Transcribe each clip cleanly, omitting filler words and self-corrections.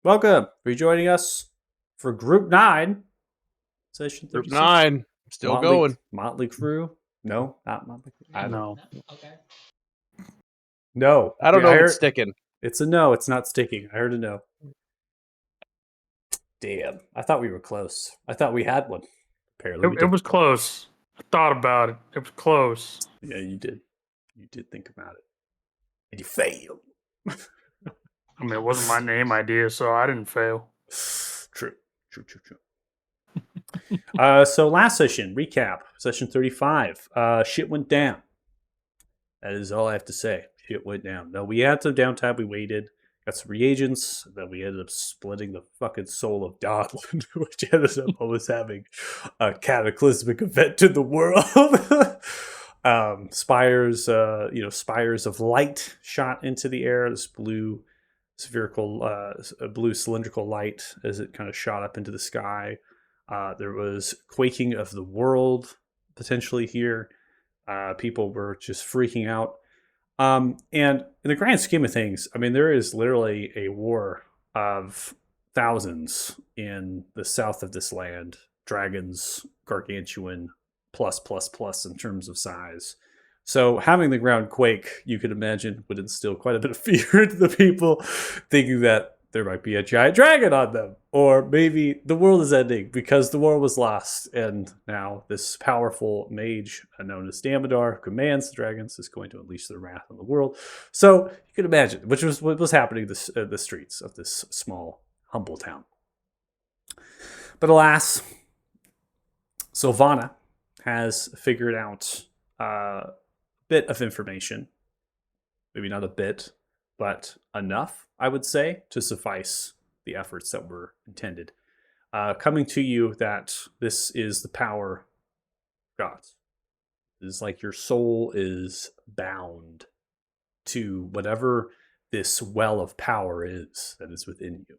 Welcome for joining us for Group 9, Session Group 36. 9, still going. Motley Crue? No, not Motley Crue. I don't know. No. Okay. No. I don't know if it's sticking. It's a no. It's not sticking. I heard a no. Damn. I thought we were close. I thought we had one. Apparently we It was close. I thought about it. It was close. Yeah, you did. You did think about it. And you failed. I mean, it wasn't my name idea, so I didn't fail. True. So last session, recap, session 35. Shit went down. That is all I have to say. Shit went down. No, we had some downtime. We waited, got some reagents. Then we ended up splitting the fucking soul of Dodland, which ended up almost having a cataclysmic event in the world. Spires of light shot into the air. This blue cylindrical light as it kind of shot up into the sky. There was quaking of the world potentially here. People were just freaking out. And in the grand scheme of things, I mean, there is literally a war of thousands in the south of this land. Dragons, gargantuan, plus in terms of size. So having the ground quake, you could imagine, would instill quite a bit of fear into the people, thinking that there might be a giant dragon on them. Or maybe the world is ending because the war was lost. And now this powerful mage known as Damodar, who commands the dragons, is going to unleash their wrath on the world. So you could imagine, which was what was happening in the streets of this small, humble town. But alas, Sylvana has figured out a bit of information. Maybe not a bit, but enough, I would say, to suffice the efforts that were intended. Coming to you that this is the power of gods. It's like your soul is bound to whatever this well of power is that is within you.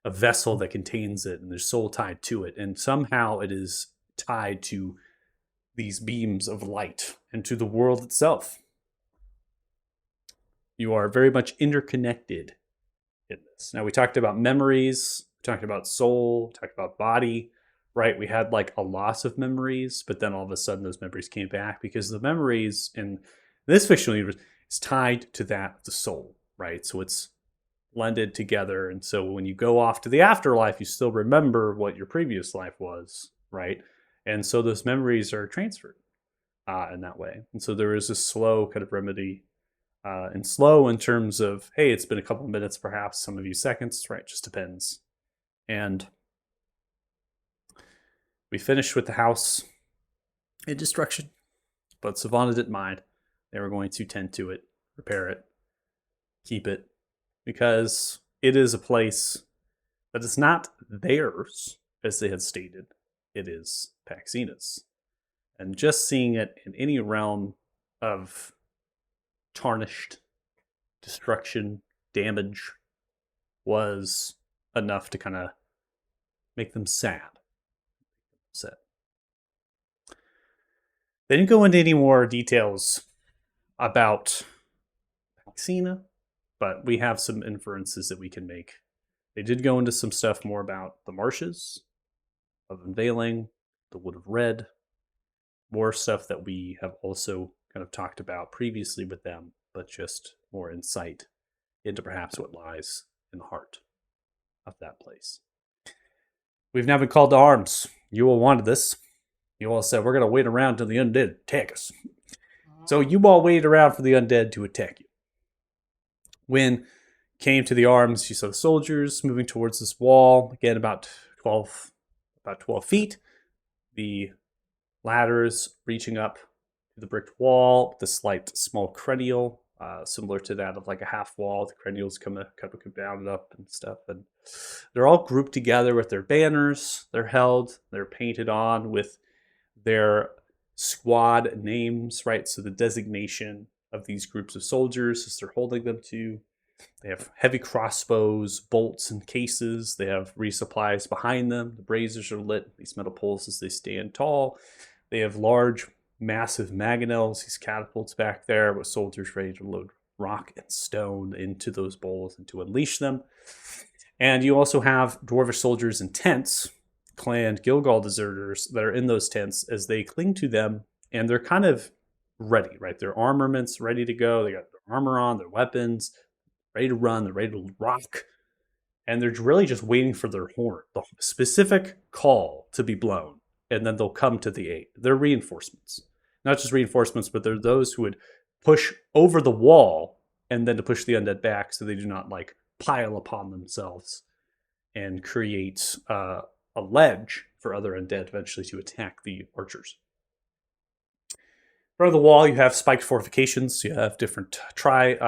A vessel that contains it, and there's soul tied to it. And somehow it is tied to these beams of light and to the world itself. You are very much interconnected in this. Now, we talked about memories, we talked about soul, we talked about body, right? We had like a loss of memories, but then all of a sudden those memories came back because the memories in this fictional universe is tied to that of the soul, right? So it's blended together. And so when you go off to the afterlife, you still remember what your previous life was, right? And so those memories are transferred in that way. And so there is a slow kind of remedy, and slow in terms of, hey, it's been a couple of minutes, perhaps some of you seconds, right? Just depends. And we finished with the house in destruction, but Sylvana didn't mind. They were going to tend to it, repair it, keep it, because it is a place that is not theirs, as they had stated. It is Paxina's. And just seeing it in any realm of tarnished destruction, damage, was enough to kind of make them sad. Upset. They didn't go into any more details about Paxina, but we have some inferences that we can make. They did go into some stuff more about the marshes of Unveiling, the Wood of Red, more stuff that we have also kind of talked about previously with them, but just more insight into perhaps what lies in the heart of that place. We've now been called to arms. You all wanted this. You all said, we're going to wait around till the undead attack us. So you all waited around for the undead to attack you. When came to the arms, you saw the soldiers moving towards this wall, again about 12 feet. The ladders reaching up to the brick wall, the slight small cranial, similar to that of like a half wall. The cranials come bounded up and stuff. And they're all grouped together with their banners. They're held. They're painted on with their squad names, right? So the designation of these groups of soldiers as they're holding them to. They have heavy crossbows, bolts, and cases. They have resupplies behind them. The braziers are lit, these metal poles as they stand tall. They have large, massive mangonels, these catapults back there with soldiers ready to load rock and stone into those bowls and to unleash them. And you also have dwarvish soldiers in tents, clan Gilgal deserters that are in those tents as they cling to them, and they're kind of ready, right? Their armaments ready to go. They got their armor on, their weapons, ready to run, they're ready to rock. And they're really just waiting for their horn, the specific call to be blown, and then they'll come to the aid. They're reinforcements. Not just reinforcements, but they're those who would push over the wall and then to push the undead back so they do not like pile upon themselves and create a ledge for other undead eventually to attack the archers. In front of the wall, you have spiked fortifications. You have different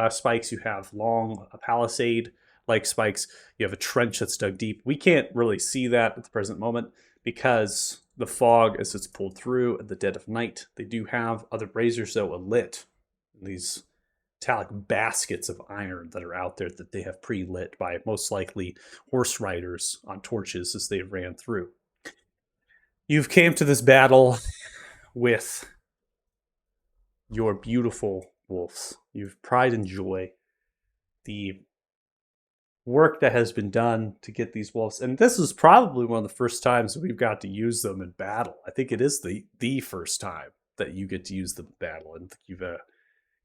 spikes. You have long palisade like spikes. You have a trench that's dug deep. We can't really see that at the present moment because the fog, as it's pulled through at the dead of night, they do have other braziers though lit. These metallic baskets of iron that are out there that they have pre-lit by most likely horse riders on torches as they ran through. You've came to this battle with your beautiful wolves. You've pride and joy. The work that has been done to get these wolves, and this is probably one of the first times that we've got to use them in battle. I think it is the first time that you get to use them in battle, and you've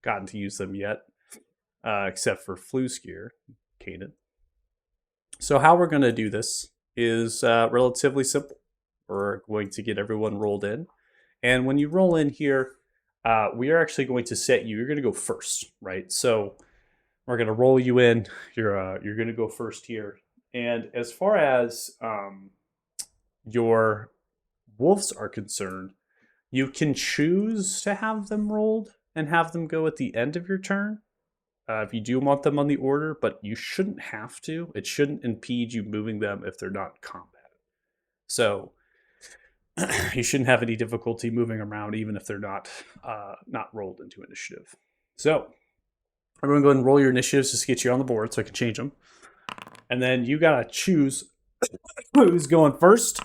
gotten to use them yet, except for Fluskier, Kanan. So how we're going to do this is relatively simple. We're going to get everyone rolled in, and when you roll in here, we are actually going to set you. You're going to go first, right? So we're going to roll you in. You're going to go first here. And as far as your wolves are concerned, you can choose to have them rolled and have them go at the end of your turn if you do want them on the order, but you shouldn't have to. It shouldn't impede you moving them if they're not in combat. So you shouldn't have any difficulty moving around even if they're not rolled into initiative. So everyone go ahead and roll your initiatives just to get you on the board so I can change them. And then you got to choose who's going first,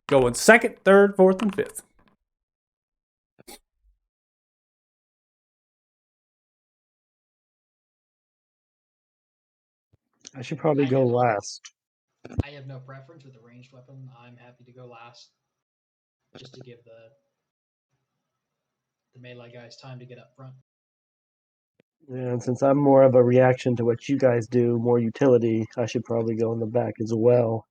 going second, third, fourth, and fifth. I should probably go last. I have no preference with a ranged weapon. I'm happy to go last, just to give the melee guys time to get up front. Yeah, and since I'm more of a reaction to what you guys do, more utility, I should probably go in the back as well.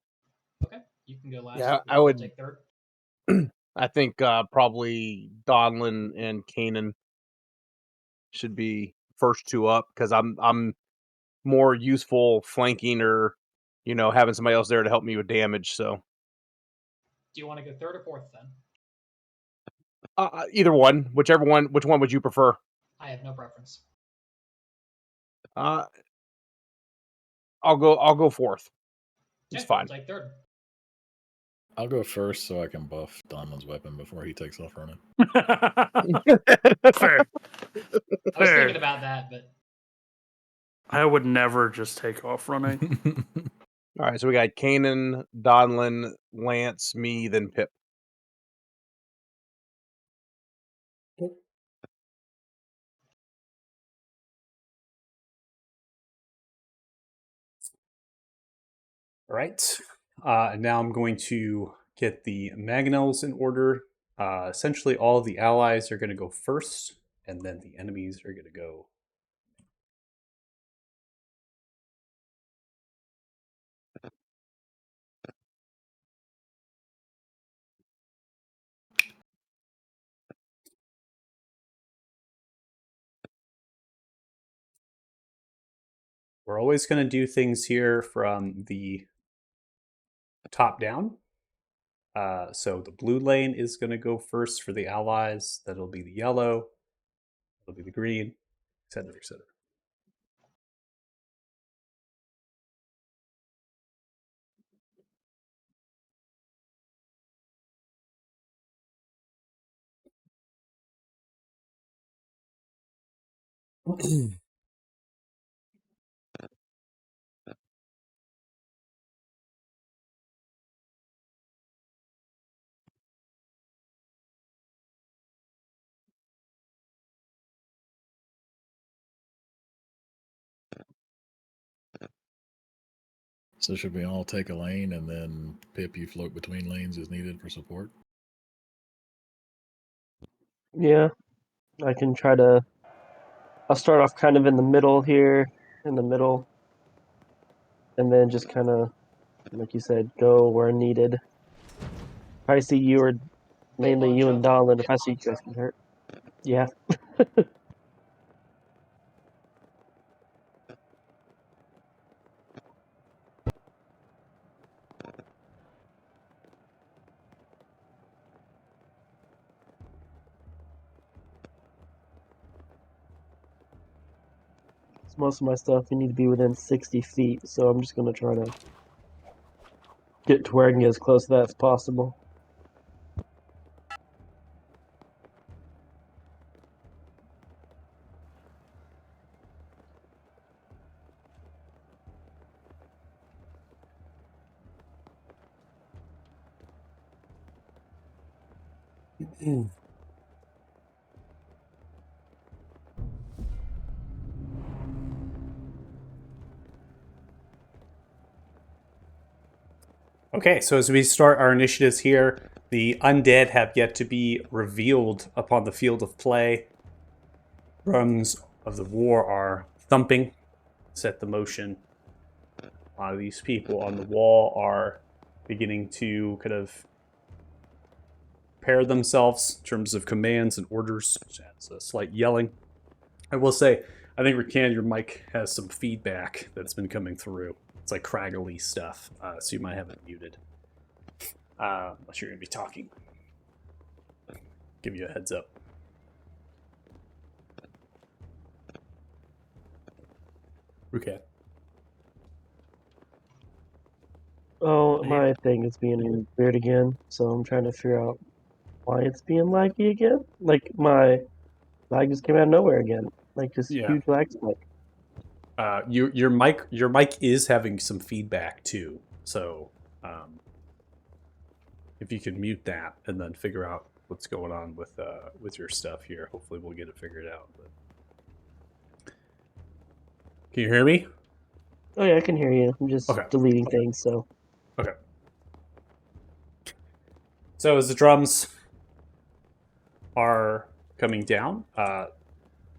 Okay, you can go last. Yeah, I I'll would take third. I think probably Donlin and Kanan should be first two up because I'm more useful flanking or having somebody else there to help me with damage. So Do you want to go third or fourth then? Either one, whichever one. Which one would you prefer? I have no preference. I'll go fourth. It's Okay, fine. I'll take third. I'll go first so I can buff Donlin's weapon before he takes off running. Fair. I was Fair. thinking about that, but I would never just take off running. All right, so we got Kanan, Donlin, Lance, me, then Pip. All right. Now I'm going to get the Mangonels in order. Essentially, all of the allies are going to go first, and then the enemies are going to go. We're always going to do things here from the top down. So the blue lane is going to go first for the allies. That'll be the yellow. That'll be the green, etc., etc. So should we all take a lane and then Pip, you float between lanes as needed for support? Yeah, I can try to. I'll start off kind of in the middle here, in the middle, and then just kind of, like you said, go where needed. If I see you, or mainly you and Donlin, if I see you guys get hurt. Yeah. Most of my stuff, you need to be within 60 feet, so I'm just going to try to get to where I can get as close to that as possible. Okay, so as we start our initiatives here, the undead have yet to be revealed upon the field of play. Drums of the war are thumping, set the motion. A lot of these people on the wall are beginning to kind of prepare themselves in terms of commands and orders. It's a slight yelling. I will say, I think Rakan, your mic has some feedback that's been coming through. It's like craggly stuff, so you might have it muted. Unless you're going to be talking. Give you a heads up. Okay. Oh, my thing is being weird again, so I'm trying to figure out why it's being laggy again. Like, my lag just came out of nowhere again. Like, this Yeah. huge lag spike. Your mic is having some feedback too. So if you can mute that and then figure out what's going on with your stuff here, hopefully we'll get it figured out. But... Can you hear me? Oh, yeah, I can hear you. I'm just Okay. deleting things, so. Okay. So as the drums are coming down,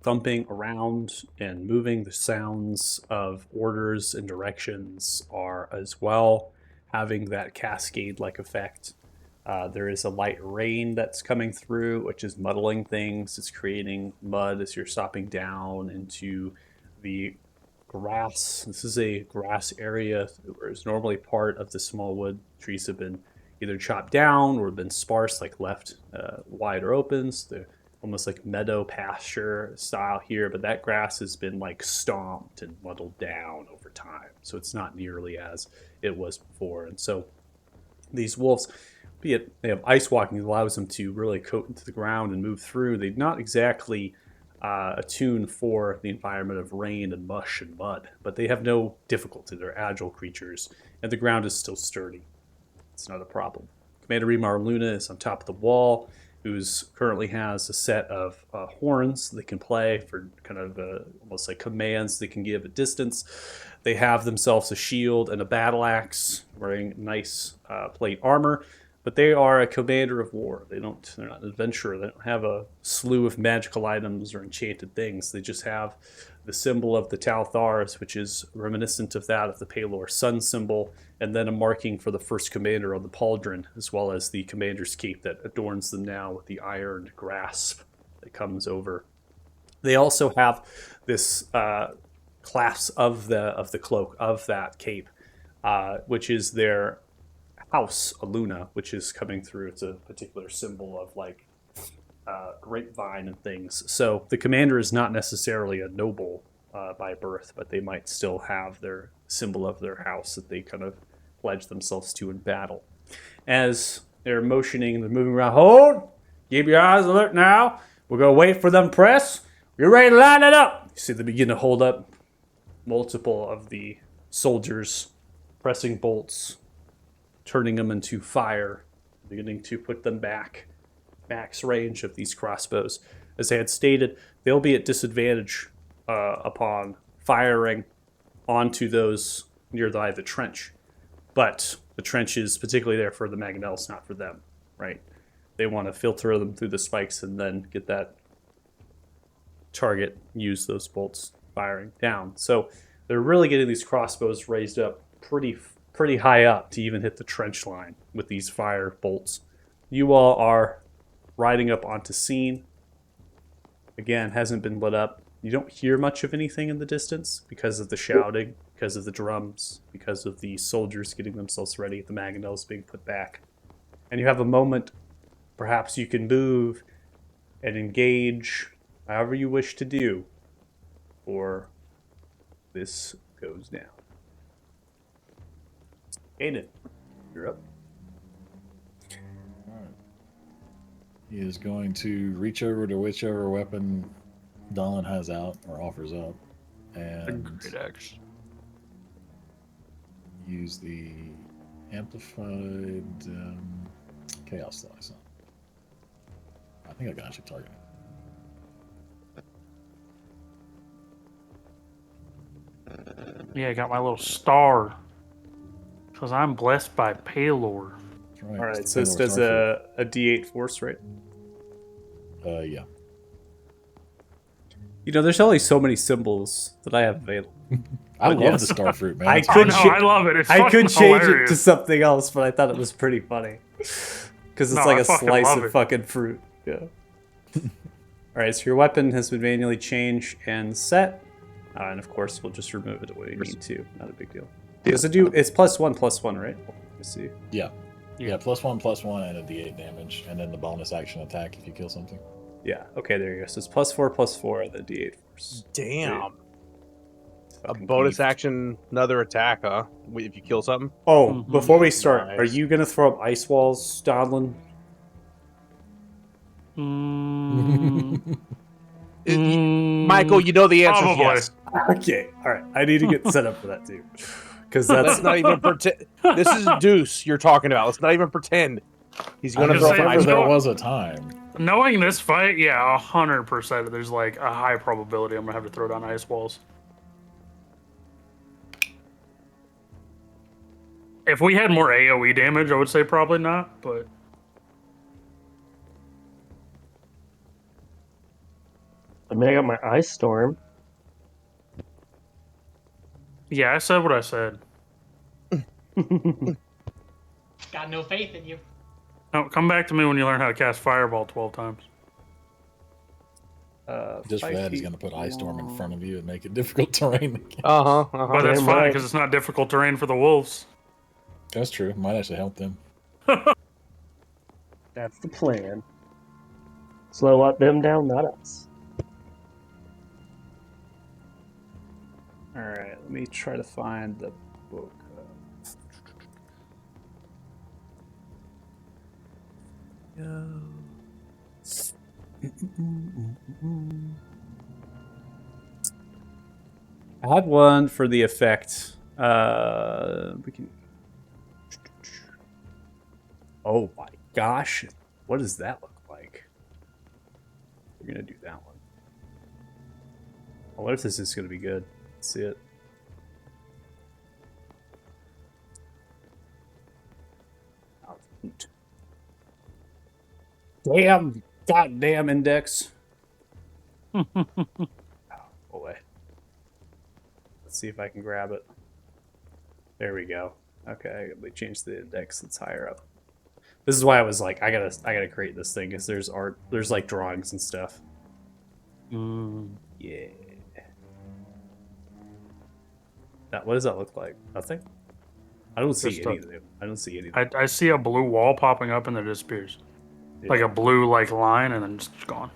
thumping around and moving, the sounds of orders and directions are as well having that cascade-like effect. There is a light rain that's coming through, which is muddling things. It's creating mud as you're stopping down into the grass. This is a grass area where it's normally part of the small wood. Trees have been either chopped down or been sparse, like left wide or opens. They're almost like meadow pasture style here, but that grass has been like stomped and muddled down over time. So it's not nearly as it was before. And so these wolves, be it they have ice walking that allows them to really coat into the ground and move through, they're not exactly attuned for the environment of rain and mush and mud, but they have no difficulty. They're agile creatures, and the ground is still sturdy. It's not a problem. Commander Remar Luna is on top of the wall, who's currently has a set of horns they can play for kind of almost like commands they can give at distance. They have themselves a shield and a battle axe, wearing nice plate armor. But they are a commander of war. They're not an adventurer. They don't have a slew of magical items or enchanted things. They just have the symbol of the Talthars, which is reminiscent of that of the Palor sun symbol, and then a marking for the first commander on the pauldron, as well as the commander's cape that adorns them now with the iron grasp that comes over. They also have this clasp of the cloak of that cape, which is their house, Aluna, which is coming through. It's a particular symbol of like grapevine and things. So the commander is not necessarily a noble by birth, but they might still have their symbol of their house that they kind of pledge themselves to in battle. As they're motioning, they're moving around. Hold! Keep your eyes alert now. We're going to wait for them press. You're ready to line it up. You see they begin to hold up multiple of the soldiers, pressing bolts, turning them into fire, beginning to put them back, max range of these crossbows. As I had stated, they'll be at disadvantage upon firing onto those nearby the trench. But the trench is particularly there for the mangonels, not for them, right? They want to filter them through the spikes and then get that target, use those bolts firing down. So they're really getting these crossbows raised up pretty high up to even hit the trench line with these fire bolts. You all are riding up onto scene. Again, hasn't been lit up. You don't hear much of anything in the distance because of the shouting, because of the drums, because of the soldiers getting themselves ready, the mangonels being put back. And you have a moment, perhaps you can move and engage however you wish to do, or this goes down. Aiden, you're up. Alright. He is going to reach over to whichever weapon Donlin has out or offers up, A and great axe. use the amplified chaos slice. I think I can actually target him. Yeah, I got my little star. Because I'm blessed by Palor. That's right. All right, it's so the this Taylor does Starfield. a D8 force, right? Yeah. You know, there's only so many symbols that I have available. I But love yes. the star fruit, man. I It's I could know, awesome. cha- I love it. It's I fucking could change it to hilarious. something else, but I thought it was pretty funny. Because it's No, like I a fucking slice love of it. fucking fruit. Yeah. Alright, so your weapon has been manually changed and set. And of course, we'll just remove it when we need to. Not a big deal. Does it do? It's +1/+1, right? Let me see. Yeah, +1/+1 and a D8 damage, and then the bonus action attack if you kill something. Yeah, okay, there you go. So it's +4/+4, and then D8 force. Damn. A Fucking bonus beefed. action, another attack, huh? If you kill something. Oh, Mhm. before we start, are Nice. you gonna throw up ice walls, Donlin? Michael, you know the answer is Probably. yes. Okay, all right. I need to get set up for that too, because that's Let's not even pretend. This is Deuce you're talking about. Let's not even pretend. He's I gonna was throw gonna up say, an remember ice no- there ball. was a time. Knowing this fight, yeah, 100%. There's like a high probability I'm gonna have to throw down ice walls. If we had more AoE damage, I would say probably not, but I mean, I got my ice storm. yeah, I said what I said. Got no faith in you. No, come back to me when you learn how to cast Fireball 12 times. Just for 5 that, he's feet going to put ice storm in long. front of you and make it difficult terrain. Uh-huh. But that's Damn fine right. because it's not difficult terrain for the wolves. That's true. Might actually help them. That's the plan. Slow up them down, not us. All right, let me try to find the book. I had one for the effect. We can. Oh my gosh, what does that look like? We're gonna do that one. I wonder if this is gonna be good. Let's see it. Damn, goddamn index. Oh, boy. Let's see if I can grab it. There we go. Okay, we changed the index that's higher up. This is why I was like, I gotta create this thing because there's art, there's like drawings and stuff. Yeah. What does that look like? Nothing. I don't see Just any a- of them. I don't see any. Of them. I see a blue wall popping up and then it disappears. Yeah. Like a blue like line and then just gone.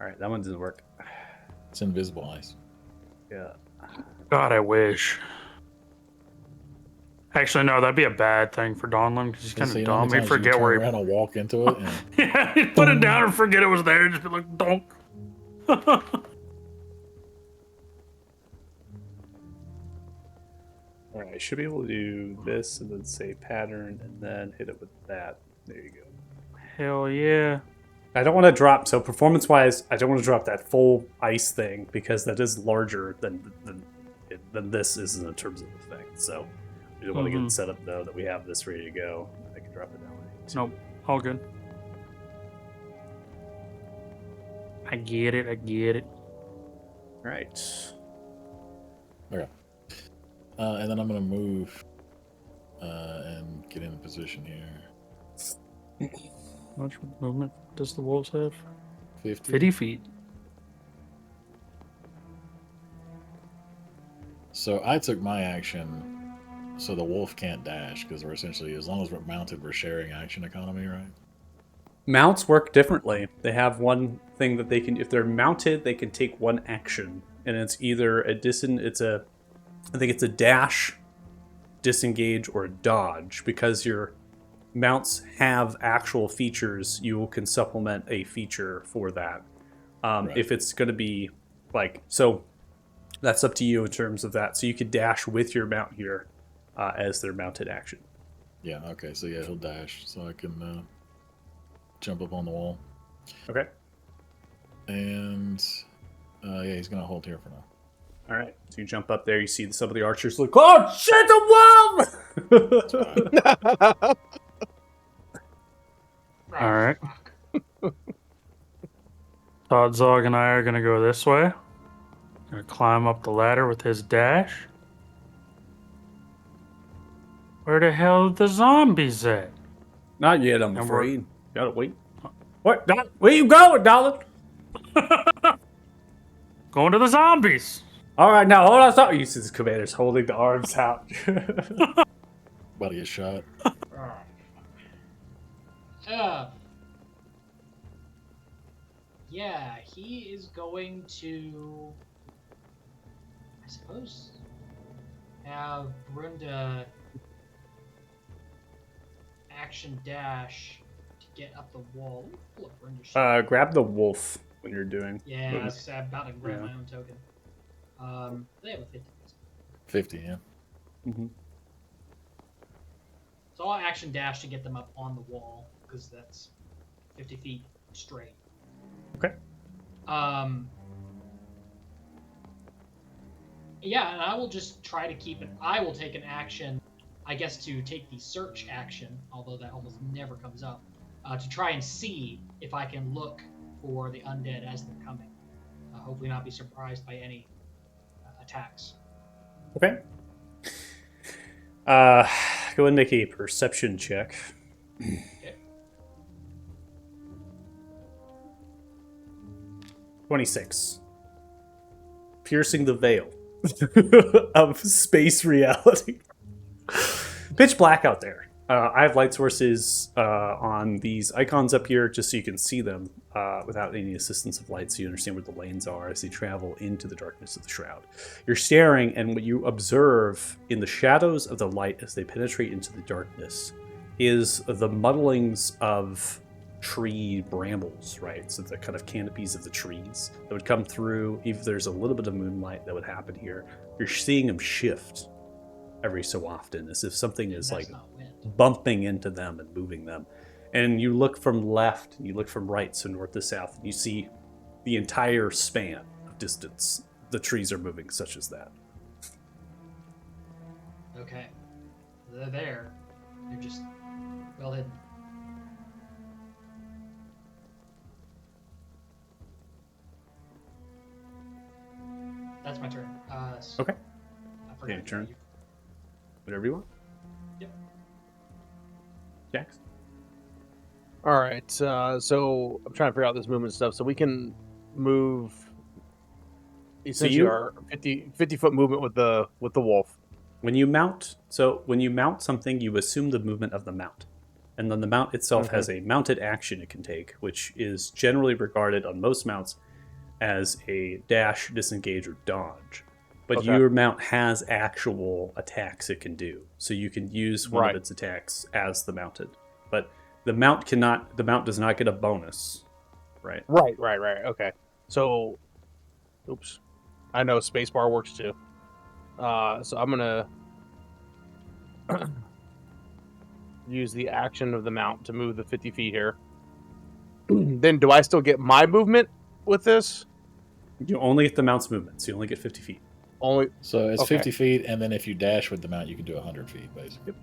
All right, that one doesn't work. It's invisible ice. Yeah. God, I wish. Actually, no, that'd be a bad thing for Donlin because he's kind See of how many dumb. He'd times you forget turn where around and walk into it. And Yeah, he'd put it down and forget it was there. Just be like, donk. All right, I should be able to do this and then say pattern and then hit it with that. There you go. Hell yeah. I don't want to drop, so performance-wise, I don't want to drop that full ice thing because that is larger than this is in terms of the thing. So I'm You want to get Mhm. it set up though that we have this ready to go. I can drop it that way. too. Nope. All good. I get it. I get it. All right. And then I'm gonna move and get in a position here. How much movement does the wolves have? 50. 50 feet. So I took my action so the wolf can't dash because we're essentially, as long as we're mounted, we're sharing action economy, right? Mounts work differently. They have one thing that they can, if they're mounted, they can take one action, and it's either I think it's a dash, disengage, or a dodge. Because your mounts have actual features, you can supplement a feature for that. Right. If it's going to be so, that's up to you in terms of that. So you could dash with your mount here as their mounted action. Yeah, okay, so yeah, he'll dash so I can jump up on the wall. Okay. And yeah, he's gonna hold here for now. All right. So you jump up there. You see some of the archers look. Oh shit! A wolf! All right. Fuck. Todd Zog and I are gonna go this way. Gonna climb up the ladder with his dash. Where the hell are the zombies at? Not yet. I'm And we're- afraid. Gotta wait. What? Where you going, darling? Going to the zombies. All right, now hold on. Stop. You see the commander's holding the arms out. About to get shot. Yeah, he is going to, I suppose, have Brunda action dash to get up the wall. Let me pull up Brunda's shit. Grab the wolf when you're doing. Yeah, I was about to grab Yeah. my own token. They have a 50. 50, yeah. Mm-hmm. So I'll action dash to get them up on the wall because that's 50 feet straight. Okay. Yeah, and I will just try to keep it. I will take an action, I guess, to take the search action, although that almost never comes up, to try and see if I can look for the undead as they're coming. Hopefully, not be surprised by any attacks. Okay. Go ahead and make a perception check. Okay. 26. Piercing the veil of space reality. Pitch black out there. I have light sources on these icons up here just so you can see them without any assistance of light, so you understand where the lanes are as they travel into the darkness of the shroud. You're staring, and what you observe in the shadows of the light as they penetrate into the darkness is the muddlings of tree brambles, right? So the kind of canopies of the trees that would come through. If there's a little bit of moonlight that would happen here, you're seeing them shift every so often, as if something is That's like not wind. bumping into them and moving them. And you look from left, and you look from right, so north to south, and you see the entire span of distance. The trees are moving such as that. Okay. They're there. They're just well hidden. That's my turn. Okay. I forgot Yeah, to turn. tell you. Whatever you want. Yep. Jax? All right. So I'm trying to figure out this movement stuff. So we can move. Essentially, you- our 50 foot movement with the wolf. When you mount something, you assume the movement of the mount. And then the mount itself has a mounted action it can take, which is generally regarded on most mounts as a dash, disengage, or dodge. But Okay. your mount has actual attacks it can do. So you can use one Right. of its attacks as the mounted. But the mount does not get a bonus, right? Right. Okay. So, oops. I know spacebar works too. So I'm gonna use the action of the mount to move the 50 feet here. Then do I still get my movement with this? You only get the mount's movement, so you only get 50 feet. Only So it's Okay. 50 feet, and then if you dash with the mount, you can do 100 feet, basically.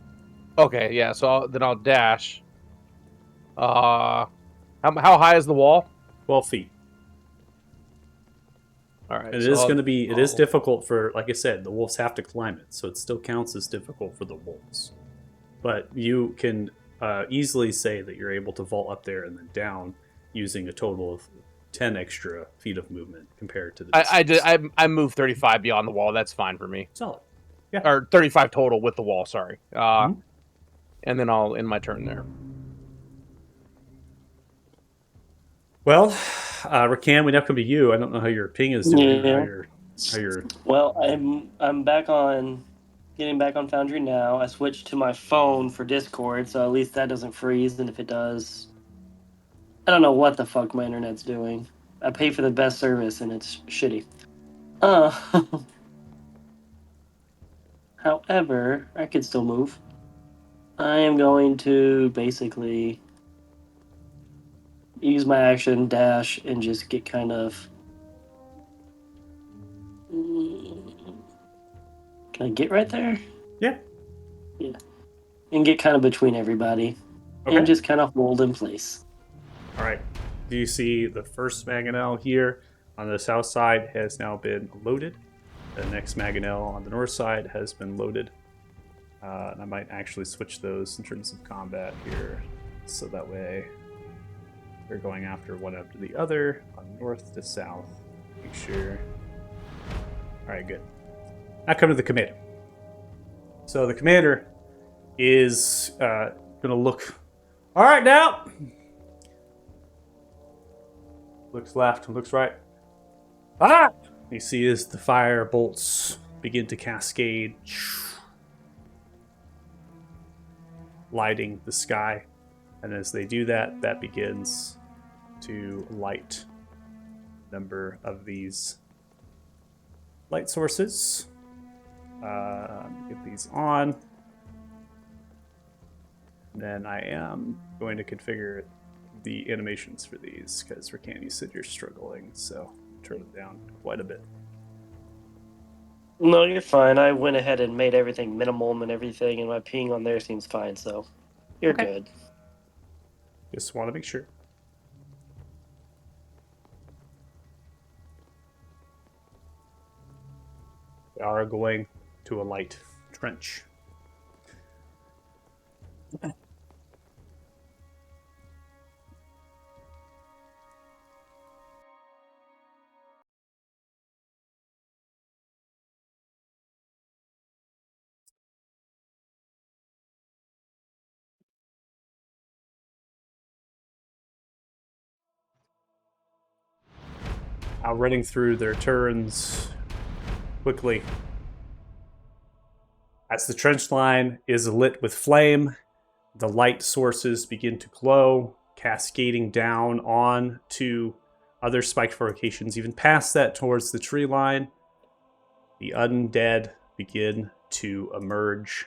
okay. Yeah. So then I'll dash. How high is the wall? 12 feet. All right. It so is I'll- going to be. It is I'll- difficult for, like I said, the wolves have to climb it, so it still counts as difficult for the wolves. But you can easily say that you're able to vault up there and then down using a total of 10 extra feet of movement compared to the. I did. distance. I moved 35 beyond the wall. That's fine for me. Solid. Or 35 total with the wall. Sorry. Mhm. And then I'll end my turn there. Well, Rakan, we now come to you. I don't know how your ping is doing. Yeah. Or how you're. Well, I'm getting back on Foundry now. I switched to my phone for Discord, so at least that doesn't freeze. And if it does, I don't know what the fuck my internet's doing. I pay for the best service and it's shitty. However, I could still move. I am going to basically use my action dash and just get kind of. Can I get right there? Yeah. Yeah. And get kind of between everybody. Okay. And just kind of hold in place. All right. Do you see the first mangonel here on the south side has now been loaded? The next mangonel on the north side has been loaded. And I might actually switch those in terms of combat here, so that way they're going after one after the other, on north to south. Make sure. All right, good. Now come to the commander. So the commander is going to look. All right, now. Looks left, looks right. Ah! You see as the fire bolts begin to cascade, lighting the sky. And as they do that, that begins to light a number of these light sources. Get these on. Then I am going to configure the animations for these, because Rakan, you said you're struggling, so turn it down quite a bit. No, you're fine. I went ahead and made everything minimum and everything, and my ping on there seems fine, so you're Okay. good. Just want to make sure. We are going to a light trench. Running through their turns quickly. As the trench line is lit with flame, the light sources begin to glow, cascading down on to other spiked fortifications, even past that towards the tree line. The undead begin to emerge.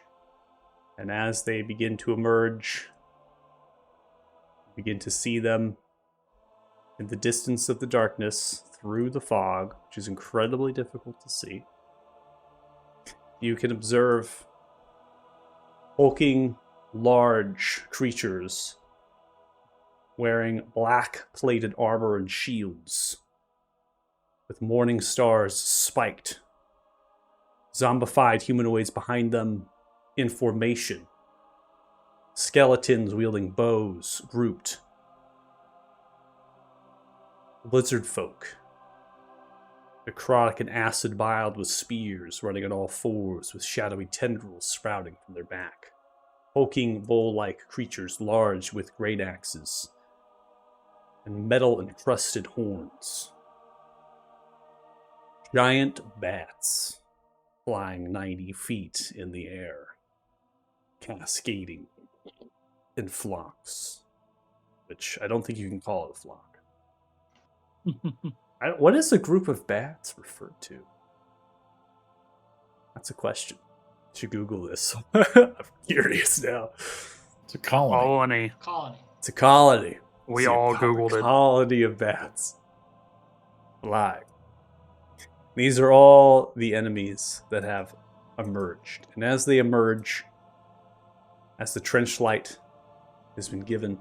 And as they begin to emerge, you begin to see them in the distance of the darkness through the fog, which is incredibly difficult to see. You can observe hulking, large creatures wearing black plated armor and shields, with morning stars spiked, zombified humanoids behind them in formation, skeletons wielding bows grouped, lizard folk, necrotic and acid biled with spears running on all fours with shadowy tendrils sprouting from their back. Hulking bull-like creatures large with great axes and metal-encrusted horns. Giant bats flying 90 feet in the air, cascading in flocks, which I don't think you can call it a flock. What is a group of bats referred to? That's a question. Should Google this. I'm curious now. It's a colony. Colony. Colony. It's a colony. We See, all a Googled it. colony of bats. Flying. These are all the enemies that have emerged. And as they emerge, as the trench light has been given,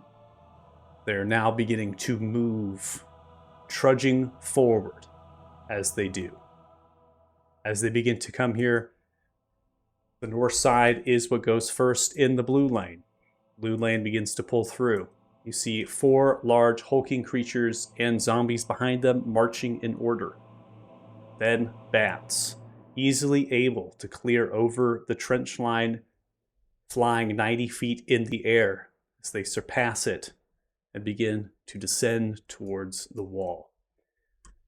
they're now beginning to move, trudging forward as they do. As they begin to come here, the north side is what goes first in the blue lane. Blue lane begins to pull through. You see 4 large hulking creatures and zombies behind them marching in order. Then bats, easily able to clear over the trench line, flying 90 feet in the air as they surpass it and begin to descend towards the wall.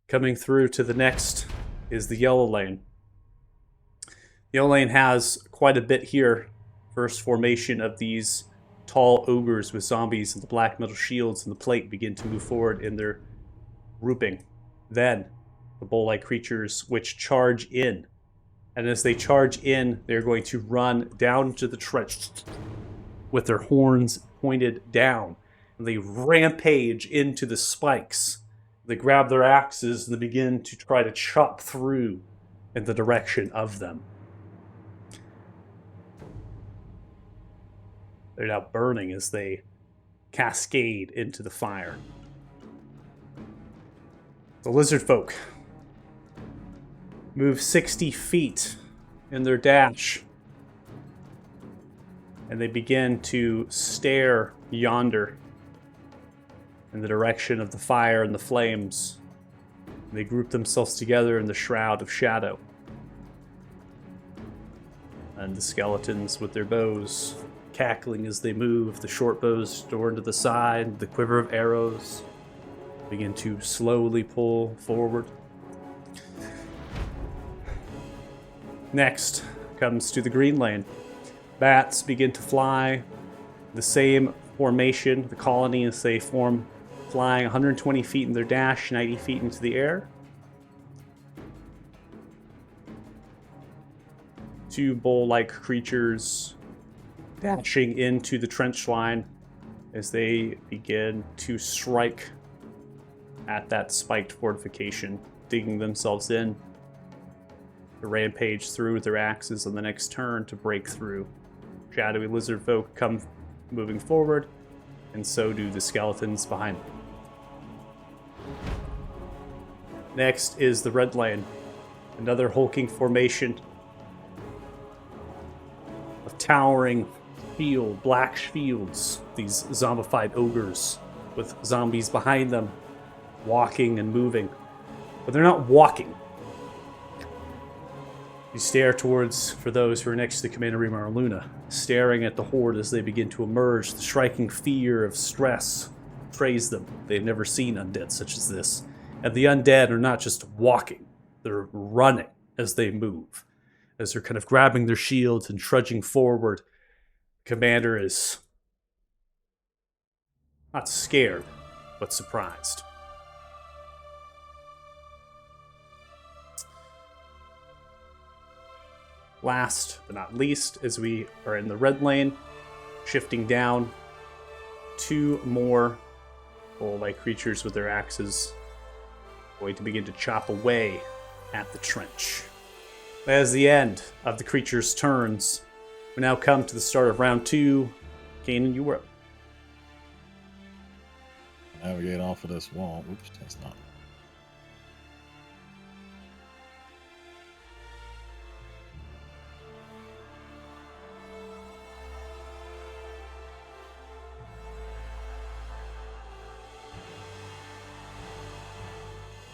Coming through to the next is the yellow lane. The yellow lane has quite a bit here. First formation of these tall ogres with zombies and the black metal shields and the plate begin to move forward in their grouping. Then the bull-like creatures which charge in. And as they charge in, they're going to run down to the trench with their horns pointed down. And they rampage into the spikes. They grab their axes and they begin to try to chop through in the direction of them. They're now burning as they cascade into the fire. The lizard folk move 60 feet in their dash, and they begin to stare yonder in the direction of the fire and the flames. They group themselves together in the shroud of shadow. And the skeletons with their bows cackling as they move, the short bows stored to the side, the quiver of arrows begin to slowly pull forward. Next comes to the green lane. Bats begin to fly, the same formation, the colony as they form, flying 120 feet in their dash, 90 feet into the air. 2 bull-like creatures dashing into the trench line as they begin to strike at that spiked fortification, digging themselves in to rampage through with their axes on the next turn to break through. Shadowy lizard folk come moving forward, and so do the skeletons behind them. Next is the red lane, another hulking formation of towering black shields, these zombified ogres with zombies behind them, walking and moving. But they're not walking. You stare towards, for those who are next to Commander Remar Luna, staring at the horde as they begin to emerge. The striking fear of stress betrays them. They've never seen undead such as this. And the undead are not just walking, they're running as they move. As they're kind of grabbing their shields and trudging forward. Commander is not scared, but surprised. Last but not least, as we are in the red lane, shifting down, 2 more bull-like creatures with their axes going to begin to chop away at the trench. As the end of the creature's turns, we now come to the start of round 2. Kanan, you were up. Navigate off of this wall. Oops, that's not.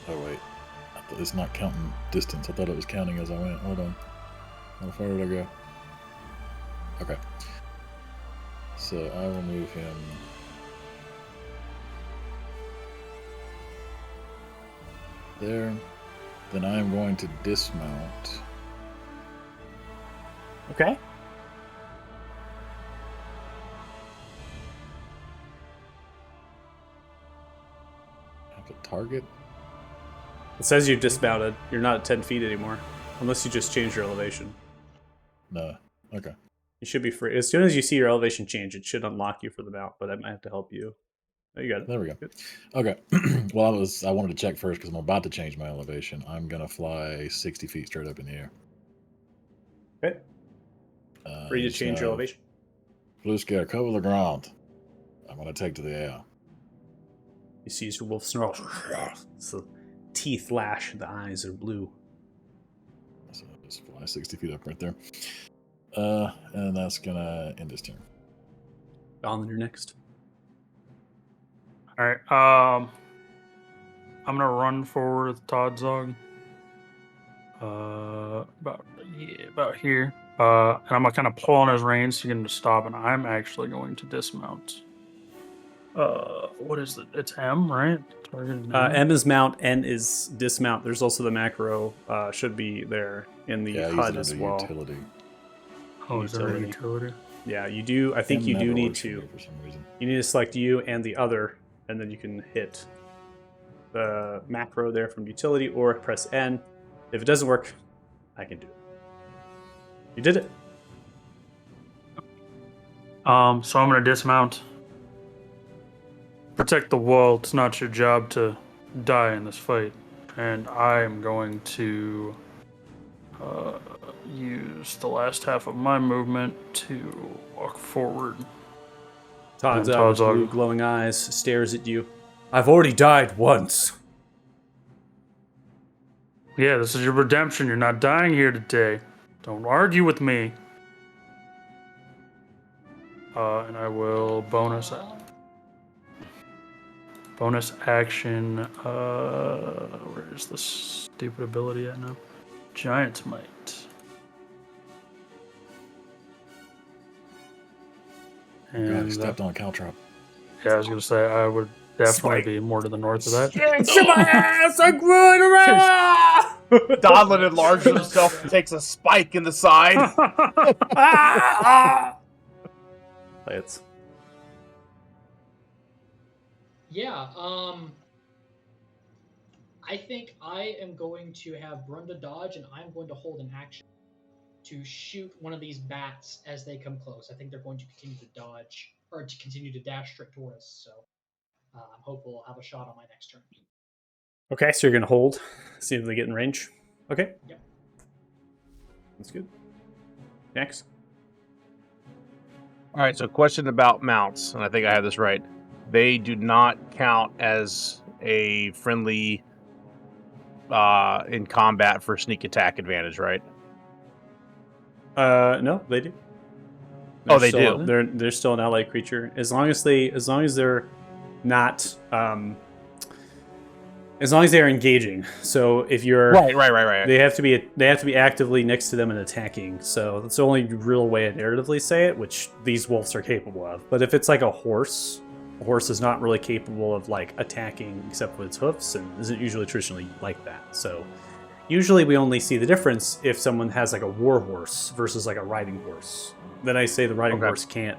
Oh wait, it's not counting distance. I thought it was counting as I went. Hold on. How far did I go? Okay. So I will move him there. Then I am going to dismount. Okay. Have to target. It says you dismounted. You're not at 10 feet anymore. Unless you just changed your elevation. No. Okay. You should be free. As soon as you see your elevation change, it should unlock you for the mount, but I might have to help you. Oh, you got it. There we go. Good. Okay. Well, I wanted to check first because I'm about to change my elevation. I'm gonna fly 60 feet straight up in the air. Okay. Free to Just change your have elevation. Blue scare, cover the ground. I'm gonna take to the air. You see your wolf snarl. So teeth lash, the eyes are blue. So just fly 60 feet up right there. And that's gonna end his turn. On you're next. All right. I'm gonna run forward with Todd Zog. About here. And I'm gonna kind of pull on his reins to get him to stop, and I'm actually going to dismount. What is it? It's M, right? Target M is mount, N is dismount. There's also the macro should be there in the Yeah, use HUD it as under well. utility. Oh, is there a utility. utility? Yeah, you do. I think M you do never need works for to. me for some reason. You need to select you and the other, and then you can hit the macro there from utility, or press N. If it doesn't work, I can do it. You did it. So I'm gonna dismount. Protect the wall. It's not your job to die in this fight, and I am going to use the last half of my movement to walk forward. Todd's And out with Todd's blue glowing eyes, stares at you. I've already died once. Yeah, this is your redemption. You're not dying here today. Don't argue with me. And I will bonus action. Where is this stupid ability at now? Giant's Might. God, And he stepped on a caltrop. yeah, I was gonna say I would definitely Spike. be more to the north of that. It's my ass! I grew it around! Donlin enlarges himself and takes a spike in the side. It's Yeah, I think I am going to have Brunda dodge, and I'm going to hold an action to shoot one of these bats as they come close. I think they're going to continue to dodge, or to continue to dash straight towards us, so I'm hopeful I'll have a shot on my next turn. okay, so you're gonna hold, see if they get in range. Okay. Yep. That's good. Next. All right, so question about mounts, and I think I have this right. They do not count as a friendly in combat for sneak attack advantage, right? No, they do. Oh, they still, do? They're still an allied creature as long as they're not as long as they're engaging. So if you're Right. they have to be actively next to them and attacking. So that's the only real way to narratively say it, which these wolves are capable of. But if it's like a horse is not really capable of like attacking except with its hoofs, and isn't usually traditionally like that. So usually we only see the difference if someone has like a war horse versus like a riding horse. Then I say the riding Okay. horse can't,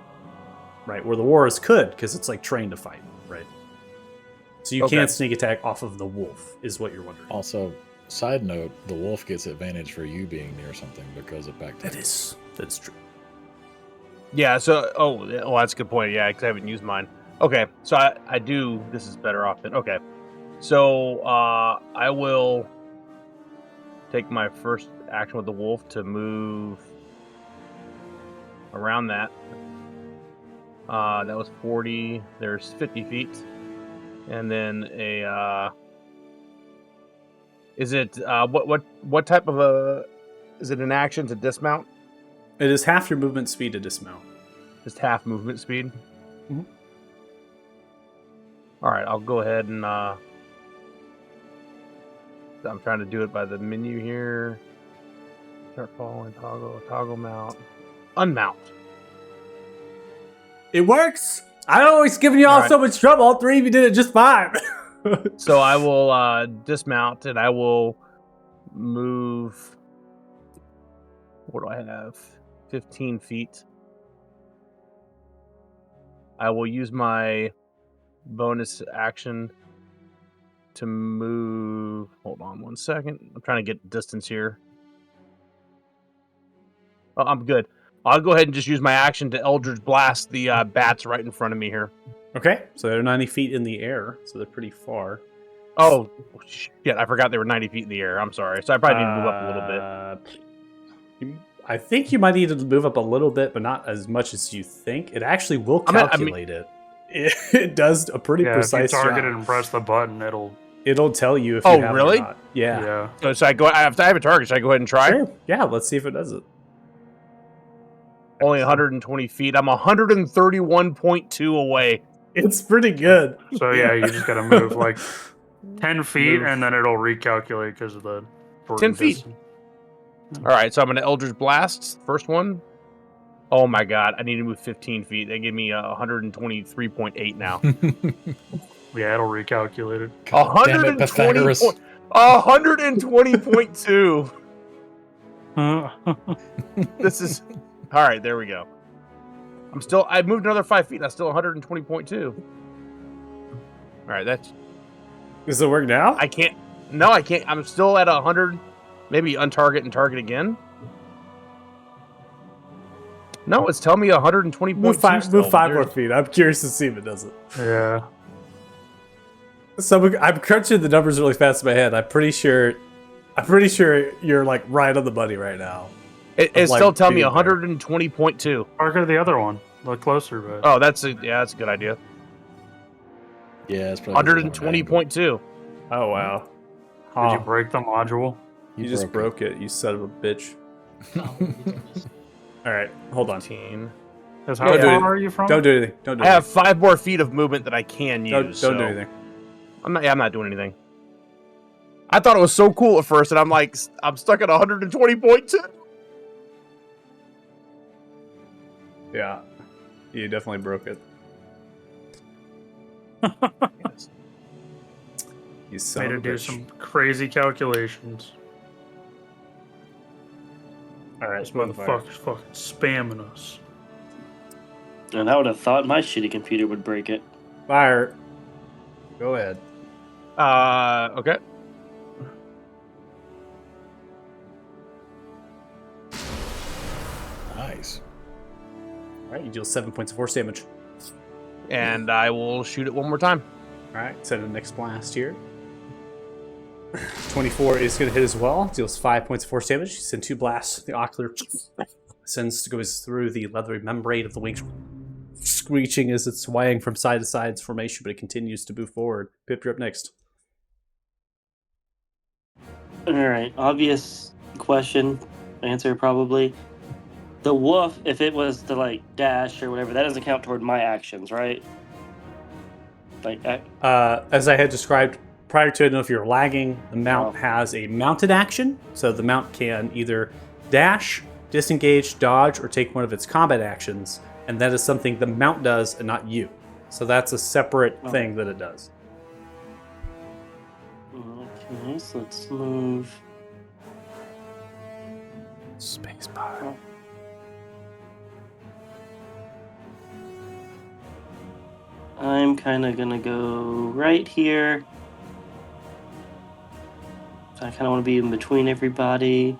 right? Where the war horse could, because it's like trained to fight, right? So you Okay. can't sneak attack off of the wolf, is what you're wondering. Also, side note, the wolf gets advantage for you being near something because of back That's true. Yeah, so, that's a good point. Yeah, because I haven't used mine. Okay, so I do, this is better off than, okay. So, I will take my first action with the wolf to move around that. That was 40, there's 50 feet. And then is it, what type of is it an action to dismount? It is half your movement speed to dismount. Just half movement speed? Mhm. Alright, I'll go ahead and I'm trying to do it by the menu here. Start following, toggle mount. Unmount. It works! I always giving you all Alright. so much trouble. All three of you did it just fine. So I will dismount and I will move. What do I have? 15 feet. I will use my bonus action to move. Hold on 1 second. I'm trying to get distance here. Oh, I'm good. I'll go ahead and just use my action to Eldritch Blast the bats right in front of me here. Okay, so they're 90 feet in the air, so they're pretty far. Oh, shit. I forgot they were 90 feet in the air. I'm sorry. So I probably need to move up a little bit. I think you might need to move up a little bit, but not as much as you think. It actually will calculate it. It does a pretty precise if you target job. it and press the button, It'll tell you if you Oh, have really? it or not. Yeah. So I have a target. Should I go ahead and try? Sure. Yeah, let's see if it does it. Only 120 feet. I'm 131.2 away. It's pretty good. So yeah, you just gotta move like 10 feet, Move. and then it'll recalculate because of the 10 feet. All right, so I'm going to Eldritch Blast. First one. Oh my god, I need to move 15 feet. They give me 123.8 now. Yeah, it'll recalculate it. God damn it, Pythagoras. 120.2. This is all right. There we go. I moved another 5 feet. And I'm still 120.2. All right, that's. Does it work now? I can't. No, I can't. I'm still at 100. Maybe untarget and target again. No, it's telling me 120.2. Move five still. more feet. I'm curious to see if it does it. Yeah. So I'm crunching the numbers really fast in my head. I'm pretty sure you're like right on the money right now. It's like still telling me being there. 120.2. Target the other one. Look closer, but Oh, that's a good idea. Yeah, it's probably 120.2. Oh wow. did you break the module? You just broke it, you son of a bitch. Oh, you did this. All right, hold on. 15. Because Don't how do far it. are you from? Don't do anything. Don't do I have anything. 5 more feet of movement that I can use. Don't do so anything. I'm not doing anything. I thought it was so cool at first, and I'm like, I'm stuck at 120.2. Yeah, you definitely broke it. You son Made of it a do bitch. some crazy calculations. All right, This move the fire. motherfucker's fucking spamming us. And I would have thought my shitty computer would break it. Fire. Go ahead. Okay. Nice. All right, you deal 7 points of force damage. And I will shoot it one more time. All right, send the next blast here. 24 is going to hit as well. Deals 5 points of force damage. You send 2 blasts. The ocular goes through the leathery membrane of the wings, screeching as it's swaying from side to side. Its formation, but it continues to move forward. Pip, you're up next. Alright, obvious question. Answer probably. The wolf, if it was to like dash or whatever, that doesn't count toward my actions, right? Like, As I had described prior to it, I don't know if you're lagging, the mount has a mounted action. So the mount can either dash, disengage, dodge, or take one of its combat actions. And that is something the mount does and not you. So that's a separate thing that it does. okay, so let's move. Spacebar. I'm kind of gonna go right here. I kind of want to be in between everybody.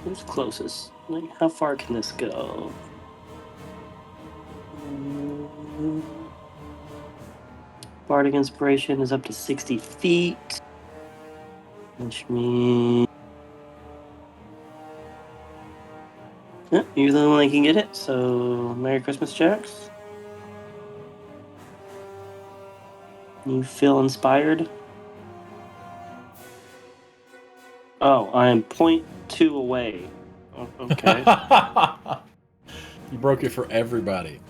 Who's closest? Like, how far can this go? Bardic Inspiration is up to 60 feet, which means you're the only one that can get it. So, Merry Christmas, Jax. You feel inspired? Oh, I am 0.2 away. Okay. You broke it for everybody.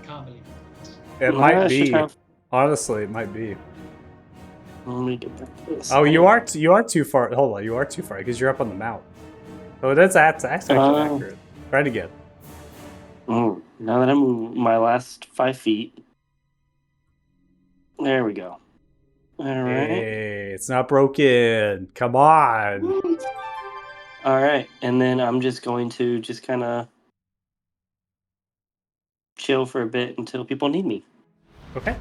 Comedy. It Well, might I should be. have- Honestly, it might be. Let me get back to this. Oh, you are too far. Hold on, you are too far because you're up on the mount. Oh, that's actually accurate. Try it again. Oh, now that I'm my last 5 feet. There we go. All right. Hey, it's not broken. Come on. All right, and then I'm just going to just kind of chill for a bit until people need me. Okay.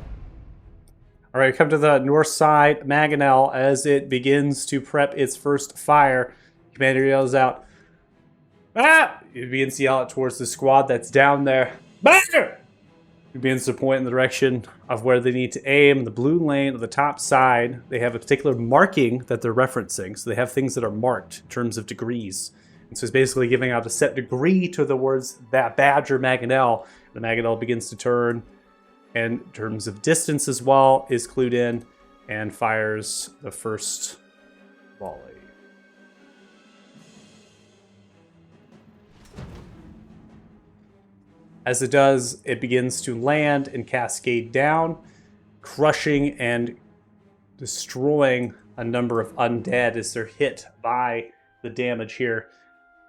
All right, come to the north side. Mangonel, as it begins to prep its first fire, Commander yells out, "Ah!" It begins to yell out towards the squad that's down there. Badger! He begins to point in the direction of where they need to aim. The blue lane on the top side, they have a particular marking that they're referencing. So they have things that are marked in terms of degrees. And so it's basically giving out a set degree to the words that Badger Mangonel. The Mangonel begins to turn, and in terms of distance as well, is clued in and fires the first volley. As it does, it begins to land and cascade down, crushing and destroying a number of undead as they're hit by the damage here.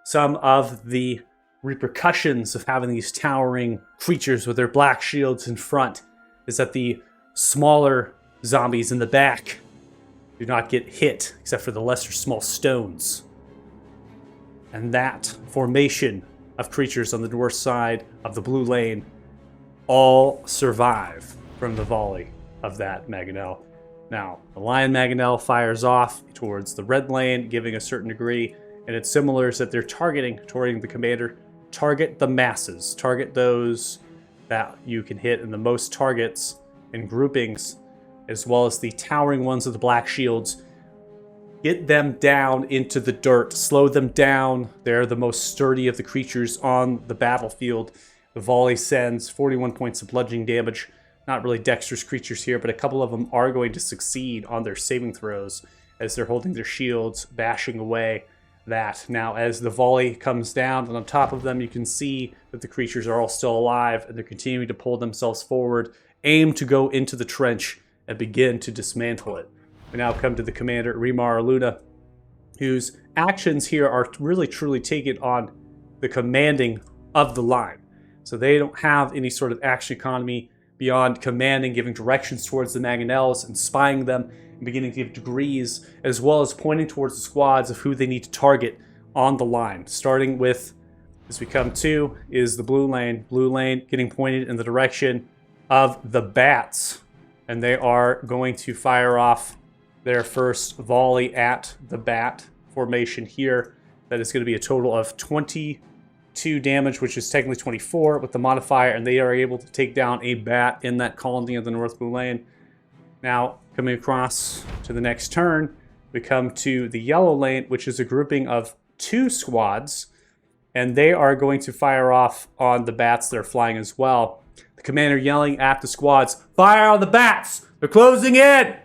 Some of the repercussions of having these towering creatures with their black shields in front is that the smaller zombies in the back do not get hit, except for the lesser small stones. And that formation of creatures on the north side of the blue lane all survive from the volley of that Mangonel. Now, the Lion Mangonel fires off towards the red lane, giving a certain degree, and it's similar is that they're targeting the commander. Target the masses. Target those that you can hit in the most targets in groupings, as well as the towering ones with the black shields. Get them down into the dirt. Slow them down. They're the most sturdy of the creatures on the battlefield. The volley sends 41 points of bludgeoning damage. Not really dexterous creatures here, but a couple of them are going to succeed on their saving throws as they're holding their shields, bashing away that. Now, as the volley comes down, and on top of them, you can see that the creatures are all still alive, and they're continuing to pull themselves forward, aim to go into the trench, and begin to dismantle it. We now come to the commander, Rimar Luna, whose actions here are really truly taken on the commanding of the line. So they don't have any sort of action economy beyond commanding, giving directions towards the Mangonels and spying them and beginning to give degrees, as well as pointing towards the squads of who they need to target on the line. Starting with, as we come to, is the blue lane. Blue lane getting pointed in the direction of the bats, and they are going to fire off their first volley at the bat formation here. That is going to be a total of 22 damage, which is technically 24 with the modifier, and they are able to take down a bat in that colony of the North Blue Lane. Now, coming across to the next turn, we come to the yellow lane, which is a grouping of 2 squads, and they are going to fire off on the bats that are flying as well. The commander yelling at the squads, "Fire on the bats! They're closing in!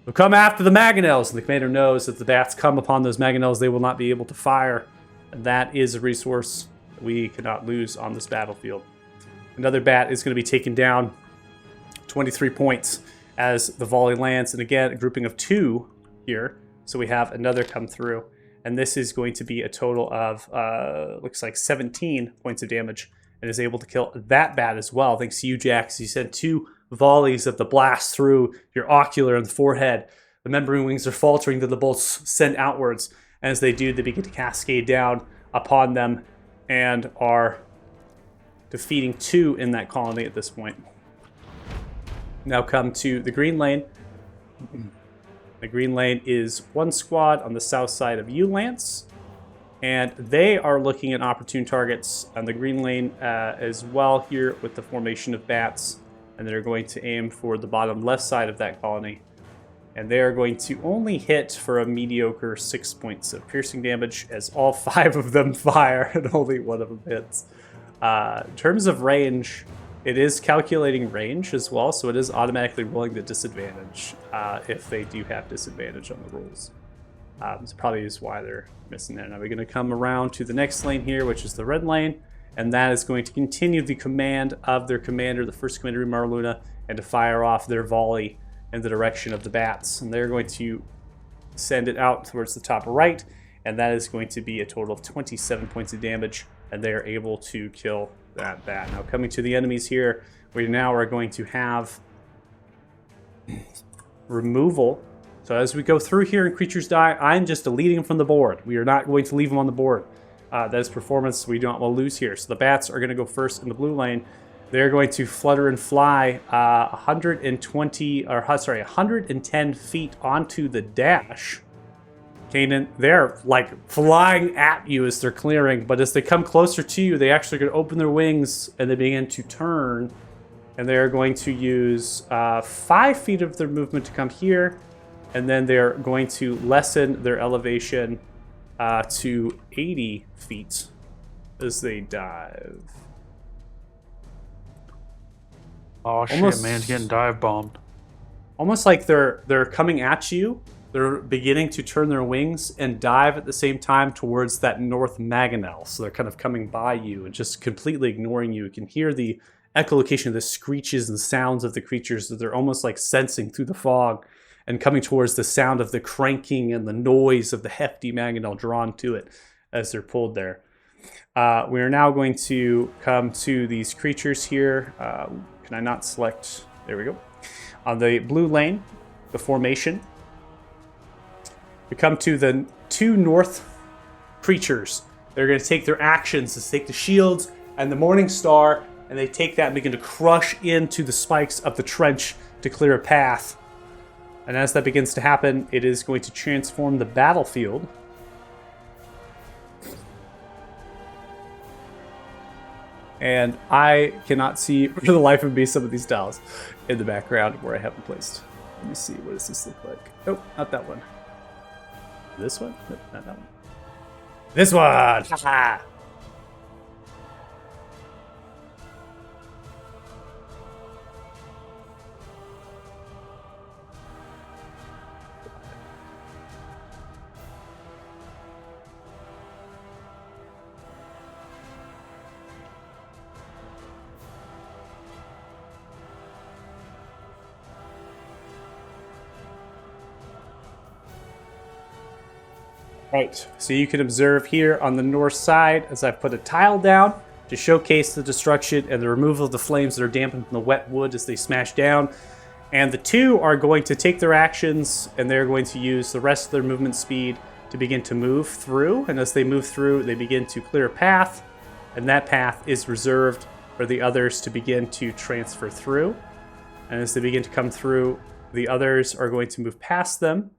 They'll come after the Mangonels." And the commander knows that if the bats come upon those Mangonels, they will not be able to fire. And that is a resource that we cannot lose on this battlefield. Another bat is going to be taken down, 23 points as the volley lands. And again, a grouping of 2 here. So we have another come through. And this is going to be a total of, looks like 17 points of damage. And is able to kill that bat as well. Thanks to you, Jax. You sent 2 volleys of the blast through your ocular and the forehead. The membrane wings are faltering to the bolts sent outwards. And as they do, they begin to cascade down upon them and are defeating 2 in that colony at this point. Now come to the green lane. The green lane is 1 squad on the south side of Lance, and they are looking at opportune targets on the green lane as well here with the formation of bats, and they're going to aim for the bottom left side of that colony. And they are going to only hit for a mediocre 6 points of piercing damage as all 5 of them fire and only 1 of them hits. In terms of range, it is calculating range as well, so it is automatically rolling the disadvantage if they do have disadvantage on the rolls. So probably is why they're missing that. Now we're going to come around to the next lane here, which is the red lane, and that is going to continue the command of their commander, the first commander, Rimar Luna, and to fire off their volley in the direction of the bats. And they're going to send it out towards the top right, and that is going to be a total of 27 points of damage, and they are able to kill that bat. Now coming to the enemies here, we now are going to have removal. So as we go through here and creatures die, I'm just deleting them from the board. We are not going to leave them on the board. That is performance we don't want to lose here. So the bats are going to go first in the blue lane. They're going to flutter and fly 110 feet onto the dash. Kanan, they're like flying at you as they're clearing, but as they come closer to you, they actually going to open their wings and they begin to turn. And they're going to use 5 feet of their movement to come here. And then they're going to lessen their elevation to 80 feet as they dive. Oh shit, Almost- man's getting dive bombed. Almost like they're coming at you. They're beginning to turn their wings and dive at the same time towards that North Mangonel. So they're kind of coming by you and just completely ignoring you. You can hear the echolocation of the screeches and sounds of the creatures that they're almost like sensing through the fog and coming towards the sound of the cranking and the noise of the hefty Mangonel drawn to it as they're pulled there. We are now going to come to these creatures here. Can I not select? There we go. On the blue lane, the formation. We come to the 2 north creatures. They're going to take their actions to take the shields and the Morning Star, and they take that and begin to crush into the spikes of the trench to clear a path. And as that begins to happen, it is going to transform the battlefield. And I cannot see for the life of me some of these tiles in the background where I have them placed. Let me see, what does this look like? Oh, not that one. This one? Nope, not that one. This one! Haha! Right, so you can observe here on the north side as I've put a tile down to showcase the destruction and the removal of the flames that are dampened from the wet wood as they smash down. And the 2 are going to take their actions and they're going to use the rest of their movement speed to begin to move through. And as they move through, they begin to clear a path, and that path is reserved for the others to begin to transfer through. And as they begin to come through, the others are going to move past them,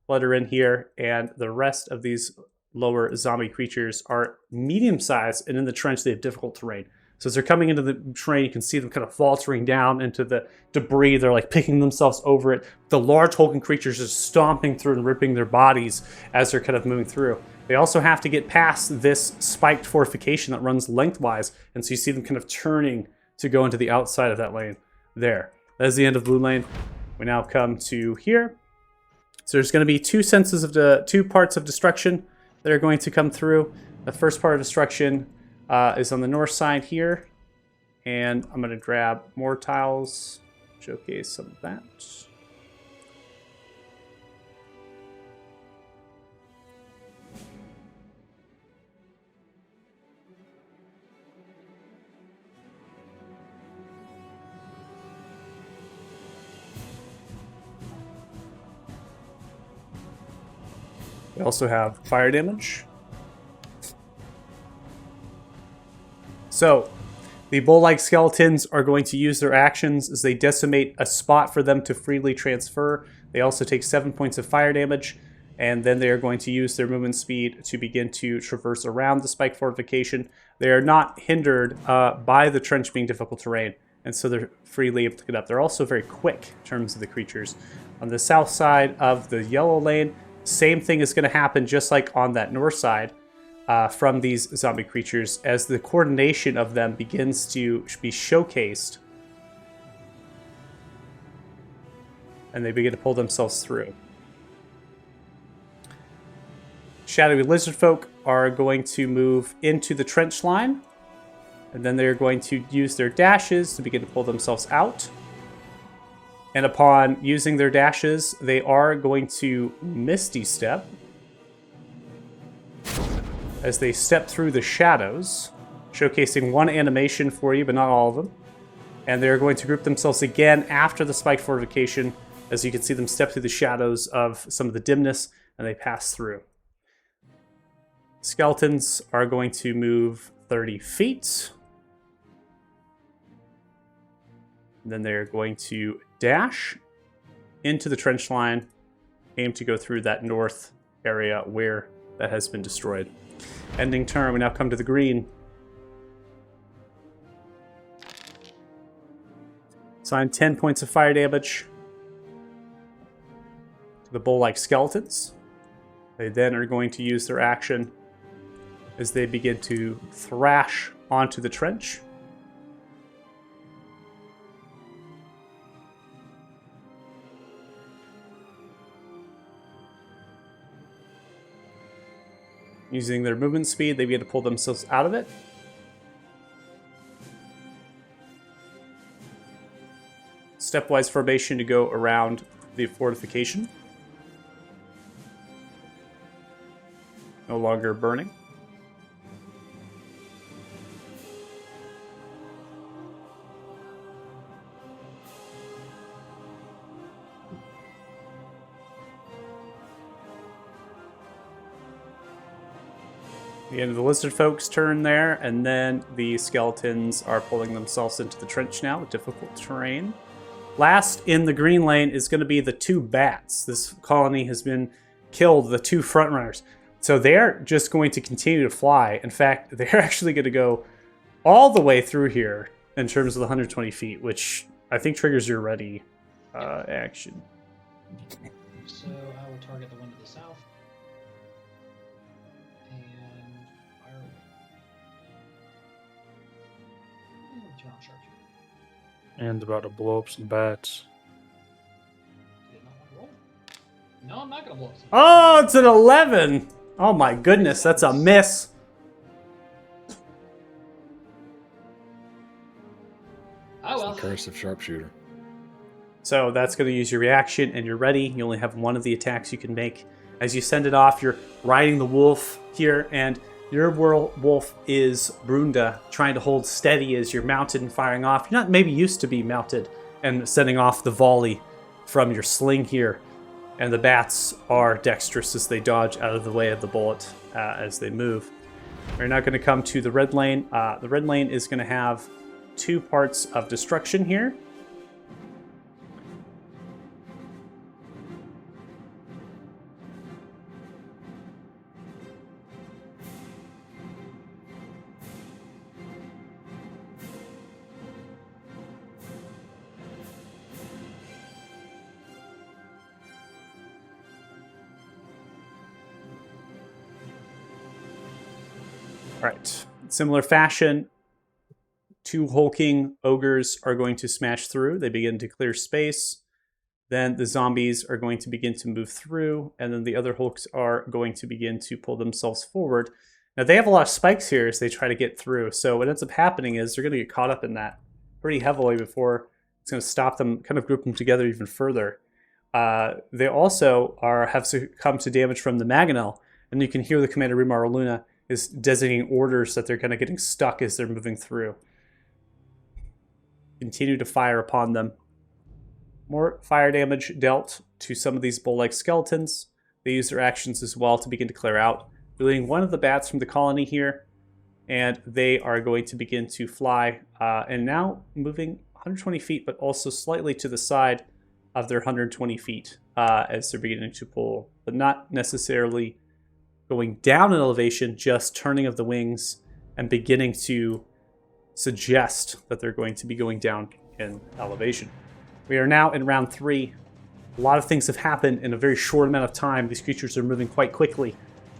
flutter in here, and the rest of these lower zombie creatures are medium-sized, and in the trench they have difficult terrain. So as they're coming into the terrain, you can see them kind of faltering down into the debris. They're like picking themselves over it. The large hulking creatures are stomping through and ripping their bodies as they're kind of moving through. They also have to get past this spiked fortification that runs lengthwise, and so you see them kind of turning to go into the outside of that lane there. That is the end of blue lane. We now come to here. So there's going to be 2 parts of destruction that are going to come through. The first part of destruction is on the north side here. And I'm going to grab more tiles, showcase some of that. We also have fire damage. So, the bull-like skeletons are going to use their actions as they decimate a spot for them to freely transfer. They also take 7 points of fire damage, and then they are going to use their movement speed to begin to traverse around the spike fortification. They are not hindered by the trench being difficult terrain, and so they're freely able to get up. They're also very quick in terms of the creatures. On the south side of the yellow lane, same thing is going to happen just like on that north side from these zombie creatures as the coordination of them begins to be showcased and they begin to pull themselves through. Shadowy lizard folk are going to move into the trench line, and then they're going to use their dashes to begin to pull themselves out. And upon using their dashes, they are going to Misty Step as they step through the shadows, showcasing one animation for you, but not all of them. And they're going to group themselves again after the spike fortification, as you can see them step through the shadows of some of the dimness, and they pass through. Skeletons are going to move 30 feet. And then they're going to dash into the trench line, aim to go through that north area where that has been destroyed. Ending turn, we now come to the green. Assign 10 points of fire damage to the bull-like skeletons. They then are going to use their action as they begin to thrash onto the trench. Using their movement speed, they begin to pull themselves out of it. Stepwise formation to go around the fortification. No longer burning. The end of the lizard folks' turn there, and then the skeletons are pulling themselves into the trench now with difficult terrain. Last in the green lane is going to be the 2 bats. This colony has been killed, the 2 front runners. So they're just going to continue to fly. In fact, they're actually going to go all the way through here in terms of the 120 feet, which I think triggers your ready action. So I will target the one to the south. And fire away. Turn on sharpshooter. And about to blow up some bats. Did not want to roll. No, I'm not going to blow up some. Oh, it's an 11! Oh my goodness, that's a miss. Oh well. The curse of sharpshooter. So that's going to use your reaction, and you're ready. You only have one of the attacks you can make. As you send it off, you're riding the wolf here, and your wolf is Brunda, trying to hold steady as you're mounted and firing off. You're not maybe used to be mounted and sending off the volley from your sling here. And the bats are dexterous as they dodge out of the way of the bullet as they move. We're now going to come to the red lane. The red lane is going to have 2 parts of destruction here. All right. Similar fashion, 2 hulking ogres are going to smash through. They begin to clear space. Then the zombies are going to begin to move through, and then the other hulks are going to begin to pull themselves forward. Now, they have a lot of spikes here as they try to get through. So what ends up happening is they're going to get caught up in that pretty heavily before it's going to stop them, kind of group them together even further. They also have succumbed to damage from the Mangonel, and you can hear the commander Rimar Luna is designating orders that they're kind of getting stuck as they're moving through. Continue to fire upon them. More fire damage dealt to some of these bull-like skeletons. They use their actions as well to begin to clear out, releasing one of the bats from the colony here, and they are going to begin to fly, and now moving 120 feet, but also slightly to the side of their 120 feet as they're beginning to pull, but not necessarily going down in elevation, just turning of the wings and beginning to suggest that they're going to be going down in elevation. We are now in round 3. A lot of things have happened in a very short amount of time. These creatures are moving quite quickly,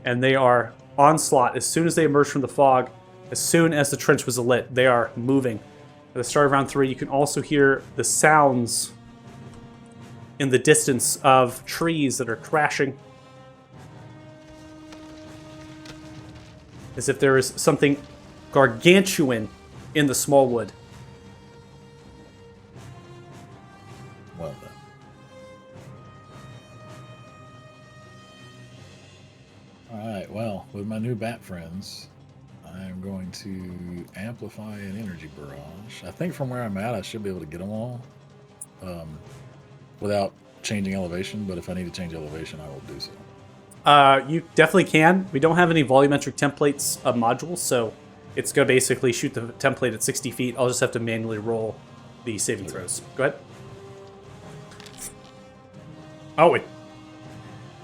and they are onslaught. As soon as they emerge from the fog, as soon as the trench was lit, they are moving. At the start of round 3, you can also hear the sounds in the distance of trees that are crashing, as if there is something gargantuan in the small wood. Well then. Alright, well, with my new bat friends, I am going to amplify an energy barrage. I think from where I'm at, I should be able to get them all without changing elevation, but if I need to change elevation, I will do so. You definitely can. We don't have any volumetric templates of modules, so it's going to basically shoot the template at 60 feet. I'll just have to manually roll the saving throws. Go ahead. Oh, wait.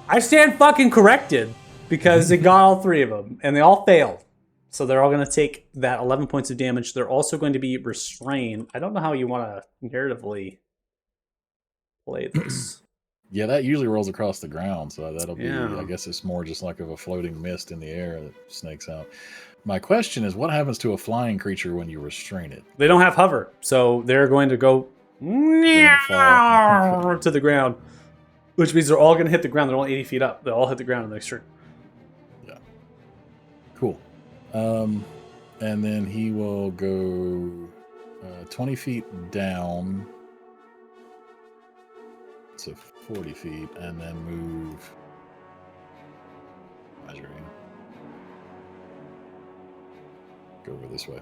I stand fucking corrected because it got all 3 of them and they all failed. So they're all going to take that 11 points of damage. They're also going to be restrained. I don't know how you want to narratively play this. Yeah, that usually rolls across the ground, so that'll be. Yeah. I guess it's more just like of a floating mist in the air that snakes out. My question is, what happens to a flying creature when you restrain it? They don't have hover, so they're going to go fall. to the ground, which means they're all going to hit the ground. They're only 80 feet up. They all hit the ground in the next turn. Yeah. Cool. And then he will go 20 feet down. So 40 feet, and then move. Measuring. Go over this way.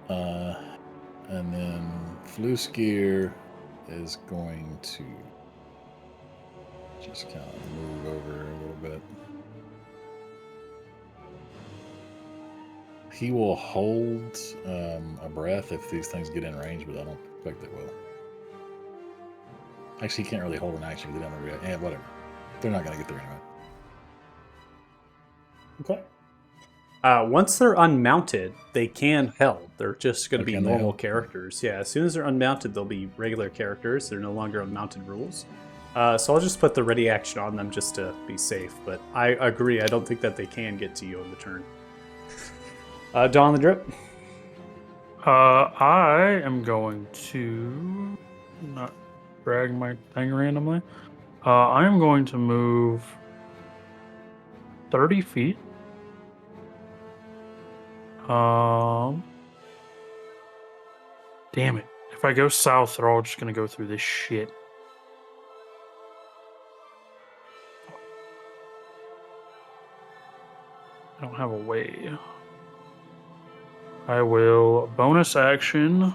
And then Fluskier is going to just kind of move over a little bit. He will hold a breath if these things get in range, but I don't expect they will. Actually, he can't really hold an action because they don't react. Yeah, whatever. They're not going to get there anyway. Okay. Once they're unmounted, they can held. They're just going to be Can they normal held? characters. Yeah, as soon as they're unmounted, they'll be regular characters. They're no longer unmounted rules. So I'll just put the ready action on them just to be safe. But I agree. I don't think that they can get to you on the turn. Dawn the Drip. I am going to not drag my thing randomly. I am going to move 30 feet. Damn it. If I go south, they're all just going to go through this shit. I don't have a way. I will bonus action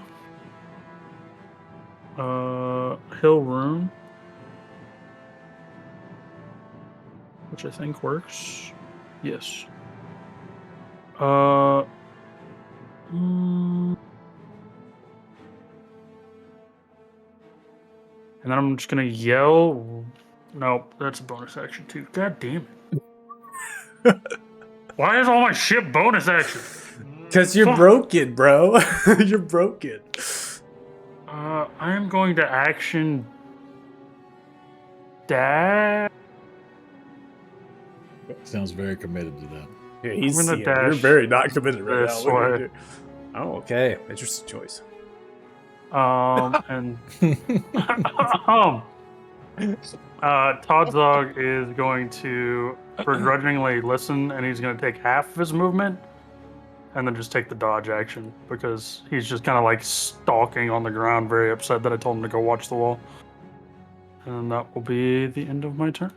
Hill Rune, which I think works. Yes. And then I'm just gonna yell. Nope, that's a bonus action too. God damn it. Why is all my shit bonus action? Because you're Fuck. broken, bro. You're broken. I am going to action dash. Sounds very committed to that. Yeah, he's, I'm gonna you're dash very not committed right this now. What are you way. doing? Oh, okay. Interesting choice. And Todd Zog is going to begrudgingly listen, and he's going to take half of his movement, and then just take the dodge action because he's just kind of like stalking on the ground, very upset that I told him to go watch the wall. And that will be the end of my turn.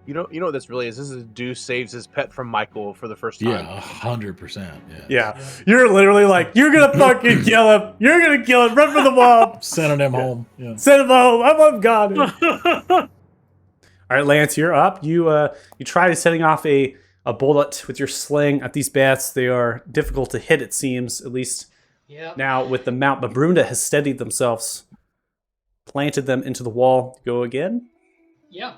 You know what this really is? This is Deuce saves his pet from Michael for the first time. Yeah, 100%. Yeah. Yeah. You're literally like, you're going to fucking kill him. You're going to kill him. Run for the wall. Sending him home. Yeah. Send him home. I'm God. All right, Lance, you're up. You try setting off a bullet with your sling at these bats. They are difficult to hit, it seems, at least Yep. now with the mount. But Brunda has steadied themselves, planted them into the wall. Go again. Yeah.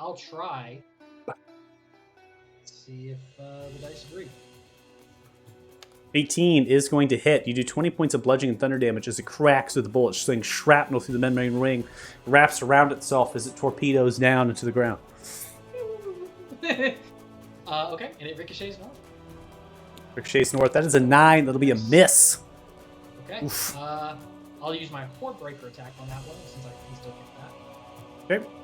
I'll try. See if the dice agree. 18 is going to hit. You do 20 points of bludgeoning and thunder damage as it cracks with the bullet, sling shrapnel through the membrane ring, wraps around itself as it torpedoes down into the ground. Okay, and it ricochets north. Ricochets north. That is a 9. That'll be a miss. Okay. Oof. I'll use my Horde Breaker attack on that one since I can still get that. Okay.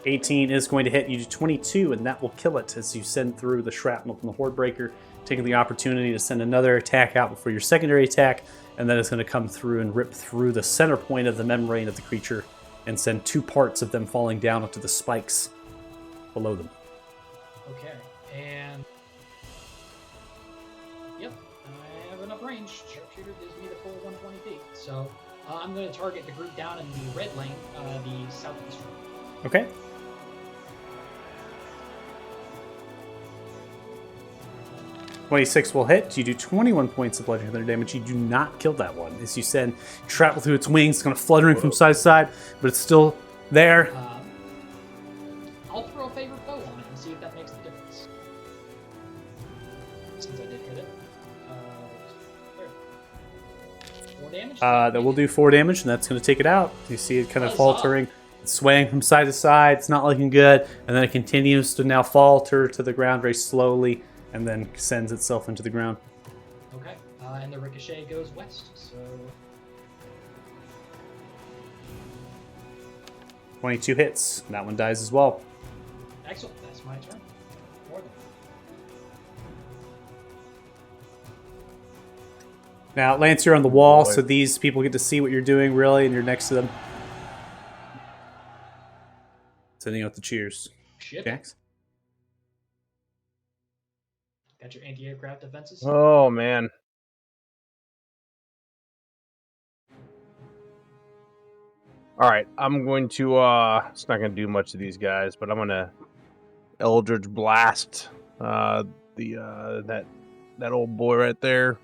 18 is going to hit. You do 22, and that will kill it as you send through the shrapnel from the Horde Breaker, taking the opportunity to send another attack out before your secondary attack, and then it's going to come through and rip through the center point of the membrane of the creature and send 2 parts of them falling down onto the spikes below them. Okay, and yep, I have enough range. Sharpshooter gives me the full 120 feet, so I'm going to target the group down in the red lane, the southeast room. Okay. .26 will hit. You do 21 points of bludgeoning thunder damage. You do not kill that one. As you send shrapnel through its wings, it's going to fluttering from side to side, but it's still there. damage? That will do 4 damage, and that's going to take it out. You see it kind of Huzzah. faltering, swaying from side to side. It's not looking good, and then it continues to now falter to the ground very slowly, and then sends itself into the ground. Okay, and the ricochet goes west, so 22 hits. That one dies as well. excellent. That's my turn. More than. Now, Lance, you're on the wall, boy. so these people get to see what you're doing, really, and you're next to them. Sending out the cheers. Shit. Jax? Got your anti-aircraft defenses. Oh man. All right, I'm going to it's not going to do much to these guys, but I'm going to Eldritch Blast that old boy right there.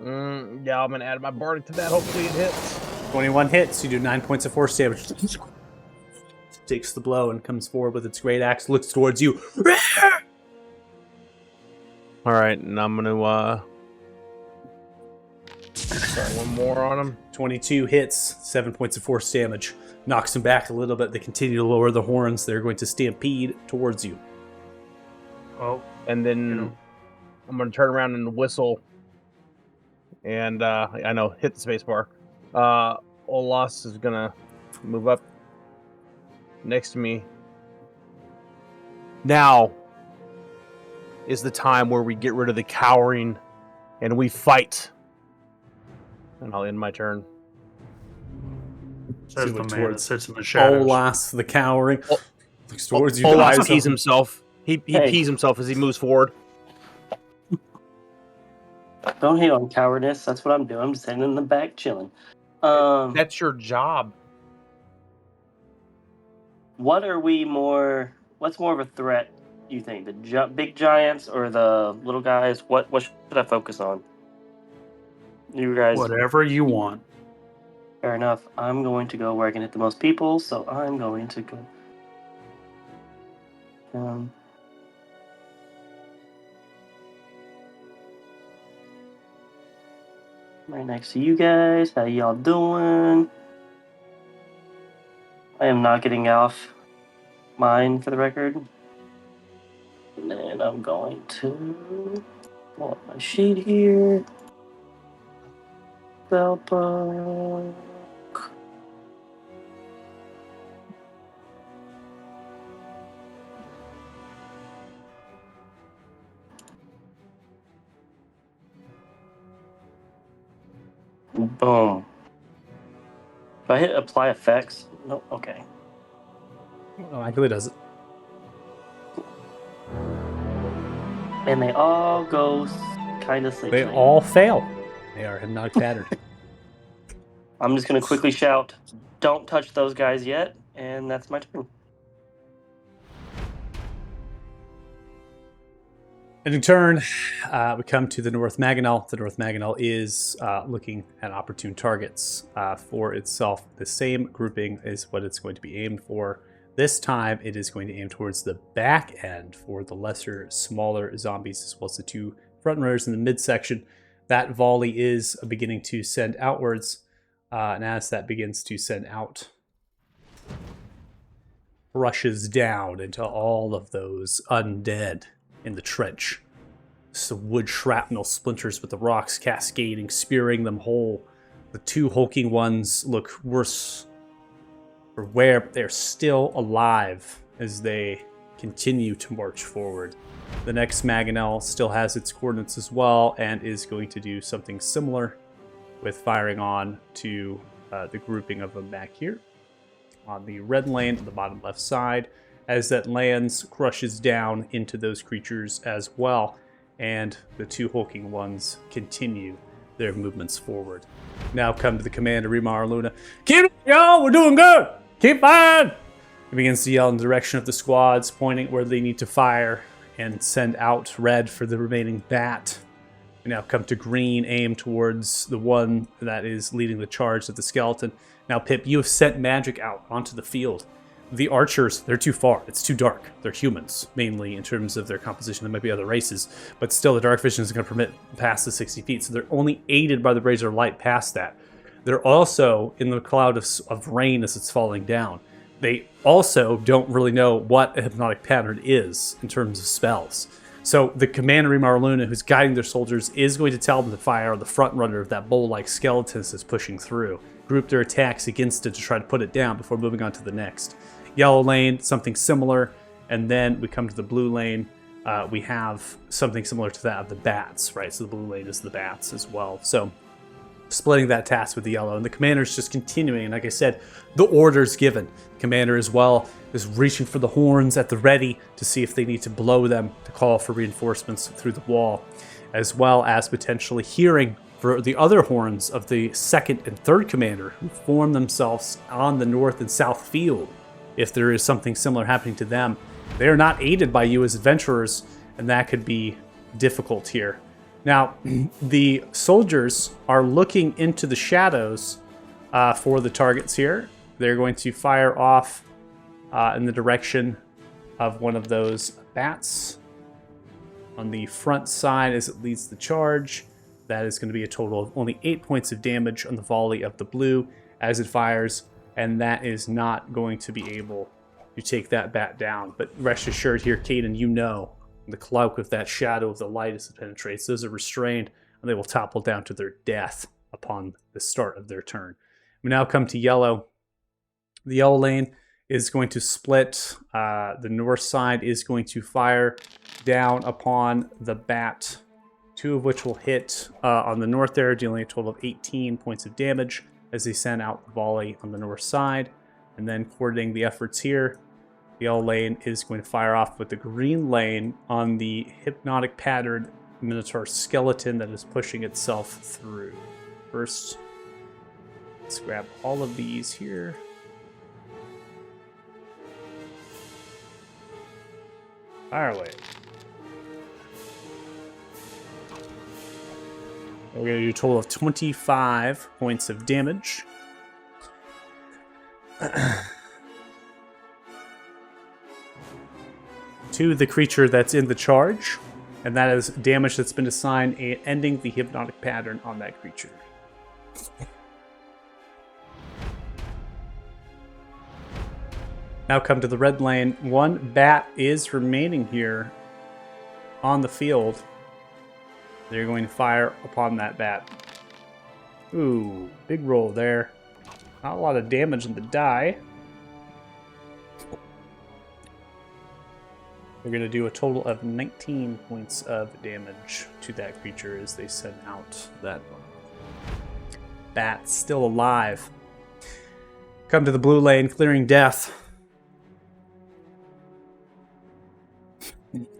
Yeah, I'm going to add my bardic to that. Hopefully it hits. 21 hits. You do 9 points of force damage. Takes the blow and comes forward with its great axe, looks towards you. All right, and I'm going to start one more on him. 22 hits, 7 points of force damage. Knocks him back a little bit. They continue to lower the horns. They're going to stampede towards you. Oh, And then you know. I'm going to turn around and whistle. And I know, hit the space bar. Olas is going to move up next to me. Now is the time where we get rid of the cowering and we fight. And I'll end my turn. Says the look man that towards sits in the shadows. Olas, the cowering, Oh. looks towards you. Olas eyes pees open. himself. He Hey. pees himself as he moves forward. Don't hate on cowardice. That's what I'm doing. I'm just sitting in the back chilling. That's your job. What's more of a threat, you think? The big giants or the little guys? What should I focus on? You guys, Whatever you want. fair enough. I'm going to go where I can hit the most people, so I'm going to go. Right next to you guys. How y'all doing? I am not getting off mine for the record. And then I'm going to pull up my sheet here. Spellbook. Boom. If I hit apply effects, no, okay. Oh, actually does it. And they all go kind of safely. They all fail. They are hypnotic pattern. I'm just going to quickly shout, don't touch those guys yet, and that's my turn. And in turn, we come to the North Maginal. The North Maginal is looking at opportune targets for itself. The same grouping is what it's going to be aimed for. This time, it is going to aim towards the back end for the lesser, smaller zombies, as well as the 2 front runners in the midsection. That volley is beginning to send outwards, and as that begins to send out, rushes down into all of those undead in the trench. Some wood shrapnel splinters with the rocks cascading, spearing them whole. The 2 hulking ones look worse for wear. They're still alive as they continue to march forward. The next Maginel still has its coordinates as well and is going to do something similar with firing on to the grouping of them back here on the red lane on the bottom left side. As that lands, crushes down into those creatures as well, and the 2 hulking ones continue their movements forward. Now come to the commander, Remar Luna. Keep it, y'all, we're doing good! Keep firing! He begins to yell in the direction of the squads, pointing where they need to fire, and send out red for the remaining bat. We now come to green, aim towards the one that is leading the charge of the skeleton. Now, Pip, you have sent magic out onto the field. The archers, they're too far. It's too dark. They're humans, mainly in terms of their composition. There might be other races, but still the dark vision is going to permit past the 60 feet. So they're only aided by the razor light past that. They're also in the cloud of rain as it's falling down. They also don't really know what a hypnotic pattern is in terms of spells. So the commander, Marluna, who's guiding their soldiers, is going to tell them to fire on the front runner of that bull-like skeleton that's pushing through. Group their attacks against it to try to put it down before moving on to the next. Yellow lane, something similar, and then we come to the blue lane. We have something similar to that of the bats, right? So the blue lane is the bats as well. So splitting that task with the yellow, and the commander's just continuing. And like I said, the order's given. Commander as well is reaching for the horns at the ready to see if they need to blow them to call for reinforcements through the wall, as well as potentially hearing for the other horns of the second and third commander who form themselves on the north and south field. If there is something similar happening to them, they are not aided by you as adventurers, and that could be difficult here. Now, the soldiers are looking into the shadows for the targets here. They're going to fire off in the direction of one of those bats. On the front side as it leads the charge, that is going to be a total of only 8 points of damage on the volley of the blue as it fires. And that is not going to be able to take that bat down. But rest assured here, Caden, you know the cloak of that shadow of the light as it penetrates. Those are restrained, and they will topple down to their death upon the start of their turn. We now come to yellow. The yellow lane is going to split. The north side is going to fire down upon the bat, 2 of which will hit on the north there, dealing a total of 18 points of damage as they send out the volley on the north side. And then coordinating the efforts here, the yellow lane is going to fire off with the green lane on the hypnotic pattern Minotaur skeleton that is pushing itself through. First, let's grab all of these here. Fire away. We're going to do a total of 25 points of damage. To the creature that's in the charge, and that is damage that's been assigned, ending the hypnotic pattern on that creature. Now come to the red lane. 1 bat is remaining here on the field. They're going to fire upon that bat. Ooh, big roll there. Not a lot of damage in the die. They're going to do a total of 19 points of damage to that creature as they send out that bat still alive. Come to the blue lane, clearing death.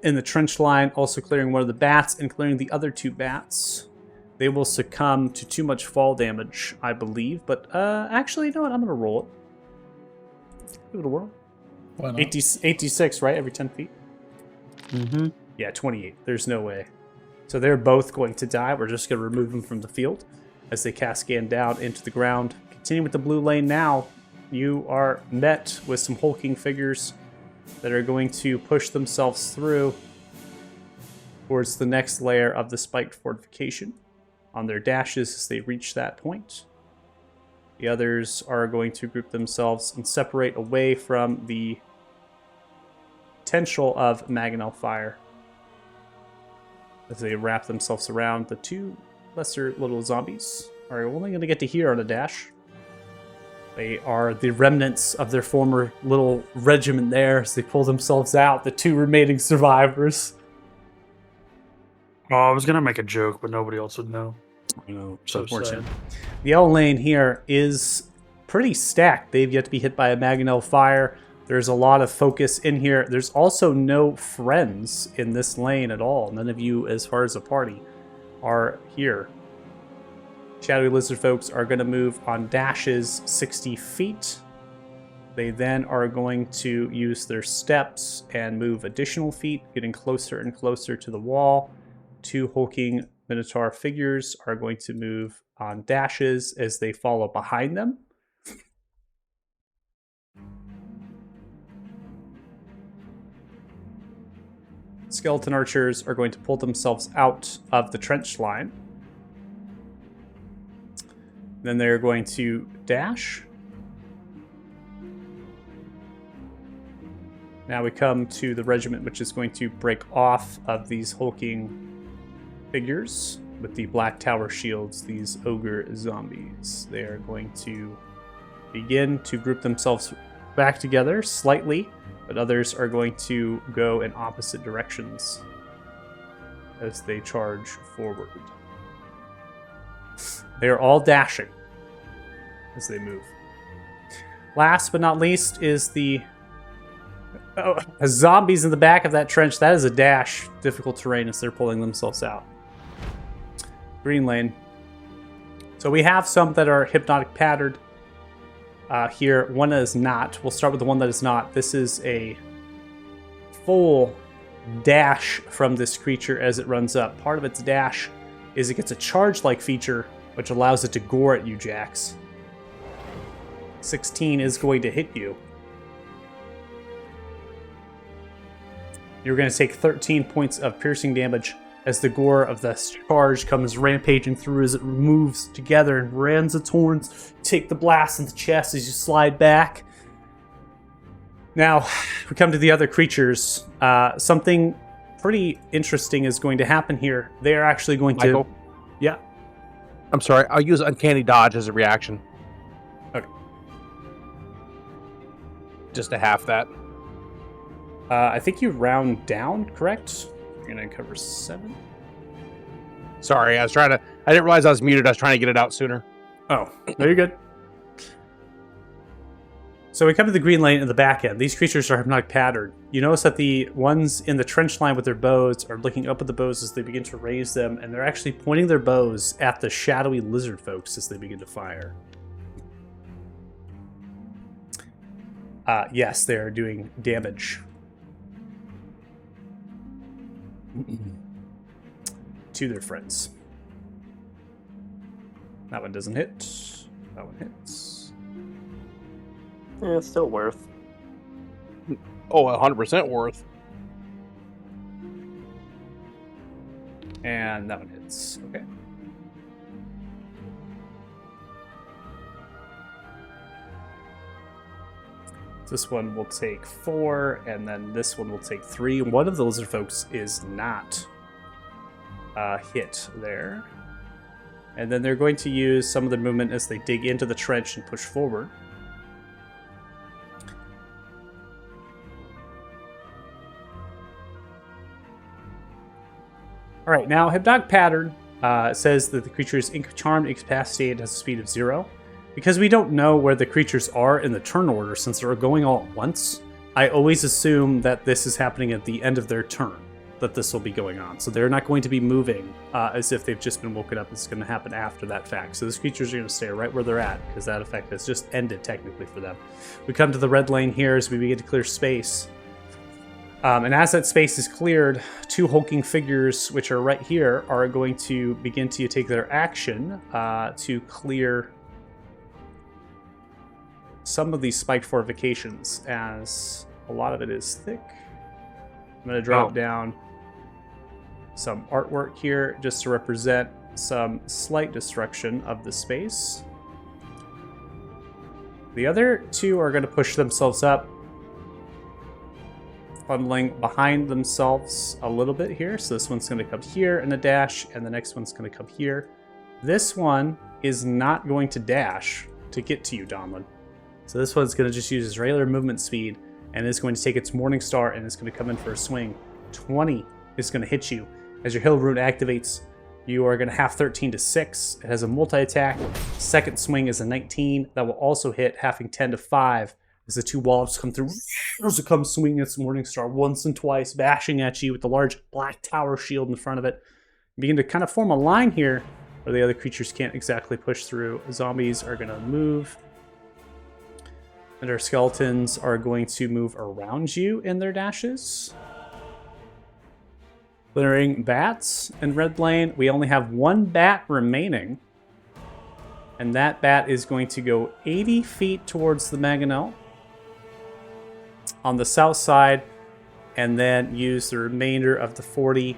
In the trench line, also clearing one of the bats and clearing the other 2 bats. They will succumb to too much fall damage, I believe. But actually, you know what? I'm going to roll it. Give it a whirl. Why not? 86, right? Every 10 feet? Mm-hmm. Yeah, 28. There's no way. So they're both going to die. We're just going to remove them from the field as they cascade down into the ground. Continue with the blue lane now. You are met with some hulking figures that are going to push themselves through towards the next layer of the spiked fortification on their dashes as they reach that point. The others are going to group themselves and separate away from the potential of Mangonel fire as they wrap themselves around. The 2 lesser little zombies are only going to get to here on a dash. They are the remnants of their former little regiment there as they pull themselves out, the 2 remaining survivors. Oh, I was gonna make a joke, but nobody else would know. You know, So unfortunate. sad. The L lane here is pretty stacked. They've yet to be hit by a Mangonel fire. There's a lot of focus in here. There's also no friends in this lane at all. None of you, as far as a party, are here. Shadowy Lizard folks are going to move on dashes 60 feet. They then are going to use their steps and move additional feet, getting closer and closer to the wall. 2 hulking Minotaur figures are going to move on dashes as they follow behind them. skeleton archers are going to pull themselves out of the trench line. Then they're going to dash. Now we come to the regiment, which is going to break off of these hulking figures with the Black Tower shields, these ogre zombies. They are going to begin to group themselves back together slightly, but others are going to go in opposite directions as they charge forward. They are all dashing as they move. Last but not least is the zombies in the back of that trench. That is a dash. Difficult terrain as they're pulling themselves out. Green lane. So we have some that are hypnotic patterned here. One that is not. We'll start with the one that is not. This is a full dash from this creature as it runs up. Part of its dash is it gets a charge-like feature, which allows it to gore at you, Jax. 16 is going to hit you. You're going to take 13 points of piercing damage as the gore of the charge comes rampaging through as it moves together and rams its horns. Take the blast in the chest as you slide back. Now, we come to the other creatures. Something pretty interesting is going to happen here. They are actually going Michael? to... Yeah. I'm sorry. I'll use Uncanny Dodge as a reaction. Okay. Just to half that. I think you round down, correct? You're going to cover 7. Sorry, I didn't realize I was muted. I was trying to get it out sooner. Oh, no, you're good. So we come to the green lane in the back end. These creatures are hypnotic patterned. You notice that the ones in the trench line with their bows are looking up at the bows as they begin to raise them, and they're actually pointing their bows at the shadowy lizard folks as they begin to fire. Yes, they are doing damage to their friends. That one doesn't hit. That one hits. Yeah, it's still worth. Oh, 100% worth. And that one hits. Okay. This one will take 4, and then this one will take 3. One of the lizard folks is not hit there. And then they're going to use some of their movement as they dig into the trench and push forward. All right, now Hypnotic Pattern says that the creature is charmed, incapacitated, has a speed of 0. Because we don't know where the creatures are in the turn order since they're going all at once, I always assume that this is happening at the end of their turn, that this will be going on. So they're not going to be moving as if they've just been woken up. It's going to happen after that fact. So these creatures are going to stay right where they're at because that effect has just ended technically for them. We come to the red lane here as we begin to clear space. And as that space is cleared, 2 hulking figures, which are right here, are going to begin to take their action to clear some of these spiked fortifications, as a lot of it is thick. I'm going to drop down some artwork here just to represent some slight destruction of the space. The other 2 are going to push themselves up, funneling behind themselves a little bit here. So this one's going to come here in a dash, and the next one's going to come here. This one is not going to dash to get to you, Donlin. So this one's going to just use its regular movement speed, and is going to take its Morning Star, and it's going to come in for a swing. 20 is going to hit you. As your Hill Rune activates, you are going to have 13 to 6. It has a multi-attack. Second swing is a 19. That will also hit, halving 10 to 5. As the 2 wallops come through, as it comes swinging its Morning Star once and twice, bashing at you with the large Black Tower shield in front of it. You begin to kind of form a line here where the other creatures can't exactly push through. Zombies are going to move. And our skeletons are going to move around you in their dashes. Clearing bats in red lane. We only have 1 bat remaining. And that bat is going to go 80 feet towards the Mangonel. On the south side, and then use the remainder of the 40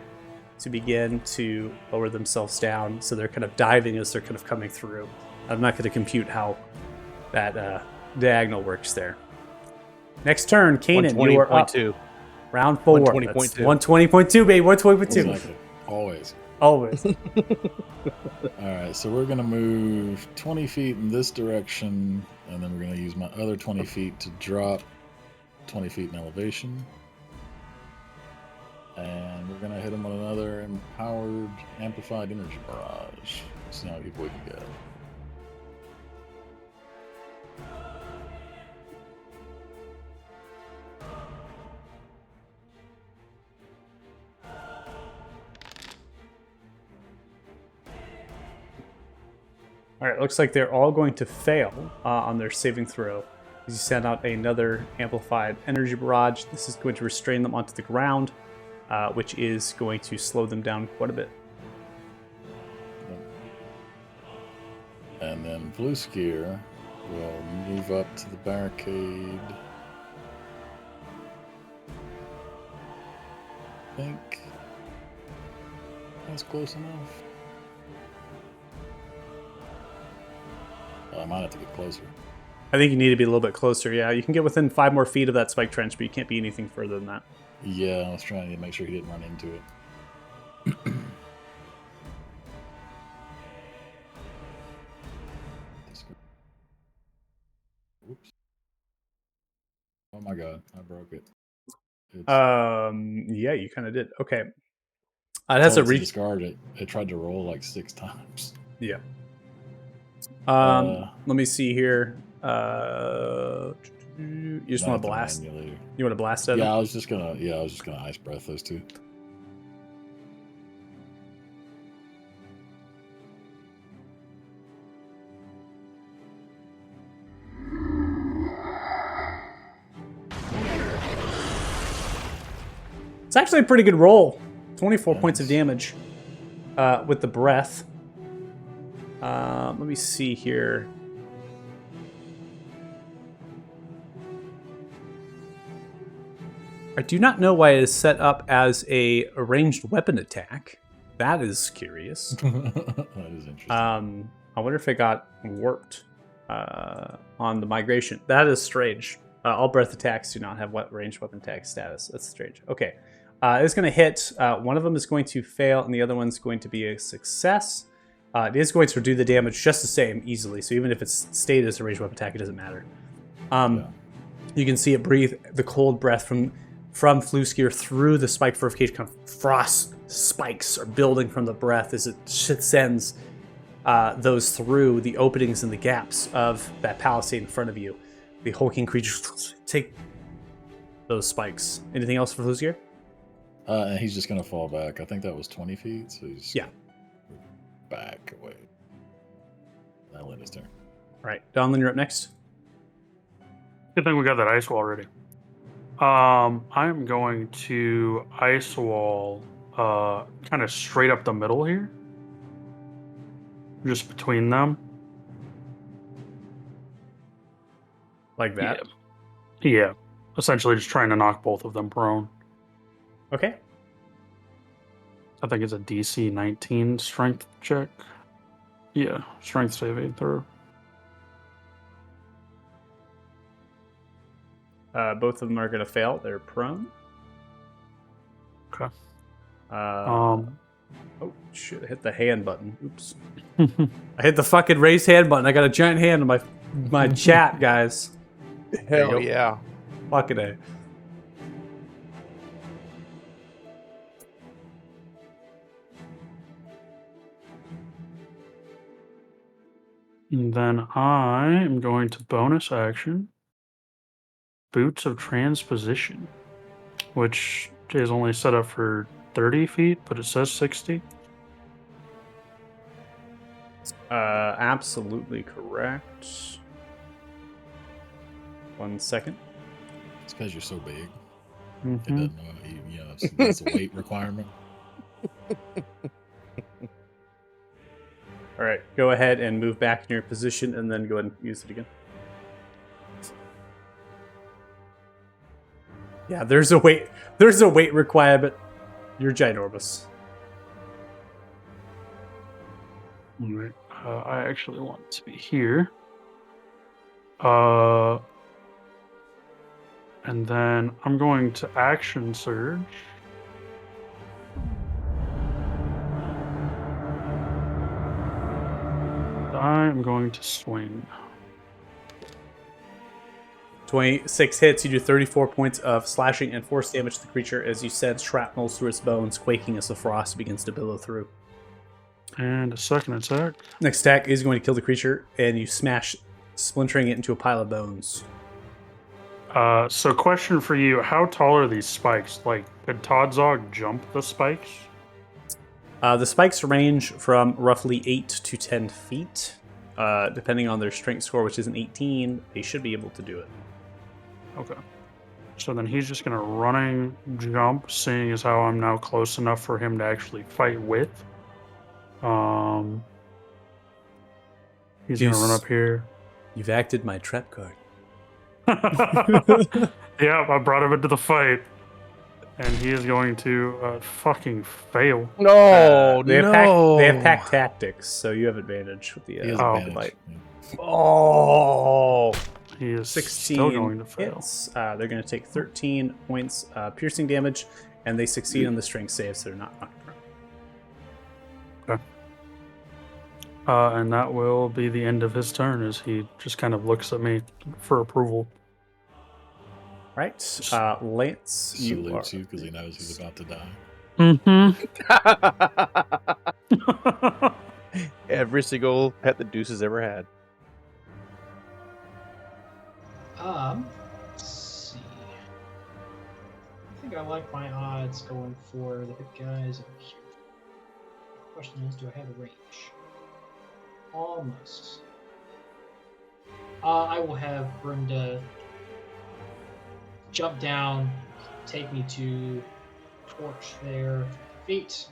to begin to lower themselves down. So they're kind of diving as they're kind of coming through. I'm not going to compute how that diagonal works there. Next turn, Kanan, you are up. 120.2. Round 4. 120.2. 120.2, baby. 120.2. Exactly. Always. Always. All right, so we're gonna move 20 feet in this direction, and then we're gonna use my other 20 feet to drop 20 feet in elevation. And we're gonna hit him with another empowered, amplified energy barrage. See how people we can get. All right, looks like they're all going to fail on their saving throw. As you send out another amplified energy barrage, this is going to restrain them onto the ground, which is going to slow them down quite a bit. And then Blue Skier will move up to the barricade. I think that's close enough. I might have to get closer. I think you need to be a little bit closer. Yeah, you can get within 5 more feet of that spike trench, but you can't be anything further than that. Yeah, I was trying to make sure he didn't run into it. Oops. Oh my god, I broke it. Yeah, you kind of did. Okay. It has a reach. Discard it. It tried to roll like 6 times. Yeah. Let me see here. You just want to blast? You want to blast at them? I was just gonna ice breath those two. It's actually a pretty good roll. 24 Nice. points of damage with the breath. Let me see here. I do not know why it is set up as a ranged weapon attack. That is curious. That is interesting. I wonder if it got warped on the migration. That is strange. All breath attacks do not have ranged weapon attack status. That's strange. Okay. It's going to hit. One of them is going to fail, and the other one's going to be a success. It is going to do the damage just the same easily, so even if it's stated as a ranged weapon attack, it doesn't matter. You can see it breathe the cold breath from Fluskier through the spike fortification. Kind of frost spikes are building from the breath as it sends those through the openings and the gaps of that palisade in front of you. The hulking creatures take those spikes. Anything else for Fluskier? And he's just gonna fall back. I think that was 20 feet, so he's back away. That'll end his turn. All right, Donlin, you're up next. Good thing we got that ice wall ready. I'm going to ice wall kind of straight up the middle here. Just between them. Like that? Yeah. Essentially just trying to knock both of them prone. Okay. I think it's a DC 19 strength check. Yeah, strength saving throw. Both of them are going to fail. They're prone. Okay. Oh, shit. I hit the hand button. Oops. I hit the fucking raise hand button. I got a giant hand in my chat, guys. Hell yeah. Fucking A. And then I am going to bonus action Boots of Transposition, which is only set up for 30 feet, but it says 60. Absolutely correct. 1 second. It's because you're so big. Mm-hmm. It doesn't know. You know, that's a weight requirement. All right, go ahead and move back in your position, and then go ahead and use it again. Yeah, there's a weight requirement. You're ginormous. Alright, I actually want to be here. And then I'm going to action surge. I'm going to swing. 26 hits. You do 34 points of slashing and force damage to the creature as you send shrapnel through its bones, quaking as the frost begins to billow through. And a second attack. Next attack is going to kill the creature, and you smash, splintering it into a pile of bones. So question for you, how tall are these spikes? Like, could Todzog jump the spikes? The spikes range from roughly 8 to 10 feet. Depending on their strength score, which is an 18, they should be able to do it. Okay. So then he's just going to running jump, seeing as how I'm now close enough for him to actually fight with. He's going to run up here. You've acted my trap card. Yeah, I brought him into the fight. And he is going to fucking fail. No, They have no. they have pack tactics, so you have advantage with the He has Oh. advantage. fight. Yeah. Oh. He is 16 still going to fail. hits. They're going to take 13 points piercing damage, and they succeed on the strength save, so they're not knocked prone. And that will be the end of his turn as he just kind of looks at me for approval. Right, Lance, you are... Salutes you because he knows he's about to die. Mm-hmm. Every single pet that Deuce has ever had. Let's see. I think I like my odds going for the big guys over here. Question is, do I have a range? Almost. I will have Brunda jump down, take me to torch their feet,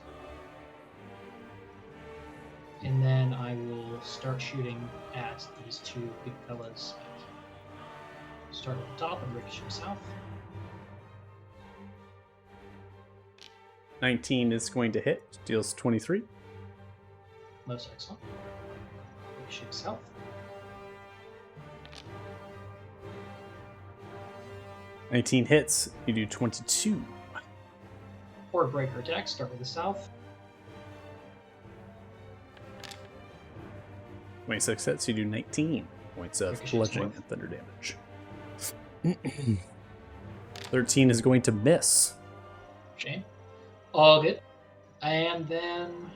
and then I will start shooting at these two big fellas. Start at the top and ricochet south. 19 is going to hit, deals 23. Most excellent. Ricochet south. Nineteen hits, you do 22. Horde breaker attack. Start with the south. 26 hits, you do 19 points of Ricochet's bludgeoning worth. and thunder damage. 13 is going to miss. Shame. All good. And then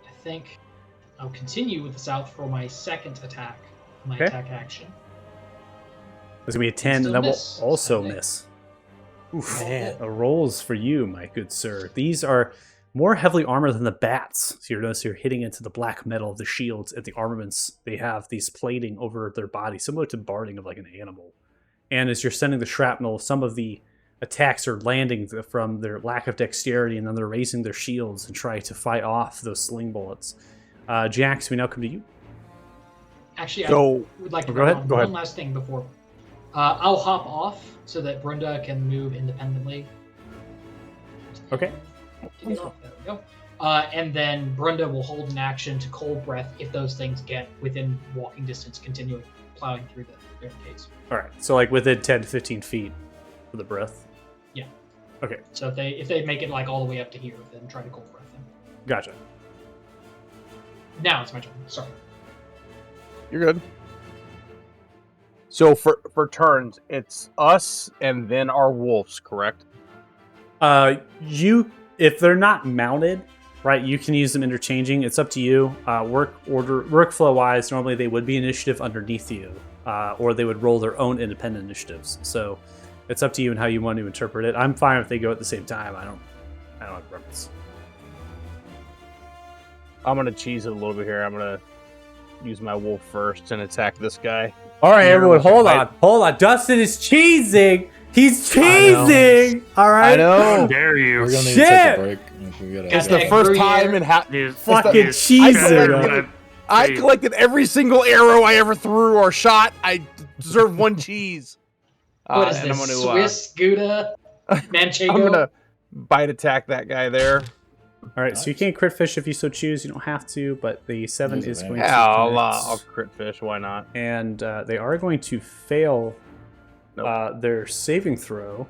I think I'll continue with the south for my second attack. My Okay. attack action. There's going to be a 10, Still and that miss, will also sadly. miss. Oof. Man. A rolls for you, my good sir. These are more heavily armored than the bats. So you notice you're hitting into the black metal of the shields and the armaments. They have these plating over their body, similar to barding of like an animal. And as you're sending the shrapnel, some of the attacks are landing from their lack of dexterity, and then they're raising their shields and trying to fight off those sling bullets. Jax, we now come to you. Actually, I So, would like to go ahead, add go one ahead. last thing before. I'll hop off so that Brunda can move independently. Okay. To get off, there we go. And then Brunda will hold an action to cold breath if those things get within walking distance, continuing plowing through the barricades. All right. So like within 10 to 15 feet for the breath. Yeah. Okay. So if they make it like all the way up to here, then try to cold breath them. Gotcha. Now it's my turn. Sorry. you're good. So for turns, it's us and then our wolves, correct? If they're not mounted, right, you can use them interchanging. It's up to you. Workflow wise, normally they would be initiative underneath you, or they would roll their own independent initiatives. So it's up to you and how you want to interpret it. I'm fine if they go at the same time. I don't have a preference. I'm gonna cheese it a little bit here. I'm gonna use my wolf first and attack this guy. All right, Here, everyone, hold I- on. Dustin is cheesing. He's I know. cheesing. All right. How know. dare you? We're gonna need to take Shit! a break. If we gotta- It's It's the Okay, first Gruyere. time in He's Fucking he's cheesing. kinda- I Hey. collected every single arrow I ever threw or shot. I deserve one cheese. What is and I'm this? gonna, Swiss Gouda Manchego? I'm gonna bite attack that guy there. All right, so you Nice. can't crit fish if you so choose. You don't have to, but the 7 There's is an going advantage. to Yeah, connect. I'll crit fish. Why not? And they are going to fail Nope. their saving throw.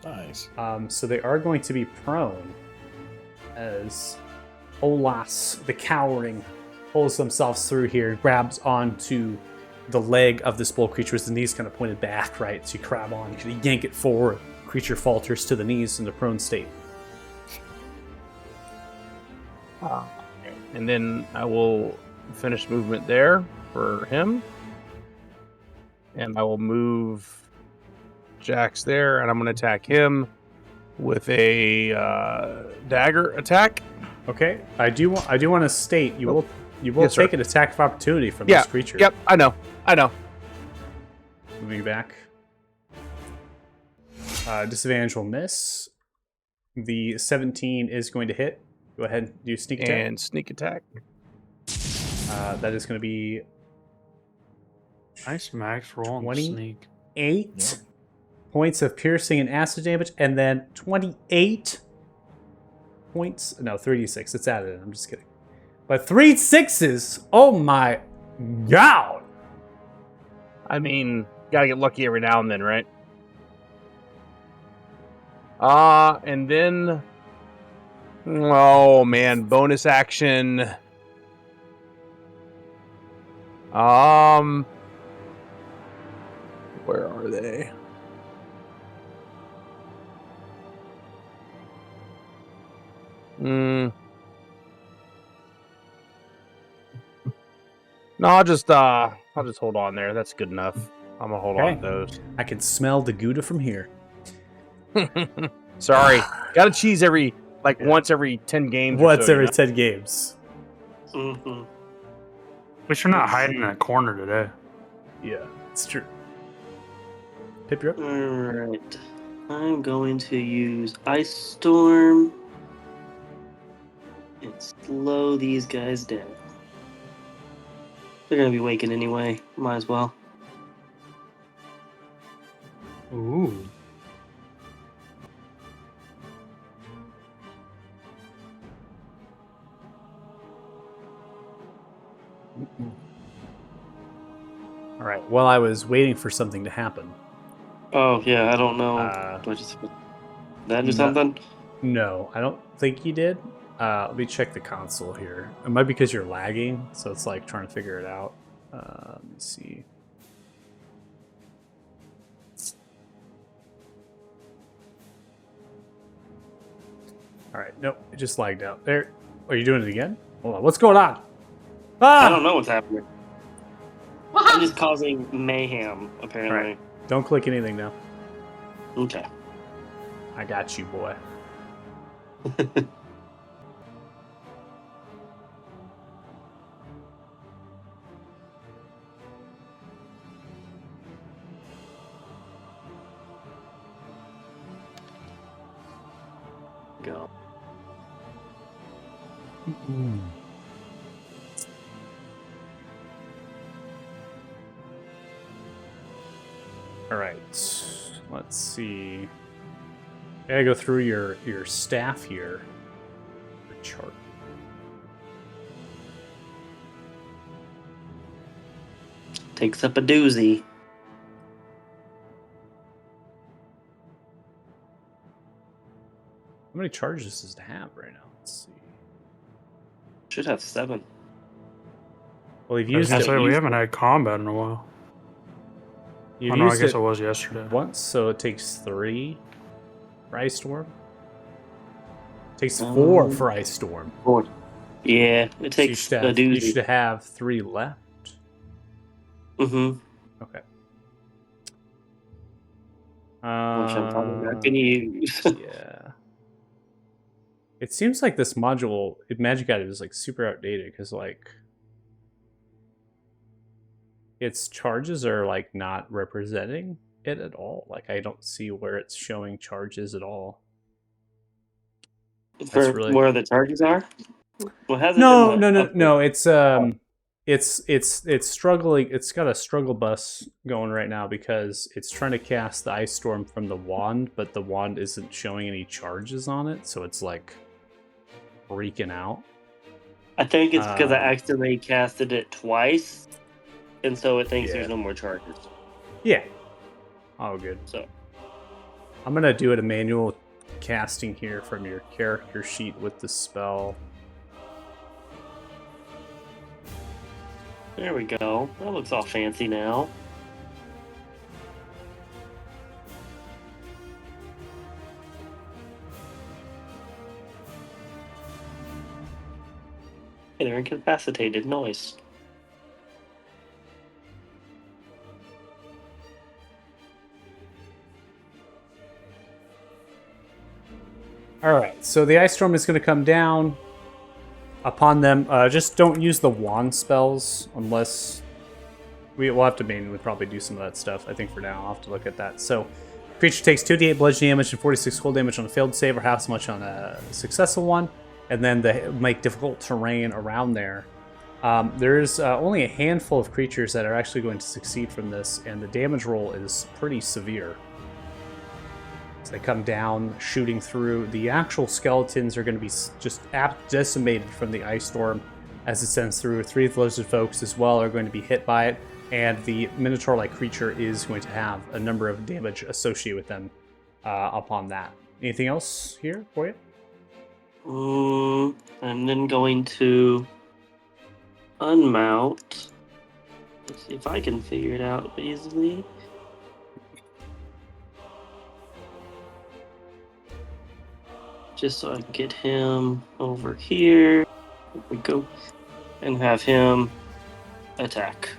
Nice. So they are going to be prone as Olas, the cowering, pulls themselves through here, grabs onto the leg of this bull creature with the knees kind of pointed back, right? So you grab on, you can yank it forward. Creature falters to the knees in the prone state. And then I will finish movement there for him. And I will move Jax there, and I'm going to attack him with a dagger attack. Okay, I do want to state you will Yes, sir. take an attack of opportunity from Yeah, this creature. Yep, I know. Moving back. Disadvantage will miss. The 17 is going to hit. Go ahead and do sneak attack. And sneak attack. That is going to be Nice max roll and 20. sneak. 8 Yeah. points of piercing and acid damage, and then 28 points. No, 36. It's added in. I'm just kidding. But 3 6s. Oh my god. I mean, gotta get lucky every now and then, right? And then... Oh, man. Bonus action. Where are they? No, I'll just hold on there. That's good enough. I'm gonna hold on Okay. to those. I can smell the Gouda from here. Sorry, gotta cheese once every 10 games. or What's so, you every know? 10 games? Mm-hmm. At least you're not hiding in that corner today. Yeah, it's true. Pip, you're up. Alright. I'm going to use Ice Storm and slow these guys down. They're gonna be waking anyway. Might as well. Ooh. All right. While I was waiting for something to happen. Oh yeah, I don't know. Uh, Do I just did I do no. something? No, I don't think you did. Let me check the console here. It might be because you're lagging, so it's like trying to figure it out. Let me see. All right, nope, it just lagged out. There. Are you doing it again? Hold on. What's going on? Ah! I don't know what's happening. I'm just causing mayhem, apparently. Alright. Don't click anything now. Okay. I got you, boy. Go. All right. Let's see. I gotta go through your staff here. Your chart. Takes up a doozy. How many charges does it have right now? Let's see. Should have 7. Well, you've I was used gonna it. say, we haven't had combat in a while. You've Oh, no, I used guess it it was yesterday. once, so it takes 3 for Ice Storm. Takes 4 for Ice Storm. 4. Yeah, it So you takes should a have, you doozy. should have 3 left. Mm-hmm. Okay. Which I'm probably not gonna use. Yeah. It seems like this module, Magic Item, is like super outdated because like its charges are like not representing it at all. Like I don't see where it's showing charges at all. For really- where the charges are? Well, hasn't No, been no, no, updated. no. It's it's struggling. It's got a struggle bus going right now because it's trying to cast the ice storm from the wand, but the wand isn't showing any charges on it, so it's like freaking out. I think it's because I Um, accidentally casted it twice, and so it thinks Yeah. there's no more charges. Yeah. Oh, good. So I'm gonna do a manual casting here from your character sheet with the spell. there we go. That looks all fancy now. Hey, they're incapacitated. Nice. All right, so the ice storm is going to come down upon them. Just don't use the wand spells unless we'll have to manually probably do some of that stuff. I think for now I'll have to look at that. So, creature takes 2d8 bludgeoning damage and 46 cold damage on a failed save, or half as much on a successful one. And then the make difficult terrain around there. There's only a handful of creatures that are actually going to succeed from this, and the damage roll is pretty severe. So they come down, shooting through. The actual skeletons are going to be just decimated from the ice storm as it sends through. 3 of the lizard folks as well are going to be hit by it, and the minotaur-like creature is going to have a number of damage associated with them upon that. Anything else here for you? I'm then going to unmount. Let's see if I can figure it out easily. Just so I can get him over here. There we go. And have him attack.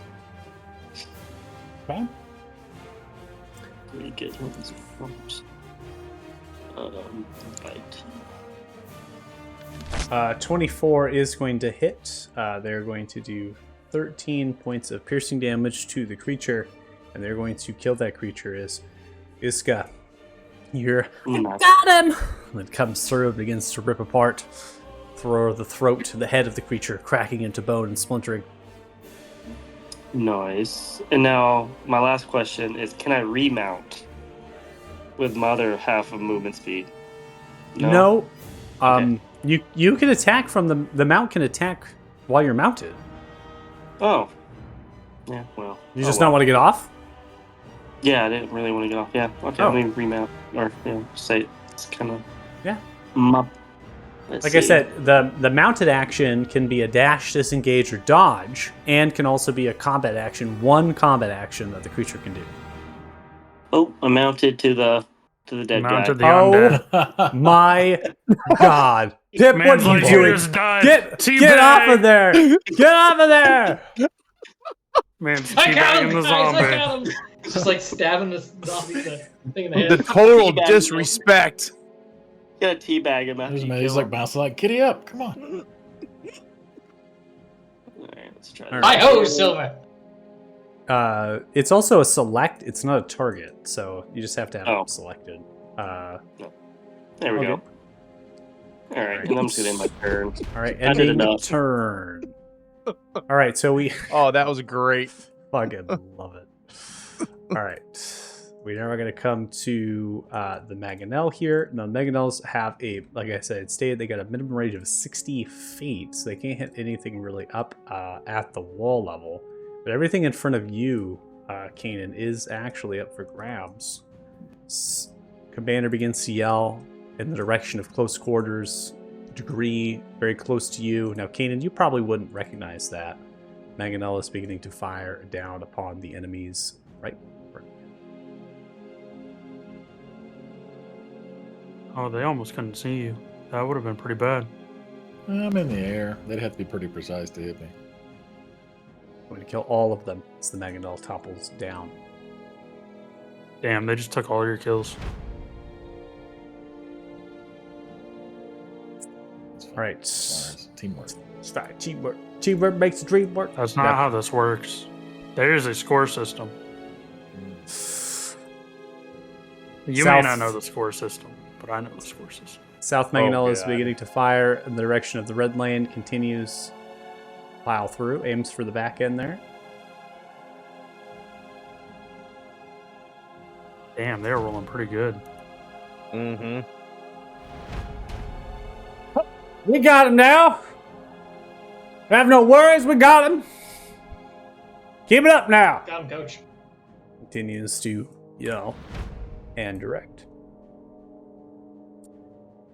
Okay. Really good ones. Right. 24 is going to hit. They're going to do 13 points of piercing damage to the creature, and they're going to kill that creature. Is Iska, you're Nice. got him. And it comes through, begins to rip apart, throw the throat, the head of the creature, cracking into bone and splintering. Nice. And now my last question is: can I remount with my other half of movement speed? No. You can attack from the mount can attack while you're mounted. Oh. Yeah. Well. You just not want to get off. Yeah, I didn't really want to get off. Yeah. Okay. Oh. Let me remount, or say it's kind of. Yeah. Let's Like see. I said, the mounted action can be a dash, disengage, or dodge, and can also be a combat action. One combat action that the creature can do. Oh, I'm mounted to the dead Mounted guy. the undead. Oh my God, Pip! What Man's are you like, doing? just died. Get Teabag. off of there! Get off of there! Man's I got him, teabagging the guys! I zombie. got him! Just like stabbing the zombie the thing in the The head. total Teabag. disrespect. Gotta teabag him after There's you me. He's kill like him. bouncing like, kitty up. Come on. Alright, let's try All this. right. Hi ho, Silver! It's also a select. It's not a target, so you just have to have Oh. it selected. There we Okay. go. Alright, and I'm just gonna end my turn. All right, I did ending enough. turn. All right, so we Oh, that was great. fucking love it. All right, we now are going to come to the Mangonel here. Now, Mangonels have like I said, stated they got a minimum range of 60 feet, so they can't hit anything really up at the wall level. But everything in front of you, Kanan, is actually up for grabs. Commander begins to yell in the direction of close quarters, degree very close to you. Now, Kanan, you probably wouldn't recognize that. Mangonel is beginning to fire down upon the enemies right. Oh, they almost couldn't see you. That would have been pretty bad. I'm in the air. They'd have to be pretty precise to hit me. Going to kill all of them as the Mangonel topples down. Damn, they just took all your kills. It's fine. All right. It's teamwork. Start teamwork. Teamwork makes the dream work. That's not how this works. There is a score system. You may South- not know the score system, but I know the score system. South Mangonel is God. beginning to fire in the direction of the red lane. Continues. plow through. Aims for the back end there. Damn, they're rolling pretty good. Mm-hmm. We got him now. Have no worries, we got him. Keep it up now. Got him, coach. Continues to yell and direct.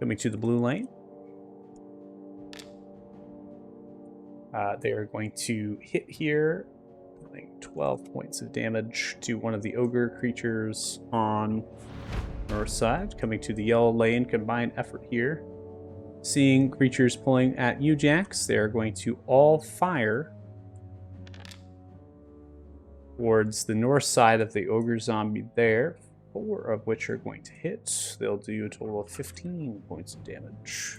Coming to the blue lane. They are going to hit here. I think 12 points of damage to one of the ogre creatures on the north side. Coming to the yellow lane, combined effort here. Seeing creatures pulling at you, Jax, they are going to all fire towards the north side of the ogre zombie there, 4 of which are going to hit. They'll do a total of 15 points of damage.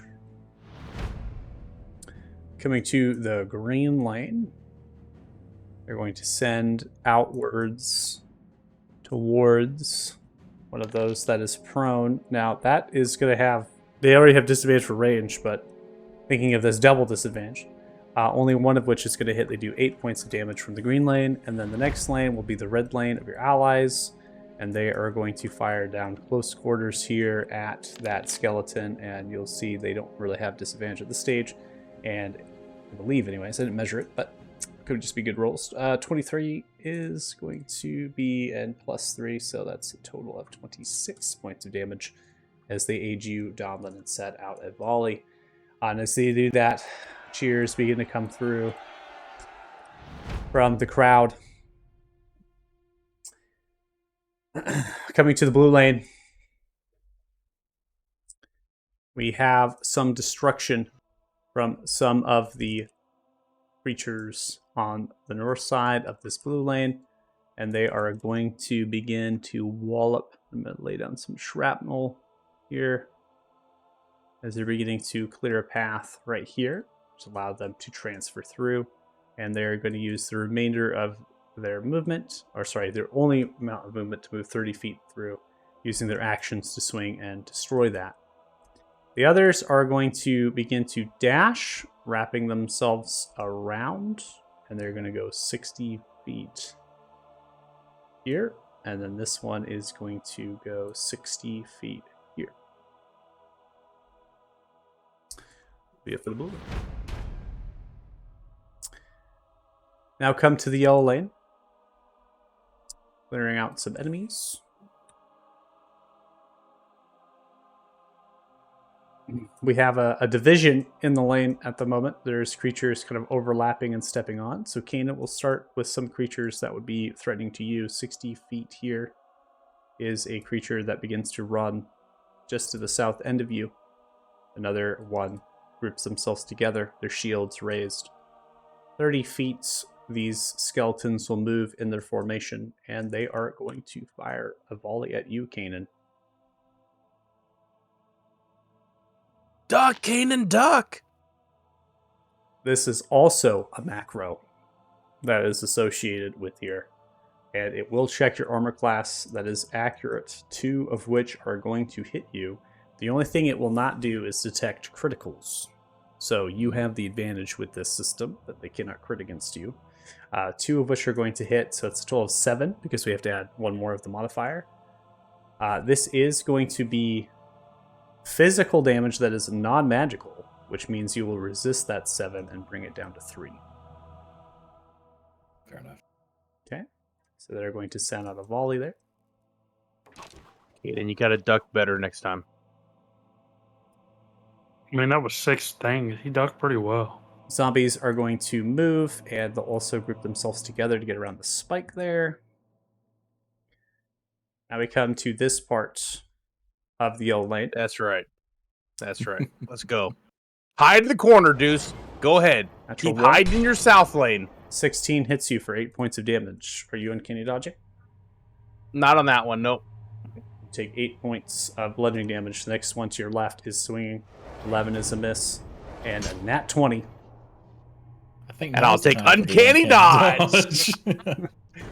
Coming to the green lane, they're going to send outwards towards one of those that is prone. Now, that is going to have... They already have disadvantage for range, but thinking of this double disadvantage, only one of which is going to hit. They do 8 points of damage from the green lane, and then the next lane will be the red lane of your allies, and they are going to fire down close quarters here at that skeleton, and you'll see they don't really have disadvantage at this stage, and I believe anyways, I didn't measure it, but it could just be good rolls. 23 is going to be an +3, so that's a total of 26 points of damage as they aid you, Donlin, and set out a volley. And as they do that, cheers begin to come through from the crowd. Coming to the blue lane, we have some destruction from some of the creatures on the north side of this blue lane, and they are going to begin to wallop. I'm going to lay down some shrapnel here as they're beginning to clear a path right here, which allows them to transfer through, and they're going to use the remainder of their movement, or sorry, their only amount of movement to move 30 feet through, using their actions to swing and destroy that. The others are going to begin to dash, wrapping themselves around, and they're going to go 60 feet here, and then this one is going to go 60 feet here. Be it for the blue. Now come to the yellow lane, clearing out some enemies. We have a division in the lane at the moment. There's creatures kind of overlapping and stepping on. So Kanan will start with some creatures that would be threatening to you. 60 feet here is a creature that begins to run just to the south end of you. Another one groups themselves together, their shields raised. 30 feet, these skeletons will move in their formation, and they are going to fire a volley at you, Kanan. Duck, Kanan, duck! This is also a macro that is associated with here, and it will check your armor class. That is accurate. 2 of which are going to hit you. The only thing it will not do is detect criticals. So you have the advantage with this system that they cannot crit against you. 2 of which are going to hit, so it's a total of 7 because we have to add 1 more of the modifier. This is going to be physical damage that is non-magical, which means you will resist that 7 and bring it down to 3. Fair enough. Okay, so they're going to send out a volley there. Kanan, you gotta duck better next time. I mean, that was 6 things. He ducked pretty well. Zombies are going to move, and they'll also group themselves together to get around the spike there. Now we come to this part of the yellow lane. That's right. That's right. Let's go. Hide in the corner, Deuce. Go ahead. Natural Keep one. hiding in your south lane. 16 hits you for 8 points of damage. Are you uncanny dodging? Not on that one, nope. You take 8 points of bludgeoning damage. The next one to your left is swinging. 11 is a miss. And a nat 20. I think And I'll now's the take time for the uncanny dodge. dodge.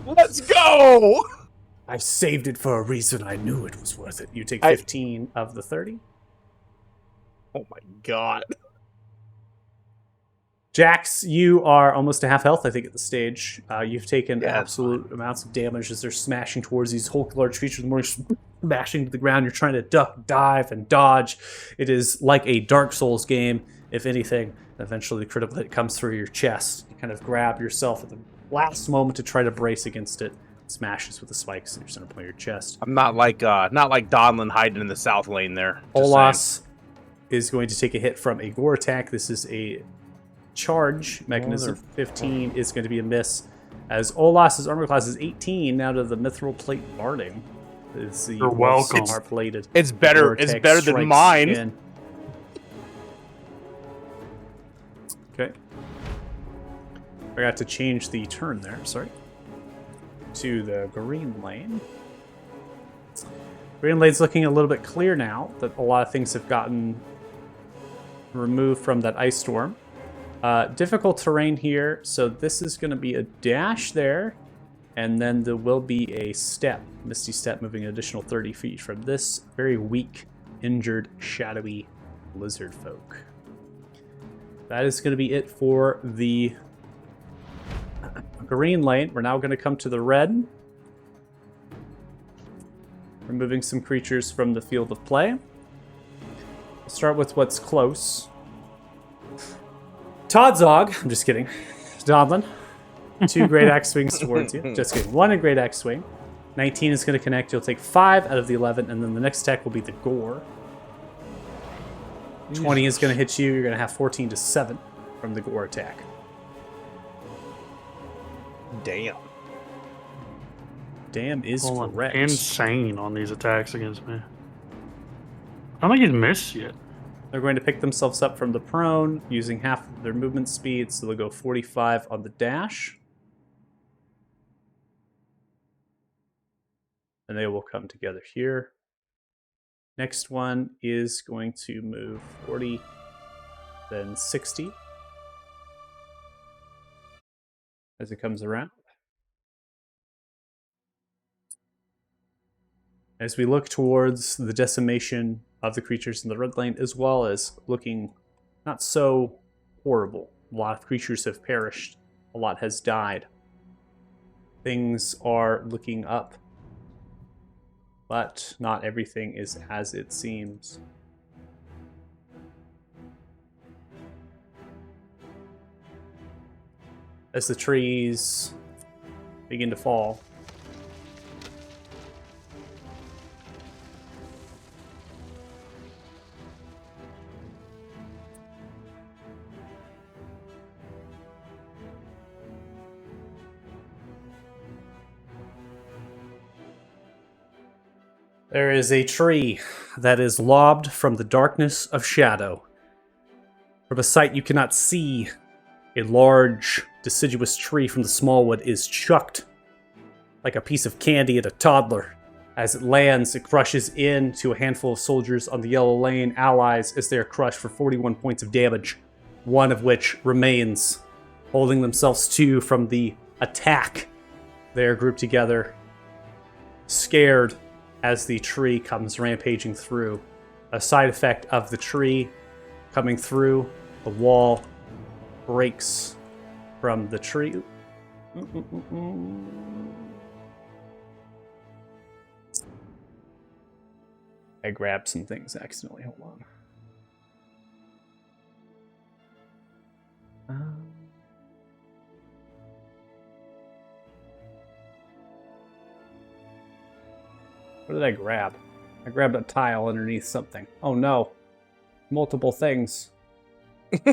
Let's go! I saved it for a reason. I knew it was worth it. You take I- 15 of the 30. Oh my god. Jax, you are almost to half health, I think, at the stage. You've taken Yeah, that's absolute amounts of damage as they're smashing towards these Hulk large creatures, more smashing to the ground. You're trying to duck, dive, and dodge. It is like a Dark Souls game, if anything. Eventually, the critical hit comes through your chest. You kind of grab yourself at the last moment to try to brace against it. Smashes with the spikes in your center point of your chest. I'm not like Donlin hiding in the south lane there. Just saying. Olas is going to take a hit from a gore attack. This is a charge mechanism. 15 is going to be a miss. As Olas's armor class is 18, now to the mithril plate barding. Is the You're welcome. plated. It's better. It's better than mine. Okay. I forgot to change the turn there. Sorry. To the green lane. Green lane's looking a little bit clear now that a lot of things have gotten removed from that ice storm. Difficult terrain here, so this is going to be a dash there, and then there will be a step, Misty Step, moving an additional 30 feet from this very weak, injured, shadowy lizard folk. That is going to be it for the green lane. We're now going to come to the red. Removing some creatures from the field of play. We'll start with what's close. Todzog, I'm just kidding. Donlin, 2 Great Axe swings towards you. Just kidding. 1 Great Axe swing. 19 is going to connect. You'll take 5 out of the 11, and then the next attack will be the Gore. 20 is going to hit you. You're going to have 14 to 7 from the Gore attack. Damn. Damn is Rolling correct. insane on these attacks against me. I don't think he's missed yet. They're going to pick themselves up from the prone using half of their movement speed, so they'll go 45 on the dash. And they will come together here. Next one is going to move 40, then 60 as it comes around. As we look towards the decimation of the creatures in the red lane, as well as looking not so horrible. A lot of creatures have perished. A lot has died. Things are looking up. But not everything is as it seems. As the trees begin to fall, there is a tree that is lobbed from the darkness of shadow. From a sight you cannot see, a large, deciduous tree from the smallwood is chucked like a piece of candy at a toddler. As it lands, it crushes into a handful of soldiers on the yellow lane, allies, as they are crushed for 41 points of damage, one of which remains, holding themselves to from the attack. They are grouped together, scared, as the tree comes rampaging through. A side effect of the tree coming through, the wall breaks from the tree. I grabbed some things accidentally. Hold on. What did I grab? I grabbed a tile underneath something. Oh no. Multiple things. Okay.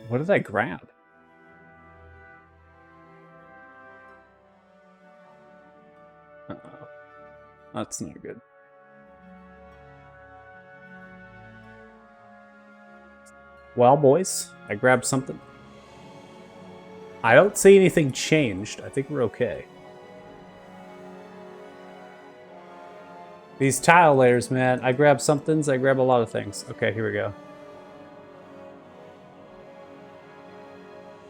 What did I grab? Uh-oh. That's not good. Well, boys, I grabbed something. I don't see anything changed. I think we're okay. These tile layers, man. I grab somethings, I grab a lot of things. Okay, here we go.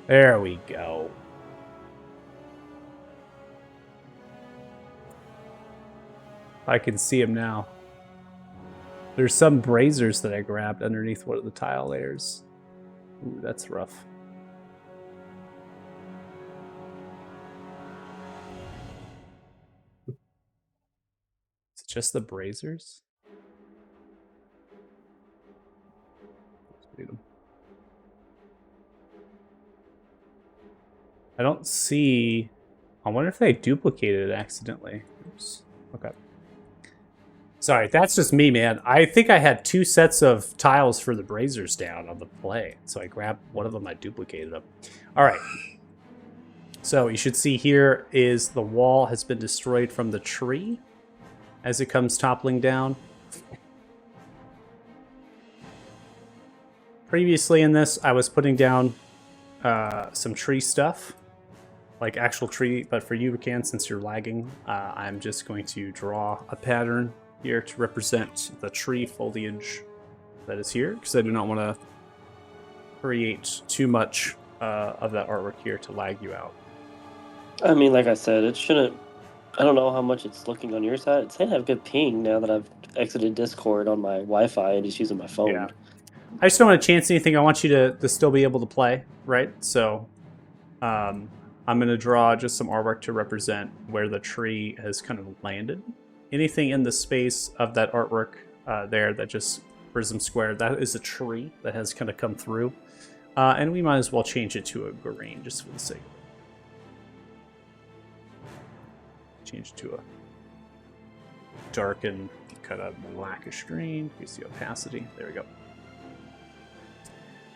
There we go. I can see him now. There's some braziers that I grabbed underneath one of the tile layers. Ooh, that's rough. Is it just the braziers? I don't see... I wonder if they duplicated it accidentally. Oops. Okay. Sorry, that's just me, man. I think I had 2 sets of tiles for the braziers down on the play. So I grabbed one of them, I duplicated them. All right. So you should see here is the wall has been destroyed from the tree as it comes toppling down. Previously in this, I was putting down some tree stuff. Like actual tree, but for you, Rakan, since you're lagging, I'm just going to draw a pattern here to represent the tree foliage that is here, because I do not want to create too much of that artwork here to lag you out. I mean, like I said, it shouldn't. I don't know how much it's looking on your side. It's saying I have good ping now that I've exited Discord on my Wi-Fi and just using my phone. Yeah. I just don't want to chance anything. I want you to still be able to play, right? So I'm going to draw just some artwork to represent where the tree has kind of landed. Anything in the space of that artwork there that just prism square, that is a tree that has kind of come through. And we might as well change it to a green just for the sake of it. Change it to a darken, cut out blackish green. Increase the opacity. There we go.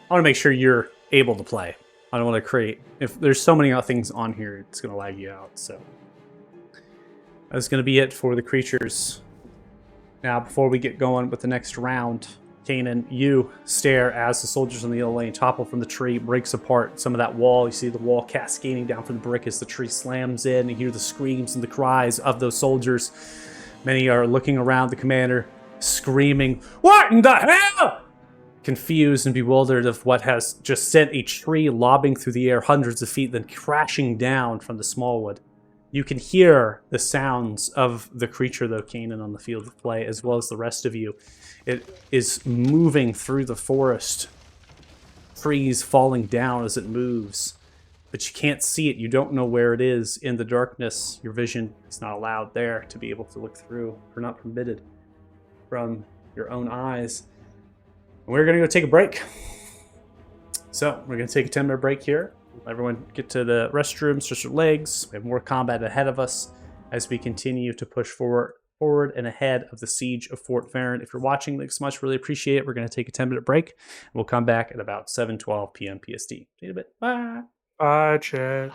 I want to make sure you're able to play. I don't want to create... If there's so many things on here, it's going to lag you out. So that's going to be it for the creatures. Now, before we get going with the next round, Kanan, you stare as the soldiers in the yellow lane topple from the tree, breaks apart some of that wall. You see the wall cascading down from the brick as the tree slams in. You hear the screams and the cries of those soldiers. Many are looking around the commander, screaming, "What in the hell?" Confused and bewildered of what has just sent a tree lobbing through the air hundreds of feet, then crashing down from the small wood. You can hear the sounds of the creature, though, Kanan, on the field of play, as well as the rest of you. It is moving through the forest. Trees falling down as it moves. But you can't see it. You don't know where it is. In the darkness, your vision is not allowed there to be able to look through. Or not permitted from your own eyes. And we're going to go take a break. So, we're going to take a 10-minute break here. Everyone get to the restrooms, stretch your legs. We have more combat ahead of us as we continue to push forward and ahead of the siege of Fort Farron. If you're watching, thanks so much. Really appreciate it. We're going to take a 10-minute break. We'll come back at about 7:12 p.m. PST. See you in a bit. Bye. Bye, chat.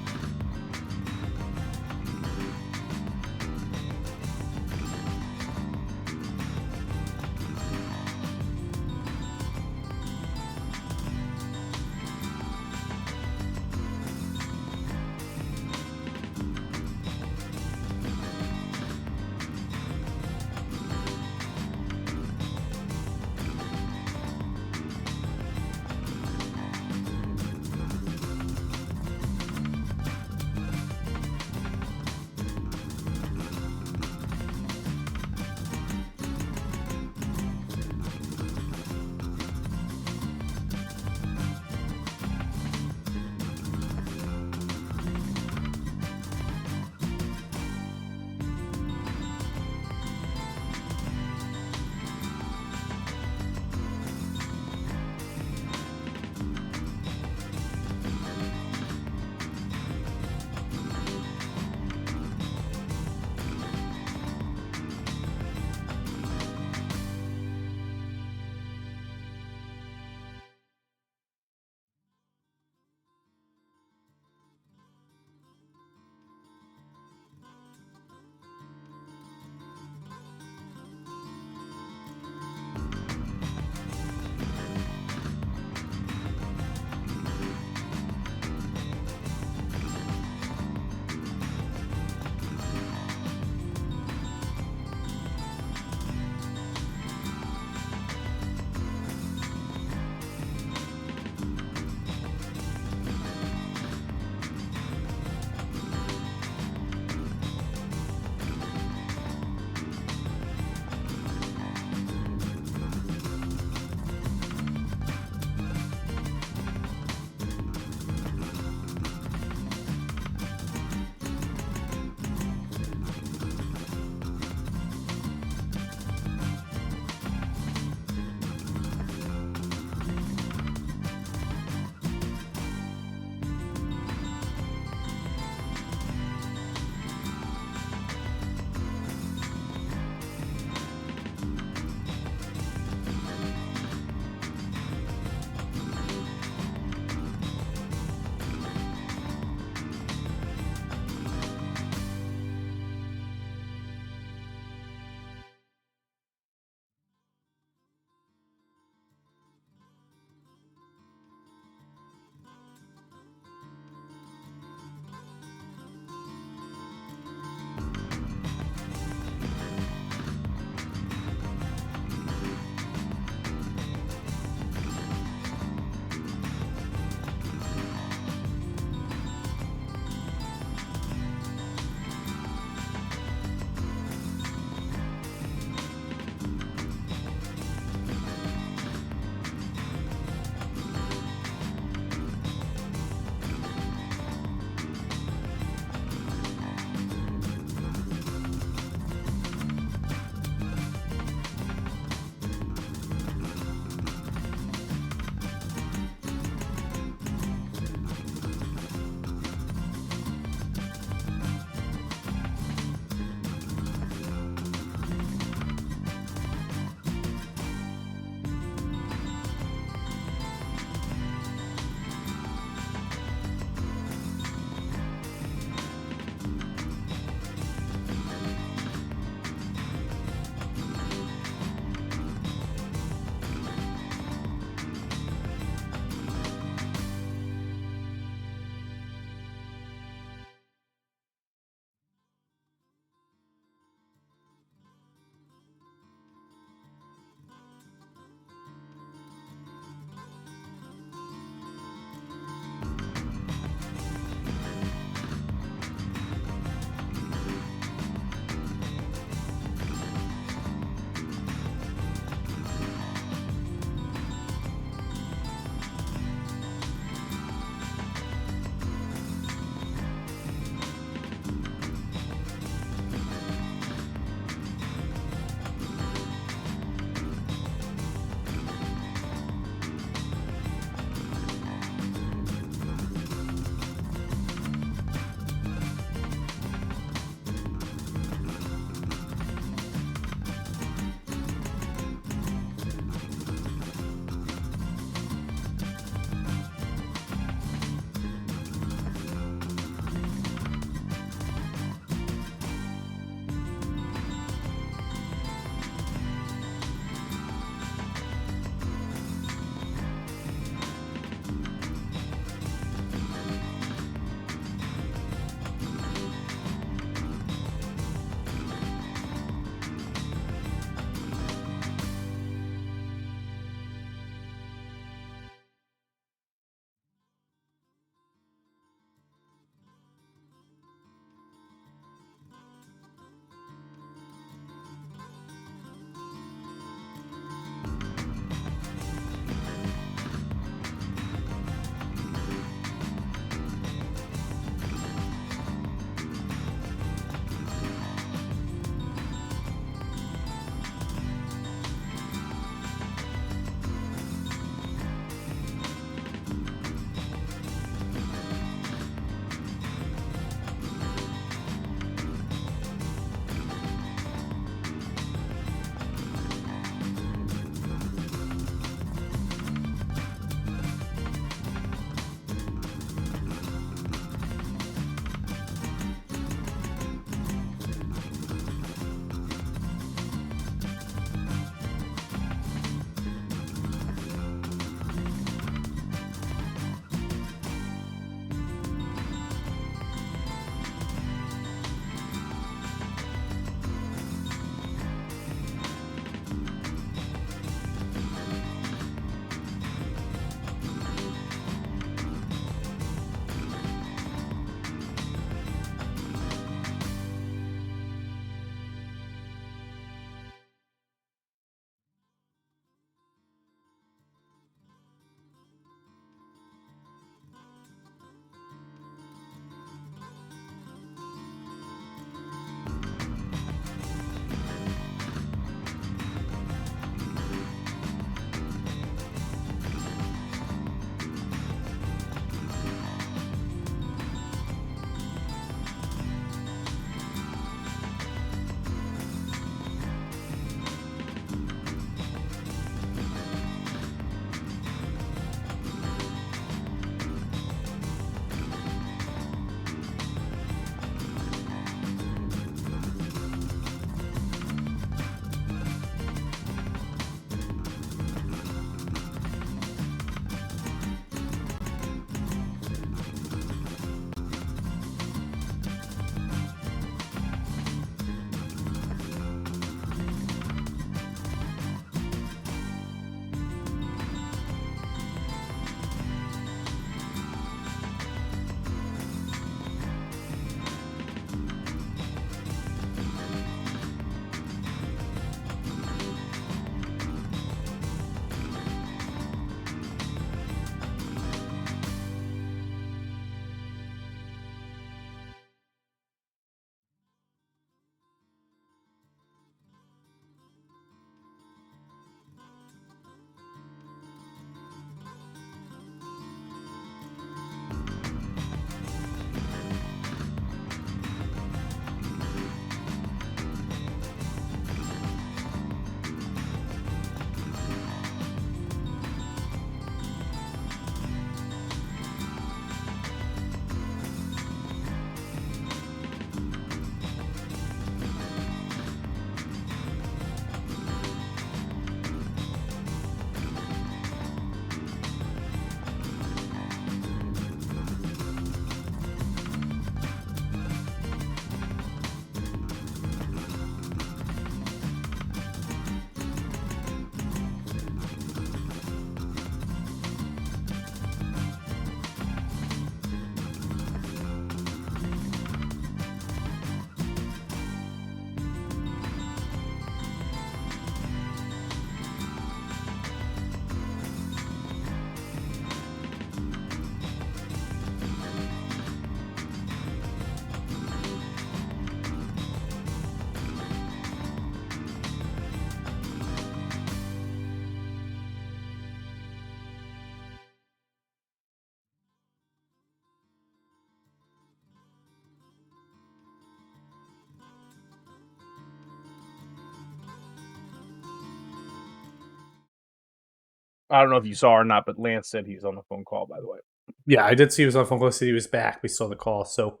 I don't know if you saw or not, but Lance said he's on the phone call. By the way. Yeah, I did see he was on phone call. Said he was back. We saw the call. So,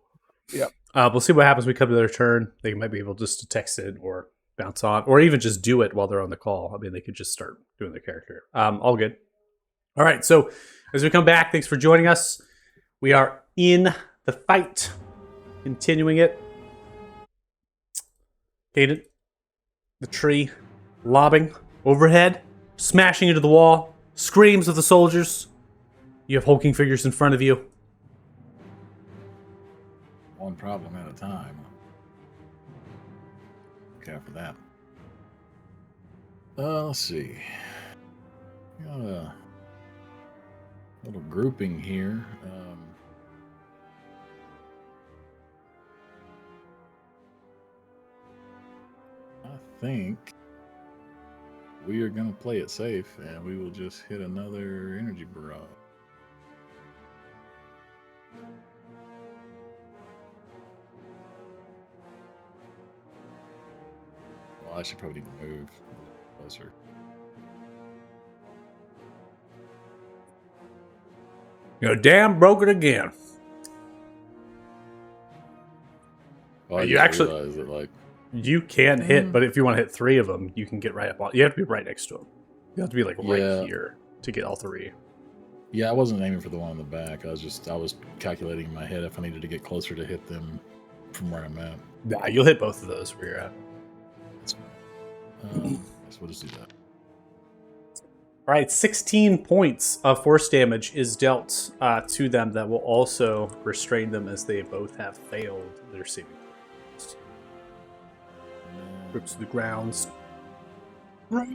Yep. We'll see what happens when we come to their turn. They might be able just to text it or bounce on, or even just do it while they're on the call. I mean, they could just start doing their character. All good. All right. So, as we come back, thanks for joining us. We are in the fight, continuing it. Caden, the tree, lobbing overhead, smashing into the wall, screams of the soldiers. You have hulking figures in front of you. One problem at a time. Okay, for that. Let's see. Got a little grouping here. I think we are going to play it safe, and we will just hit another energy barrage. Well, I should probably need to move closer. You damn broke it again. Well, I You just actually- realized that, like, You can hit, but if you want to hit 3 of them, you can get right up on. You have to be right next to them. You have to be like right Yeah. here to get all 3. yeah, I wasn't aiming for the one in the back. I was calculating in my head if I needed to get closer to hit them from where I'm at. Nah, you'll hit both of those where you're at. That's fine. So we'll just do that. All right, 16 points of force damage is dealt to them. That will also restrain them as they both have failed their saving throws. Rips to the grounds. Move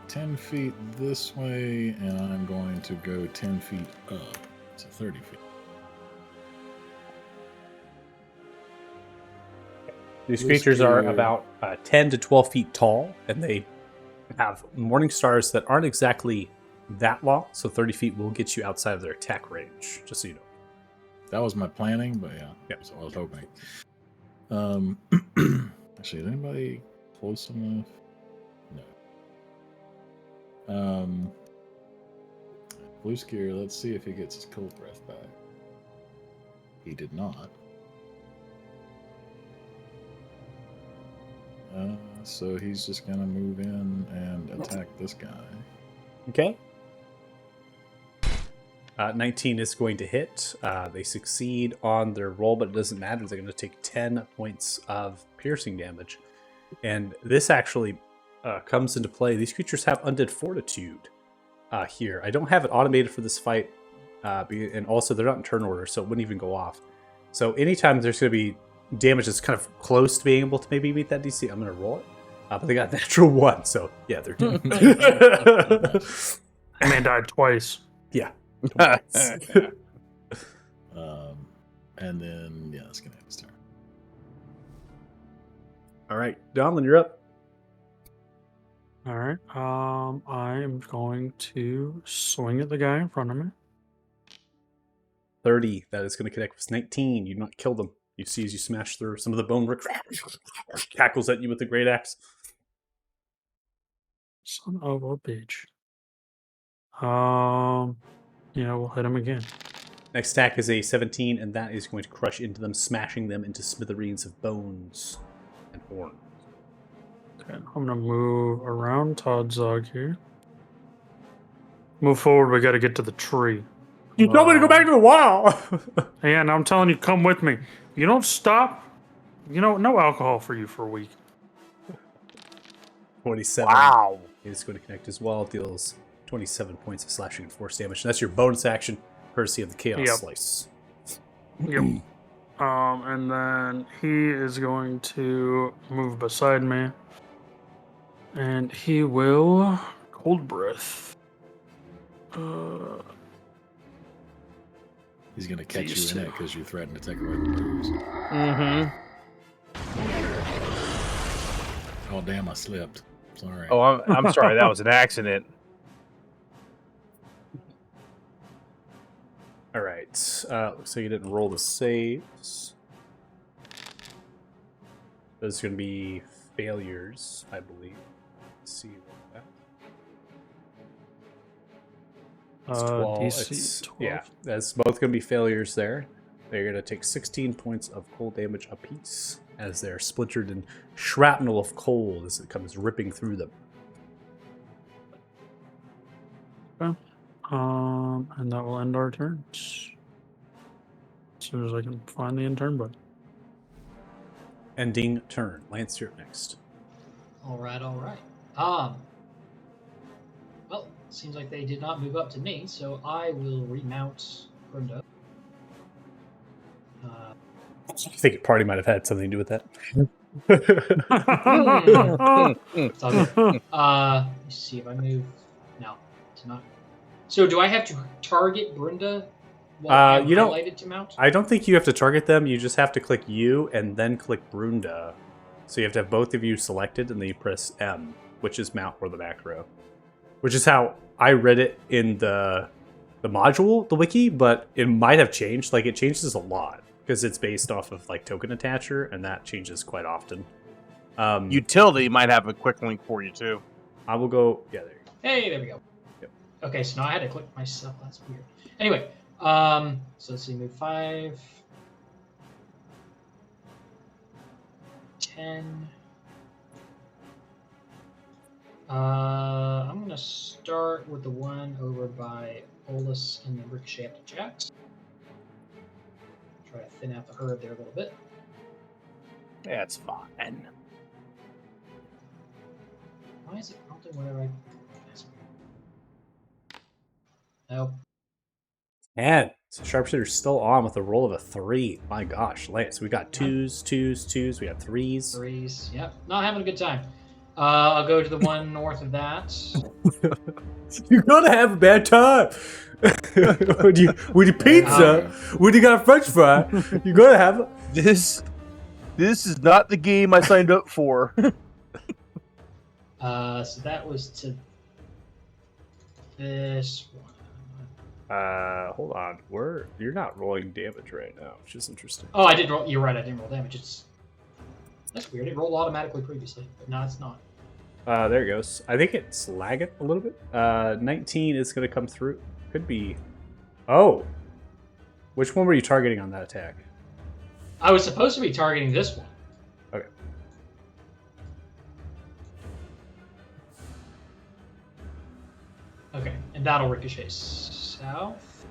10 feet this way, and I'm going to go 10 feet up to 30 feet. These Blue creatures are spear. about 10 to 12 feet tall, and they have morning stars that aren't exactly that long, so 30 feet will get you outside of their attack range, just so you know. That was my planning, but yeah, Yeah. that's what I was hoping. Actually, is anybody close enough? No. Blue Scare, let's see if he gets his cold breath back. He did not. So he's just gonna move in and attack this guy. Okay. 19 is going to hit. They succeed on their roll, but it doesn't matter. They're going to take 10 points of piercing damage. And this actually comes into play. These creatures have undead fortitude here. I don't have it automated for this fight. And also, they're not in turn order, so it wouldn't even go off. So anytime there's going to be damage that's kind of close to being able to maybe beat that DC, I'm going to roll it. But they got a natural 1, so yeah, they're dead. And they died twice. Yeah. And then yeah, that's gonna end his turn. All right, Donlin, you're up. All right. I am going to swing at the guy in front of me. 30. That is going to connect with 19. You do not kill them. You see as you smash through some of the bone brick, cackles at you with the great axe. Son of a bitch. Yeah, we'll hit him again. Next attack is a 17, and that is going to crush into them, smashing them into smithereens of bones and horn. Okay, I'm gonna move around Todzog here. Move forward. We got to get to the tree. You told me to go back to the wall. Yeah, and I'm telling you, come with me. You don't stop. You know, no alcohol for you for a week. 27. Wow. Is going to connect as well. Deals 27 points of slashing and force damage. And that's your bonus action, courtesy of the Chaos Yep. Slice. Yep. And then he is going to move beside me. And he will cold breath. He's gonna catch These you in two. it because you threatened to take away the booze. Mm-hmm. Oh damn, I slipped. Sorry. Oh, I'm sorry. That was an accident. All right. Looks like you didn't roll the saves. There's going to be failures, I believe. Let's see what that. It's 12. DC 12. Yeah, that's both going to be failures there. They're going to take 16 points of cold damage apiece as they're splintered in shrapnel of cold as it comes ripping through them. And that will end our turns. As soon as I can find the end turn button. Ending turn. Lance, you're up next. All right. Well, seems like they did not move up to me, so I will remount Brunda. I think your party might have had something to do with that. It's all good. Let's see if I move. No, it's not. So do I have to target Brunda while I'm you don't- highlighted to mount? I don't think you have to target them. You just have to click U and then click Brunda. So you have to have both of you selected, and then you press M, which is mount or the macro. Which is how I read it in the module, the wiki, but it might have changed. Like, it changes a lot because it's based off of like token attacher, and that changes quite often. Utility might have a quick link for you too. I will go. Yeah, there you go. Hey, there we go. Yep. Okay, so now I had to click myself. That's weird. Anyway, so let's see, move 5, 10. I'm gonna start with the one over by Olus and then ricochet up to Jax. Try to thin out the herd there a little bit. That's fine. Why is it prompting whenever I? That's weird. Nope. And so sharpshooter's still on with a roll of a 3. My gosh, Lance, we got twos. We got 3s. 3s. Yep. Not having a good time. I'll go to the one north of that. You're gonna have a bad time. with your pizza, when you got a French fry, you're gonna have This is not the game I signed up for. So that was to this one. Hold on. You're not rolling damage right now, which is interesting. Oh, I did roll. You're right. I didn't roll damage. That's weird. It rolled automatically previously, but now it's not. There it goes. I think it's lagging a little bit. 19 is gonna come through. Could be. Oh, which one were you targeting on that attack? I was supposed to be targeting this one. Okay. Okay, and that'll ricochet south.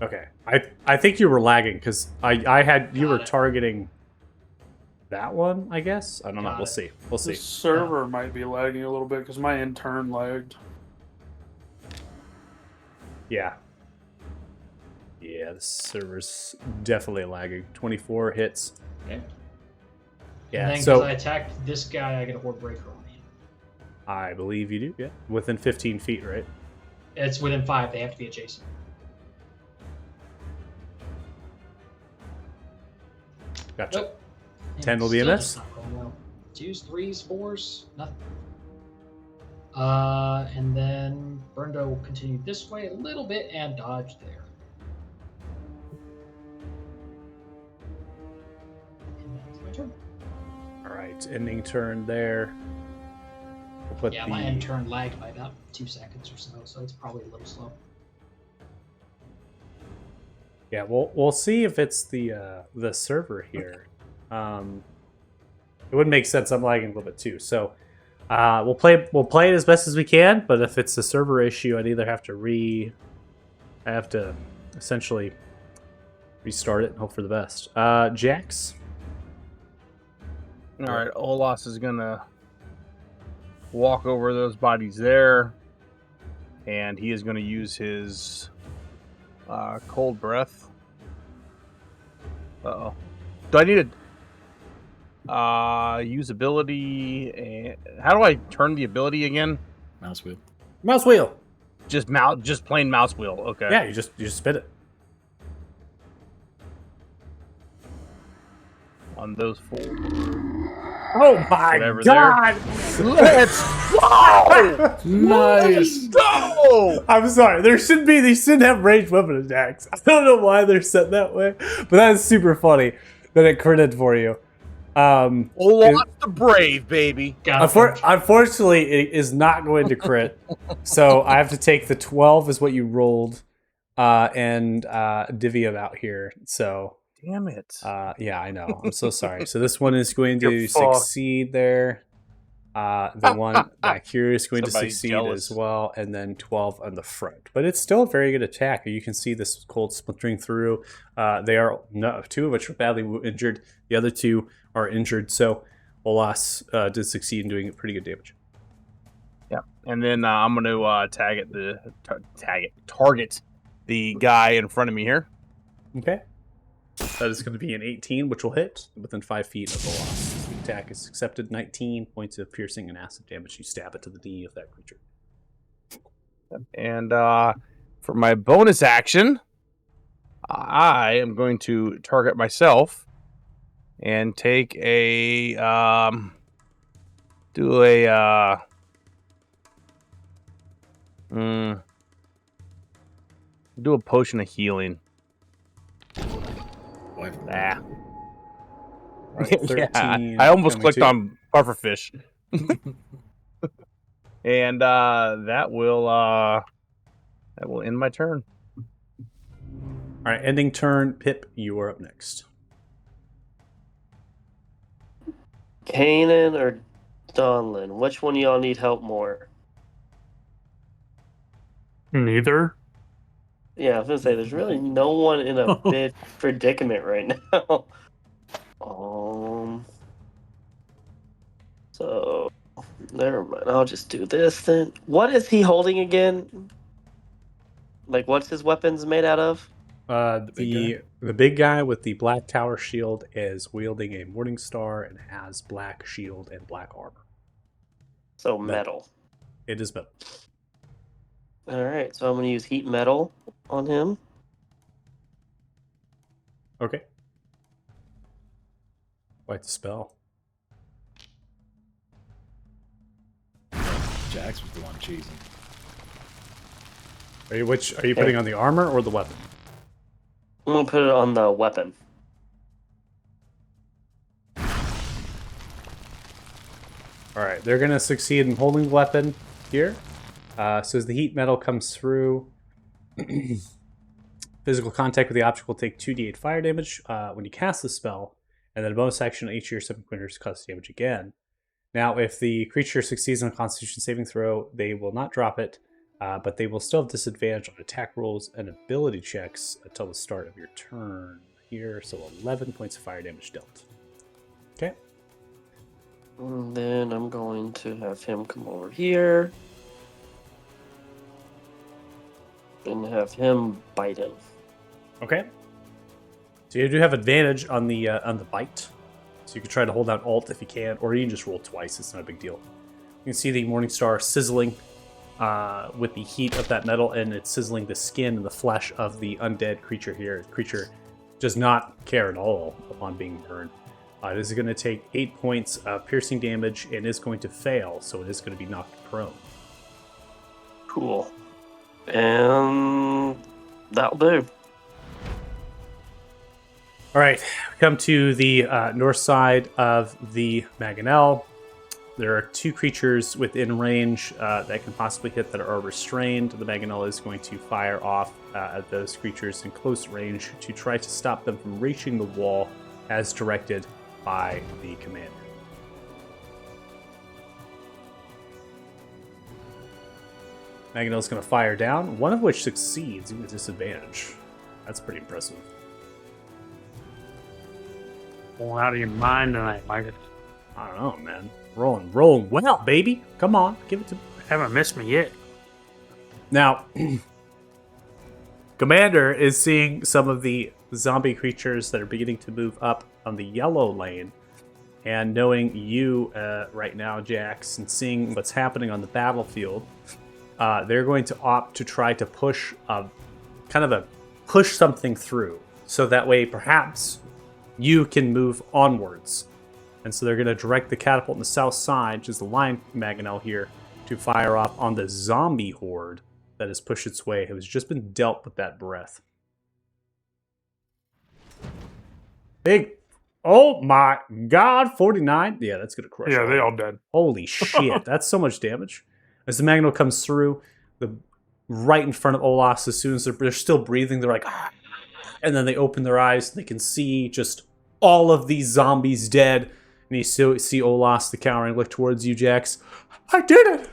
Okay. I think you were lagging because I had you Got were it. targeting that one. I guess I don't know. Got We'll it. see. We'll The see. server might be lagging a little bit because my intern lagged. Yeah. Yeah, the server's definitely lagging. 24 hits. Okay. Yeah, And then so because I attacked this guy, I get a horde breaker on me. I believe you do. Yeah, within 15 feet, right? It's within 5. They have to be adjacent. Gotcha. Nope. 10 will be a Still miss. just not rolling well. 2s, 3s, 4s, nothing. And then Brunda will continue this way a little bit and dodge there. And that's my turn. All right, ending turn there. We'll put Yeah, the my end turn lagged by about 2 seconds or so it's probably a little slow. Yeah, we'll see if it's the server here. It would make sense. I'm lagging a little bit too. So we'll play it as best as we can. But if it's a server issue, I'd either have to essentially restart it and hope for the best. Jax. All right, Olas is gonna walk over those bodies there, and he is gonna use his cold breath. Uh-oh. Do I need a use ability? And how do I turn the ability again? Mouse wheel. Mouse wheel. Just plain mouse wheel. Okay. Yeah, you just spit it. On those 4. Oh my Whatever god! Let's go! Nice. Go! I'm sorry. These shouldn't have ranged weapon attacks. I don't know why they're set that way, but that is super funny that it critted for you. Olaf the Brave, baby. Unfortunately, it is not going to crit. So I have to take the 12 is what you rolled, and divvy them out here. So Damn it. yeah, I know. I'm so sorry. So this one is going You're to fucked. succeed there. The one back here is going to Somebody's succeed jealous. as well, and then 12 on the front. But it's still a very good attack. You can see this cold splintering through. They are two of which are badly injured. The other two are injured. So Olas did succeed in doing pretty good damage. Yeah, and then I'm going to target the guy in front of me here. Okay. That is going to be an 18, which will hit within 5 feet of Olas. The attack is accepted. 19 points of piercing and acid damage. You stab it to the knee of that creature. And for my bonus action, I am going to target myself and take a do a potion of healing. Ah. Right, 13 yeah, I almost coming clicked to- on pufferfish. And that will end my turn. All right, ending turn. Pip, you are up next. Kanan or Donlin? Which one of y'all need help more? Neither. Yeah, I was gonna say there's really no one in a big predicament right now. So never mind. I'll just do this then. What is he holding again? Like, what's his weapons made out of? The big guy with the black tower shield is wielding a morning star and has black shield and black armor. So metal. It is metal. All right, so I'm gonna use heat metal on him. Okay. Quite the spell. Jax was the one cheesing. Are you putting on the armor or the weapon? I'm gonna put it on the weapon. All right, they're gonna succeed in holding the weapon here. So as the heat metal comes through, physical contact with the object will take 2d8 fire damage when you cast the spell, and then a bonus action on each of your 7 pointers causes damage again. Now, if the creature succeeds on a Constitution saving throw, they will not drop it, but they will still have disadvantage on attack rolls and ability checks until the start of your turn here. So 11 points of fire damage dealt. Okay. And then I'm going to have him come over here and have him bite him. Okay. So you do have advantage on the bite. So you can try to hold down Alt if you can, or you can just roll twice. It's not a big deal. You can see the Morningstar sizzling with the heat of that metal, and it's sizzling the skin and the flesh of the undead creature here. The creature does not care at all upon being burned. This is going to take 8 points of piercing damage and is going to fail, so it is going to be knocked prone. Cool. And that'll do. All right, we come to the north side of the Mangonel. There are 2 creatures within range that can possibly hit that are restrained. The Mangonel is going to fire off at those creatures in close range to try to stop them from reaching the wall as directed by the commander. Mangonel is going to fire down, one of which succeeds with disadvantage. That's pretty impressive. Well, out of your mind tonight, Mike. I don't know, man. Rolling well, baby. Come on, give it to me. Haven't missed me yet. Now, Commander is seeing some of the zombie creatures that are beginning to move up on the yellow lane, and knowing you right now, Jax, and seeing what's happening on the battlefield, they're going to opt to try to push push something through, so that way perhaps you can move onwards. And so they're going to direct the catapult on the south side, which is the line Mangonel here, to fire off on the zombie horde that has pushed its way, who has just been dealt with that breath. Big Oh my god, 49. Yeah, that's going to crush. Yeah, they all. all dead. Holy shit, that's so much damage. As the Magno comes through, right in front of Olas, as soon as they're still breathing, they're like, ah, and then they open their eyes, and they can see just all of these zombies dead. And you still see Olas, the cowering, look towards you, Jax. I did it!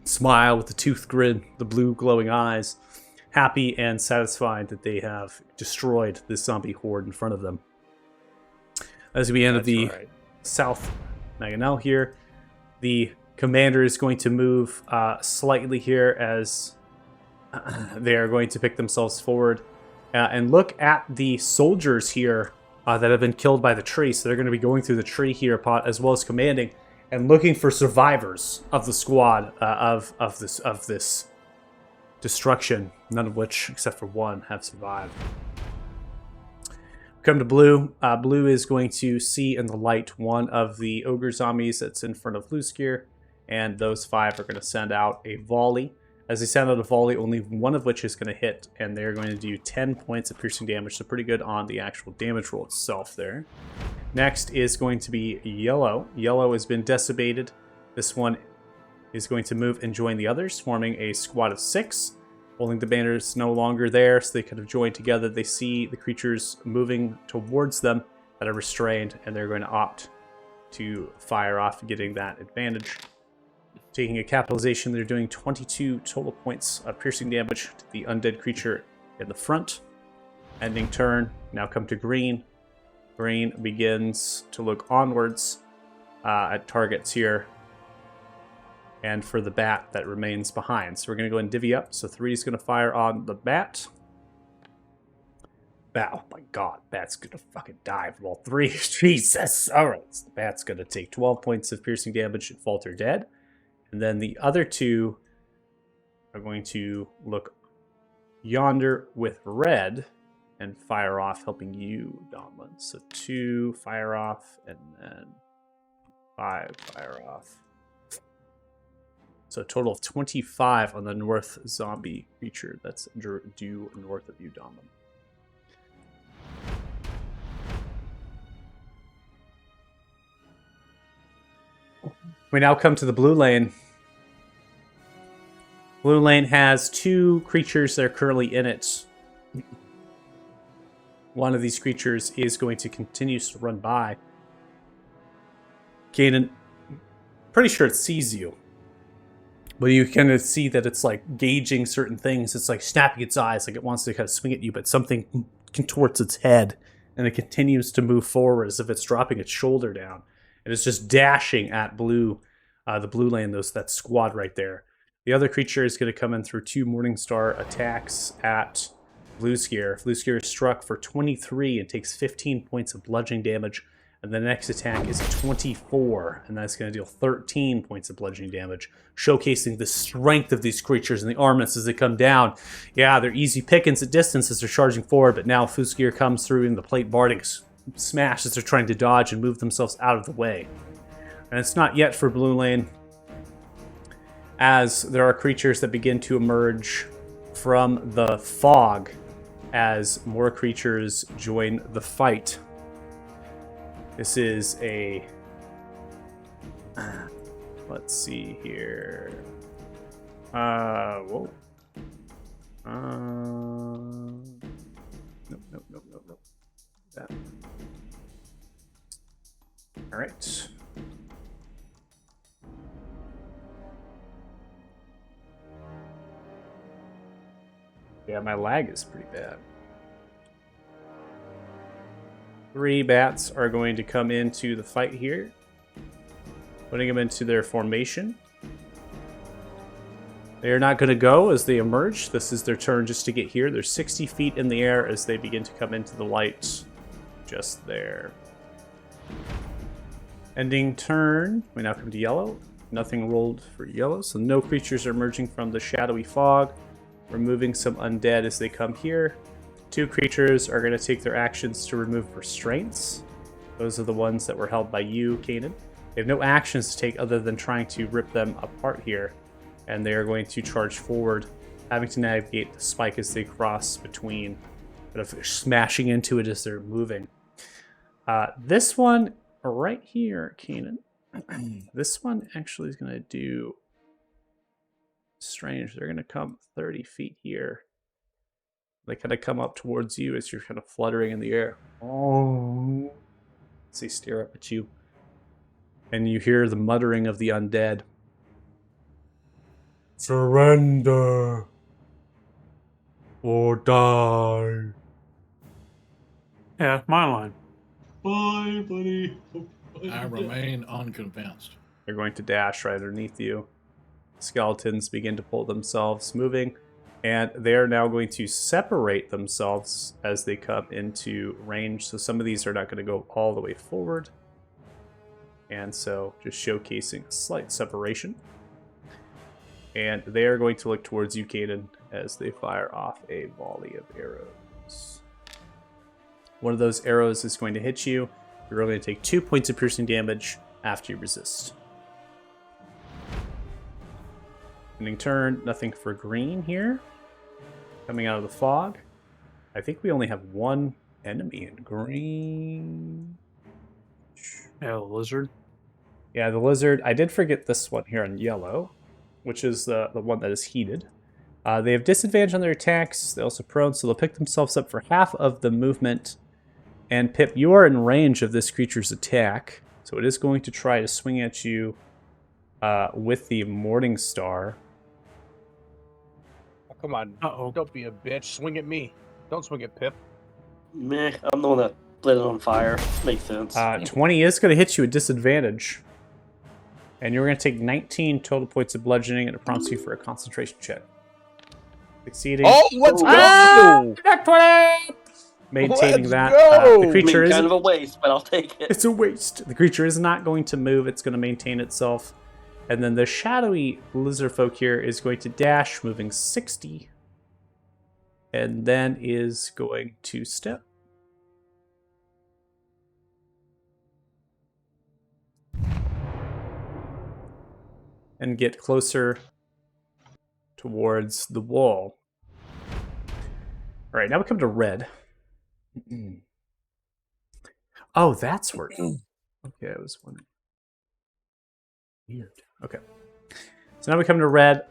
Smile with the tooth grin, the blue glowing eyes, happy and satisfied that they have destroyed this zombie horde in front of them. As we enter the South Mangonel here, the commander is going to move slightly here as they are going to pick themselves forward and look at the soldiers here that have been killed by the tree. So they're going to be going through the tree here, as well as commanding and looking for survivors of the squad of this destruction. None of which, except for one, have survived. Come to Blue. Blue is going to see in the light one of the ogre zombies that's in front of Luskir, and those 5 are going to send out a volley. As they send out a volley, only one of which is going to hit, and they're going to do 10 points of piercing damage, so pretty good on the actual damage roll itself there. Next is going to be Yellow. Yellow has been decimated. This one is going to move and join the others, forming a squad of 6. Holding the banner is no longer there, so they could have joined together. They see the creatures moving towards them that are restrained, and they're going to opt to fire off, getting that advantage. Taking a capitalization, they're doing 22 total points of piercing damage to the undead creature in the front. Ending turn, now come to Green. Green begins to look onwards at targets here. And for the bat that remains behind. So we're going to go and divvy up. So 3 is going to fire on the bat. Bat, oh my god, bat's going to fucking die from all 3. Jesus. Alright, so the bat's going to take 12 points of piercing damage and falter dead. And then the other 2 are going to look yonder with red and fire off, helping you, Donlin. So 2 fire off, and then 5 fire off. So a total of 25 on the north zombie creature that's due north of you, Donlin. We now come to the blue lane. Blue lane has 2 creatures that are currently in it. One of these creatures is going to continue to run by. Kanan, pretty sure it sees you. But you kind of see that it's like gauging certain things. It's like snapping its eyes, like it wants to kind of swing at you, but something contorts its head and it continues to move forward as if it's dropping its shoulder down. And it's just dashing at blue, the blue lane, that squad right there. The other creature is going to come in through 2 Morningstar attacks at Blueskier. Blueskier is struck for 23 and takes 15 points of bludgeoning damage. And the next attack is 24, and that's going to deal 13 points of bludgeoning damage, showcasing the strength of these creatures and the armaments as they come down. Yeah, they're easy pickings at distance as they're charging forward, but now Fuskir comes through and the plate bardings smash as they're trying to dodge and move themselves out of the way. And it's not yet for blue lane, as there are creatures that begin to emerge from the fog as more creatures join the fight. This is a... let's see here. Whoa. Nope. That. All right. Yeah, my lag is pretty bad. 3 bats are going to come into the fight here, putting them into their formation. They are not going to go as they emerge. This is their turn just to get here. They're 60 feet in the air as they begin to come into the light just there. Ending turn. We now come to yellow. Nothing rolled for yellow, so no creatures are emerging from the shadowy fog. Removing some undead as they come here. 2 creatures are going to take their actions to remove restraints. Those are the ones that were held by you, Kanan. They have no actions to take other than trying to rip them apart here. And they are going to charge forward, having to navigate the spike as they cross between, kind of smashing into it as they're moving. This one right here, Kanan. This one actually is going to do strange. They're going to come 30 feet here. They kind of come up towards you as you're kind of fluttering in the air. Oh. They stare up at you. And you hear the muttering of the undead. Surrender. Or die. Yeah, my line. Bye, buddy. I remain unconvinced. They're going to dash right underneath you. Skeletons begin to pull themselves moving. And they are now going to separate themselves as they come into range. So some of these are not going to go all the way forward. And so just showcasing a slight separation. And they are going to look towards you, Kaden, as they fire off a volley of arrows. One of those arrows is going to hit you. You're going to take 2 points of piercing damage after you resist. Ending turn, nothing for green here. Coming out of the fog. I think we only have one enemy in green. Yeah, the lizard. Yeah, the lizard. I did forget this one here in yellow, which is the one that is heated. They have disadvantage on their attacks. They're also prone, so they'll pick themselves up for half of the movement. And Pip, you are in range of this creature's attack, so it is going to try to swing at you with the Morning Star. Oh, come on. Uh-oh. Don't be a bitch. Swing at me. Don't swing at Pip. Meh, I'm the one that lit it on fire. Makes sense. 20 is going to hit you at disadvantage. And you're going to take 19 total points of bludgeoning, and it prompts you for a concentration check. Succeeding. Oh, let's go! Got 20! Maintaining Let's that. go! The creature is kind of a waste, but I'll take it. It's a waste. The creature is not going to move. It's going to maintain itself. And then the shadowy lizard folk here is going to dash, moving 60. And then is going to step. And get closer towards the wall. All right, now we come to red. Oh, that's where. Okay, I was wondering. Weird. Okay. So now we come to red.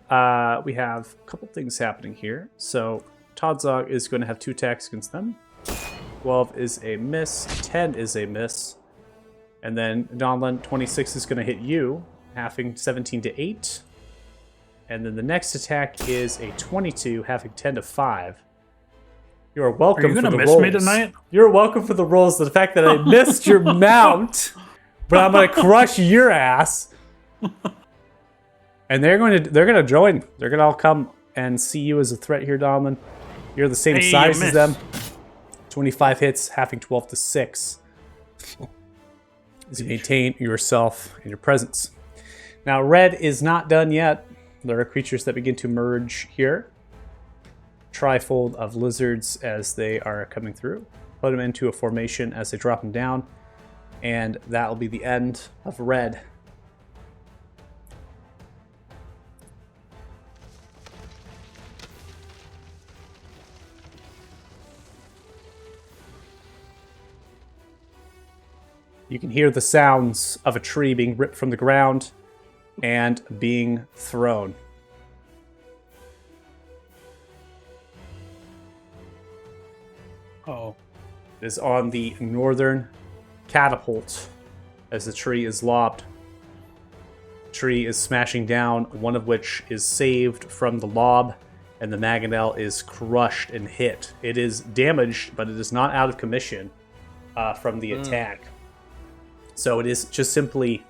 We have a couple things happening here. So Todzog is going to have 2 attacks against them. 12 is a miss. 10 is a miss. And then Donlin, 26 is going to hit you, halving 17 to 8. And then the next attack is a 22, halving 10 to 5. You are welcome Are you for gonna the miss rolls. me tonight? You're welcome for the rolls. The fact that I missed your mount, but I'm gonna crush your ass. And they're gonna join. They're gonna all come and see you as a threat here, Donlin. You're the same Hey, you size as missed. them. 25 hits, halving 12 to 6. As you maintain yourself and your presence. Now, red is not done yet. There are creatures that begin to merge here. Trifold of lizards as they are coming through. Put them into a formation as they drop them down. And that will be the end of red. You can hear the sounds of a tree being ripped from the ground and being thrown. Oh. It is on the northern catapult as the tree is lobbed. The tree is smashing down, one of which is saved from the lob, and the mangonel is crushed and hit. It is damaged, but it is not out of commission from the attack. So it is just simply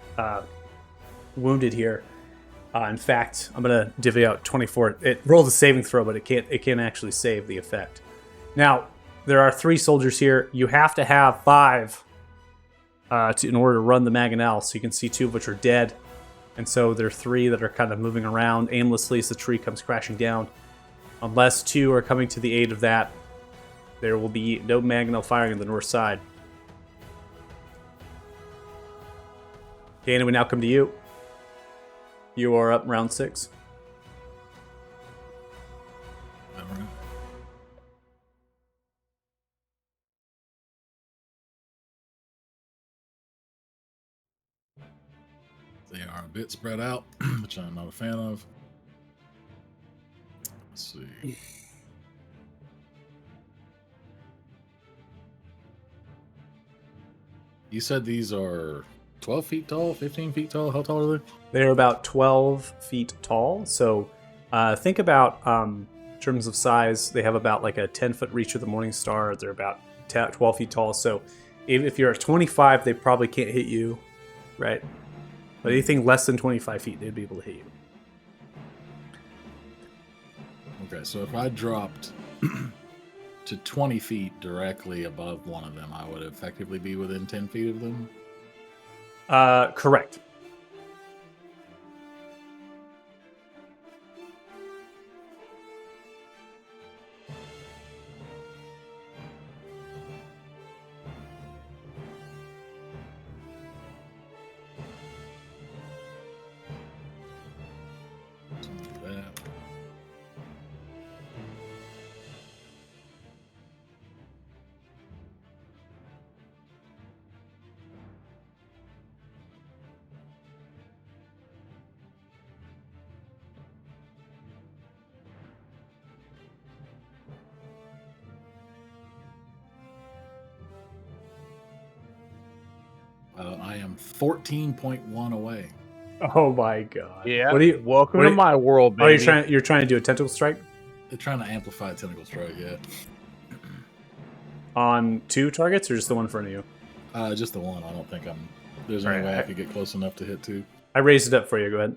wounded here. In fact, I'm gonna divvy out 24. It rolled a saving throw, but it can't actually save the effect. Now, there are 3 soldiers here. You have to have 5 in order to run the mangonel. So you can see 2 of which are dead, and so there are 3 that are kind of moving around aimlessly as the tree comes crashing down. Unless 2 are coming to the aid of that, there will be no mangonel firing on the north side. Kanan, we now come to you. You are up round 6. Alright. They are a bit spread out, which I'm not a fan of. Let's see. You said these are 12 feet tall, 15 feet tall? How tall are they? They're about 12 feet tall. So think about, in terms of size, they have about like a 10-foot reach of the Morning Star. They're about 12 feet tall. So if you're at 25, they probably can't hit you, right? But anything less than 25 feet, they'd be able to hit you. Okay, so if I dropped to 20 feet directly above one of them, I would effectively be within 10 feet of them? Correct. That. I am 14.1 away. Oh my god. Yeah. What do you? Welcome what to do you- my world, Oh, baby. you're trying to do a tentacle strike They're trying to amplify Tentacle Strike, yeah. on 2 targets, or just the one in front of you? Just the one. I don't think there's any Alright, way I I- could get close enough to hit 2. I raised it up for you. Go ahead.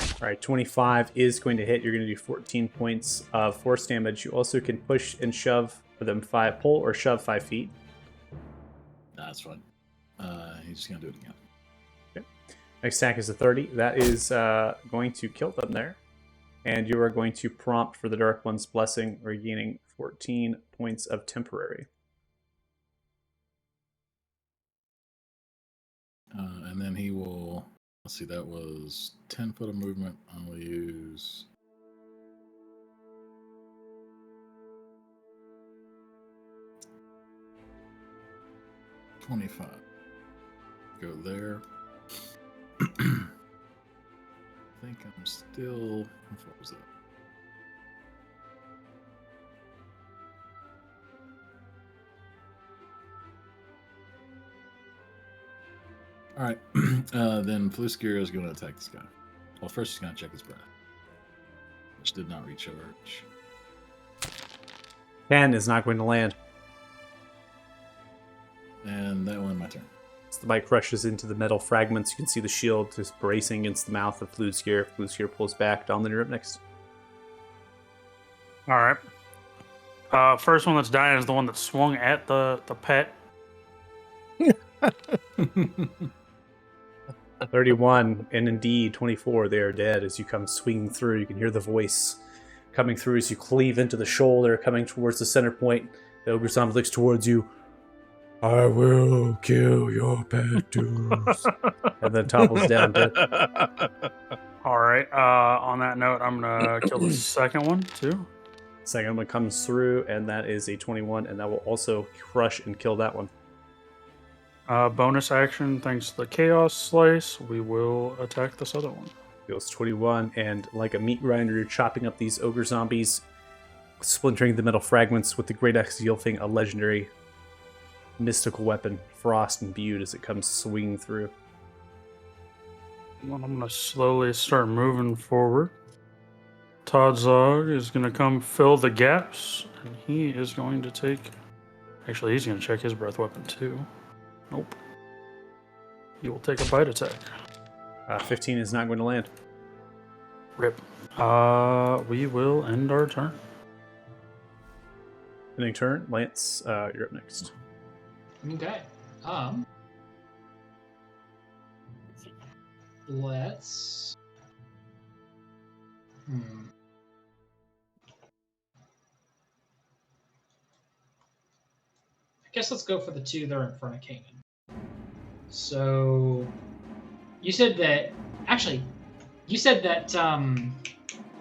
All right, 25 is going to hit. You're going to do 14 points of force damage. You also can push and shove for them 5, pull or shove 5 feet. Nah, that's fine. He's just gonna do it again. Next attack is a 30. That is going to kill them there. And you are going to prompt for the Dark One's Blessing, regaining 14 points of temporary. And then he will. Let's see, that was 10 foot of movement. I will use. $25. Go there. I think I'm still. How far was that? All right. Then Fluskira is going to attack this guy. Well, first he's going to check his breath, which did not reach Urge. 10 is not going to land. And that went my turn. As the bite crushes into the metal fragments, you can see the shield just bracing against the mouth of Fluskir. Fluskir pulls back. Donlin, you're up next. All right. First one that's dying is the one that swung at the pet. 31 and indeed 24, they are dead. As you come swinging through, you can hear the voice coming through as you cleave into the shoulder, coming towards the center point. The ogre zombie looks towards you. I will kill your pet dudes. And then topples down dead. All right. On that note, I'm gonna kill the second one too. Second one comes through, and that is a 21, and that will also crush and kill that one. Bonus action, thanks to the Chaos Slice, we will attack this other one. Goes 21, and like a meat grinder, you're chopping up these ogre zombies, splintering the metal fragments with the Great Axe Yielding, a legendary mystical weapon, frost imbued, as it comes swinging through. Well, I'm gonna slowly start moving forward. Todzog is gonna come fill the gaps, and he is going to take. Actually, he's gonna check his breath weapon too. Nope. He will take a bite attack. 15 is not going to land. Rip. We will end our turn. Ending turn. Lance, you're up next. Okay. Let's. I guess let's go for the 2 that are in front of Kanan. So, you said that. Actually, you said that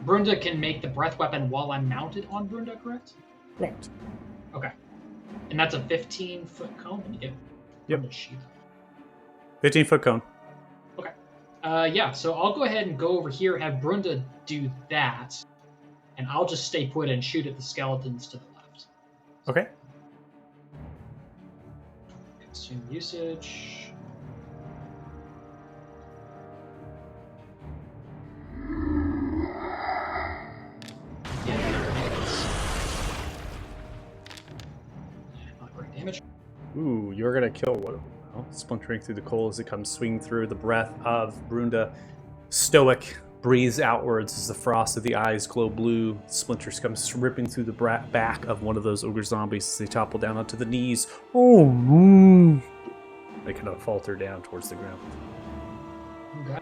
Brunda can make the breath weapon while I'm mounted on Brunda, correct? Correct. Okay. And that's a 15-foot cone. Let me get Yep. Brunda's sheep. 15-foot cone. Yeah, so I'll go ahead and go over here, have Brunda do that, and I'll just stay put and shoot at the skeletons to the left. Okay. Consume usage. Not great damage. Ooh, you're gonna kill one of them now. Splintering through the coal as it comes swinging through. The breath of Brunda, stoic, breathes outwards as the frost of the eyes glow blue. Splinters come ripping through the back of one of those ogre zombies as they topple down onto the knees. Oh, they kind of falter down towards the ground. Okay.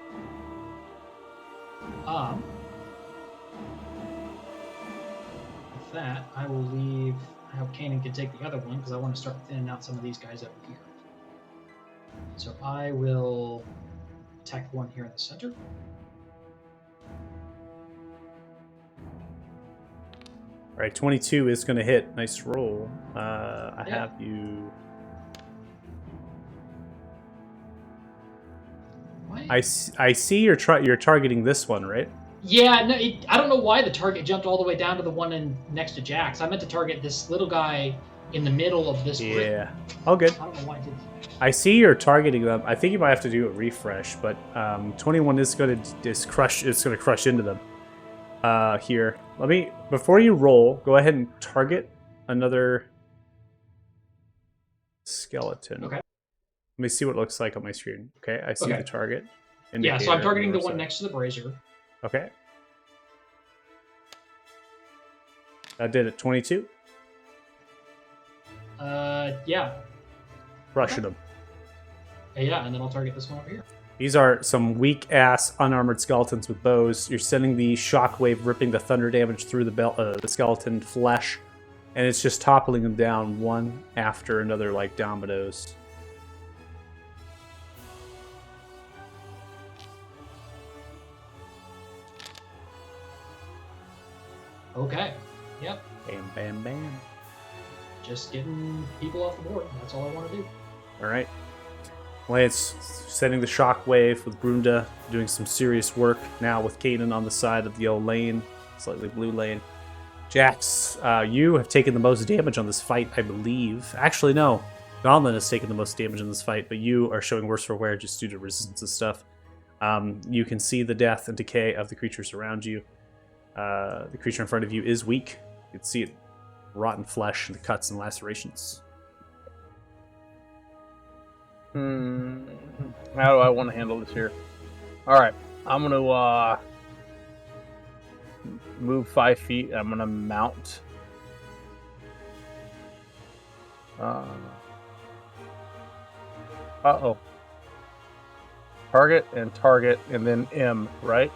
With that, I will leave. I hope Kanan can take the other one because I want to start thinning out some of these guys over here. So I will attack the one here in the center. All right, 22 is going to hit. Nice roll. I Yeah. have you. What? I see you're targeting this one, right? Yeah, no, I don't know why the target jumped all the way down to the one next to Jax. I meant to target this little guy in the middle of this grid. Yeah. All good. I don't know why it did that. I see you're targeting them. I think you might have to do a refresh, but 21 is going to crush. It's going to crush into them. Here, before you roll, go ahead and target another skeleton. Okay. Let me see what it looks like on my screen. Okay, I see Okay. the target. Yeah, so indicator I'm on targeting the your one side. next to the brazier. Okay. That did it. 22. Yeah. Crushing them. Yeah, and then I'll target this one over here. These are some weak-ass, unarmored skeletons with bows. You're sending the shockwave, ripping the thunder damage through the skeleton flesh, and it's just toppling them down one after another like dominoes. Okay. Yep. Bam, bam, bam. Just getting people off the board. That's all I want to do. All right. Lance setting the shockwave with Brunda, doing some serious work now with Kanan on the side of the yellow lane, slightly blue lane. Jax, you have taken the most damage on this fight, I believe. Actually, no. Donlin has taken the most damage in this fight, but you are showing worse for wear just due to resistance and stuff. You can see the death and decay of the creatures around you. The creature in front of you is weak. You can see it rotten flesh and the cuts and lacerations. How do I want to handle this here? All right, I'm gonna move 5 feet. I'm gonna mount. Uh-oh. Target, and then M, right?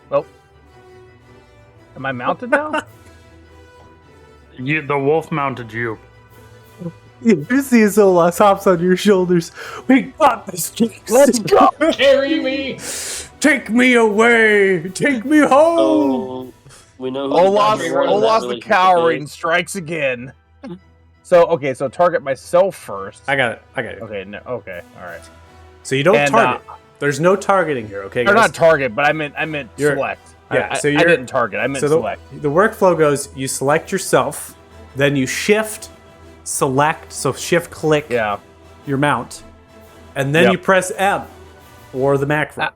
Well, am I mounted now? The wolf mounted you. You see Zolas hops on your shoulders. We got this, Jax. Let's go! Carry me! Take me away! Take me home! Oh, we know who Olaf, the dominant Olaf the relationship cowering is. strikes again. So target myself first. I got it. Okay, no, okay, all right. So you don't And, target. There's no targeting here, okay? Or guys? not target, but I meant You're- select. yeah, so I you're- didn't target. I meant So select. the workflow goes: you select yourself, then you shift, select, so shift click Yeah. your mount, and then Yep. you press M or the macro.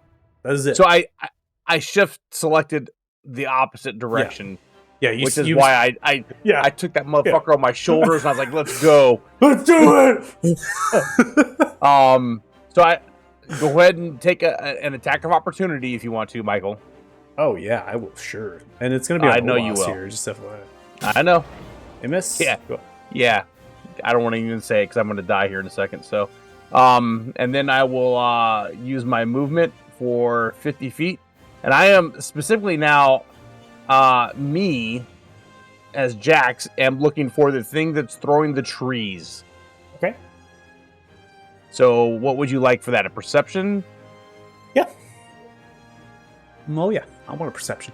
That is it. So I shift selected the opposite direction, yeah, you, which is you, why I took that motherfucker on my shoulders and I was like, "Let's go." let's do it. So I go ahead and take an attack of opportunity if you want to, Michael. Oh yeah, I will sure. And it's gonna be. I on know you Olaf's will. Here, just FYI. I know. Hey, miss. Yeah. Go. Yeah, I don't want to even say it because I'm going to die here in a second. So, and then I will use my movement for 50 feet, and I am specifically now, me as Jax am looking for the thing that's throwing the trees. Okay. So, what would you like for that? A perception? Oh yeah, I want a perception.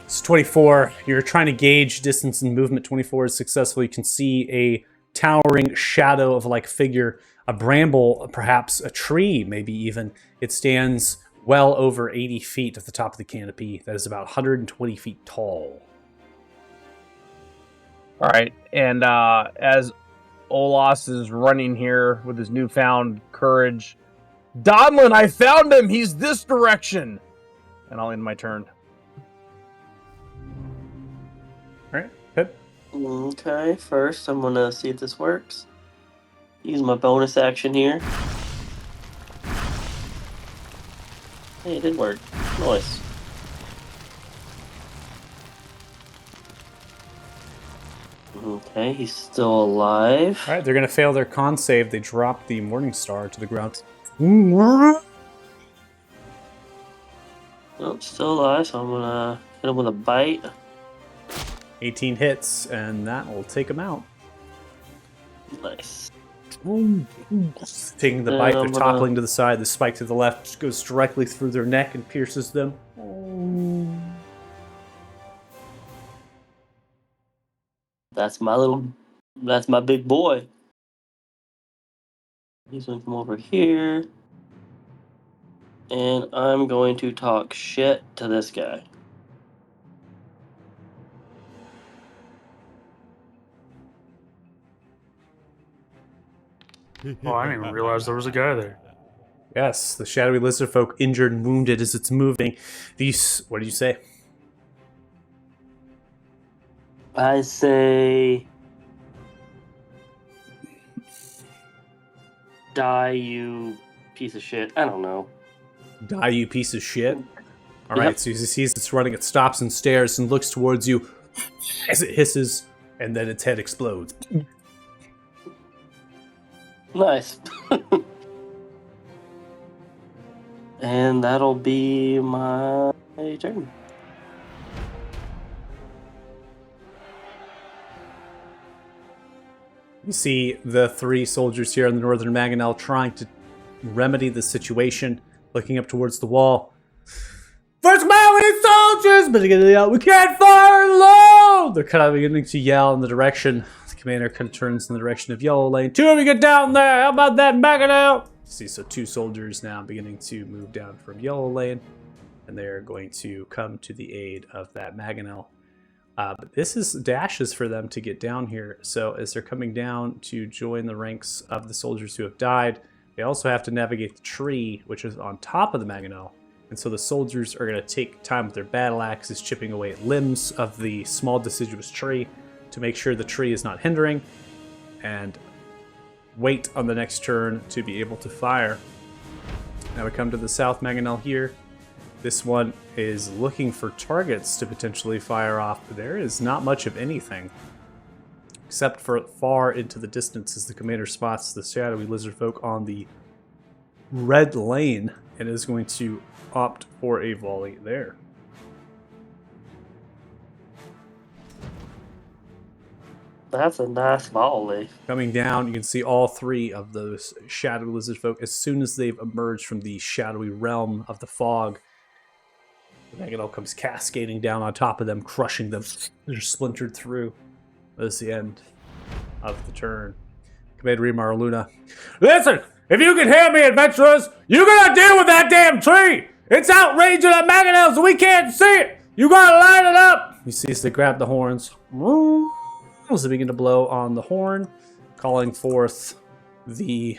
It's 24. You're trying to gauge distance and movement. 24 is successful. You can see a towering shadow of like figure, a bramble, perhaps a tree, maybe even. It stands well over 80 feet at the top of the canopy. That is about 120 feet tall. All right, and as Olas is running here with his newfound courage, Donlin, I found him. He's this direction, and I'll end my turn. All right, Pip. Okay, first I'm gonna see if this works. Use my bonus action here. Hey, it did work. Nice. Okay, he's still alive. All right, they're going to fail their con save. They drop the Morning Star to the ground. Nope, still alive, so I'm gonna hit him with a bite. 18 hits, and that will take them out. Nice. Taking the bite, they're I'm gonna- toppling to the side. The spike to the left goes directly through their neck and pierces them. That's my big boy. He's gonna come over here. And I'm going to talk shit to this guy. Oh, I didn't even realize there was a guy there. Yes, the shadowy lizard folk injured and wounded as it's moving. These, what do you say? I say, die, you piece of shit. I don't know. Die, you piece of shit. All right, Yep. so as it sees it's running, it stops and stares and looks towards you as it hisses, and then its head explodes. Nice. And that'll be my turn. You see the three soldiers here in the northern Mangonel trying to remedy the situation, looking up towards the wall. First command, we need soldiers! But again, yell, we can't fire low! They're kind of beginning to yell in the direction. The commander kind of turns in the direction of Yellow Lane. Two of you get down there! How about that, Mangonel? See, so two soldiers now beginning to move down from Yellow Lane, and they're going to come to the aid of that Mangonel. But this is dashes for them to get down here. So as they're coming down to join the ranks of the soldiers who have died, they also have to navigate the tree, which is on top of the Mangonel. And so the soldiers are going to take time with their battle axes, chipping away at limbs of the small deciduous tree to make sure the tree is not hindering, and wait on the next turn to be able to fire. Now we come to the South Mangonel here. This one is looking for targets to potentially fire off, but there is not much of anything. Except for far into the distance as the commander spots the shadowy lizard folk on the red lane and is going to opt for a volley there. That's a nice volley. Coming down, you can see all three of those shadowy lizard folk as soon as they've emerged from the shadowy realm of the fog. The Mangonel comes cascading down on top of them, crushing them. They're splintered through. That's the end of the turn. Commander Remar Luna. Listen, if you can hear me, adventurers, you gotta deal with that damn tree! It's outraging the Mangonels, we can't see it! You gotta line it up! You see as they grab the horns. As they begin to blow on the horn, calling forth the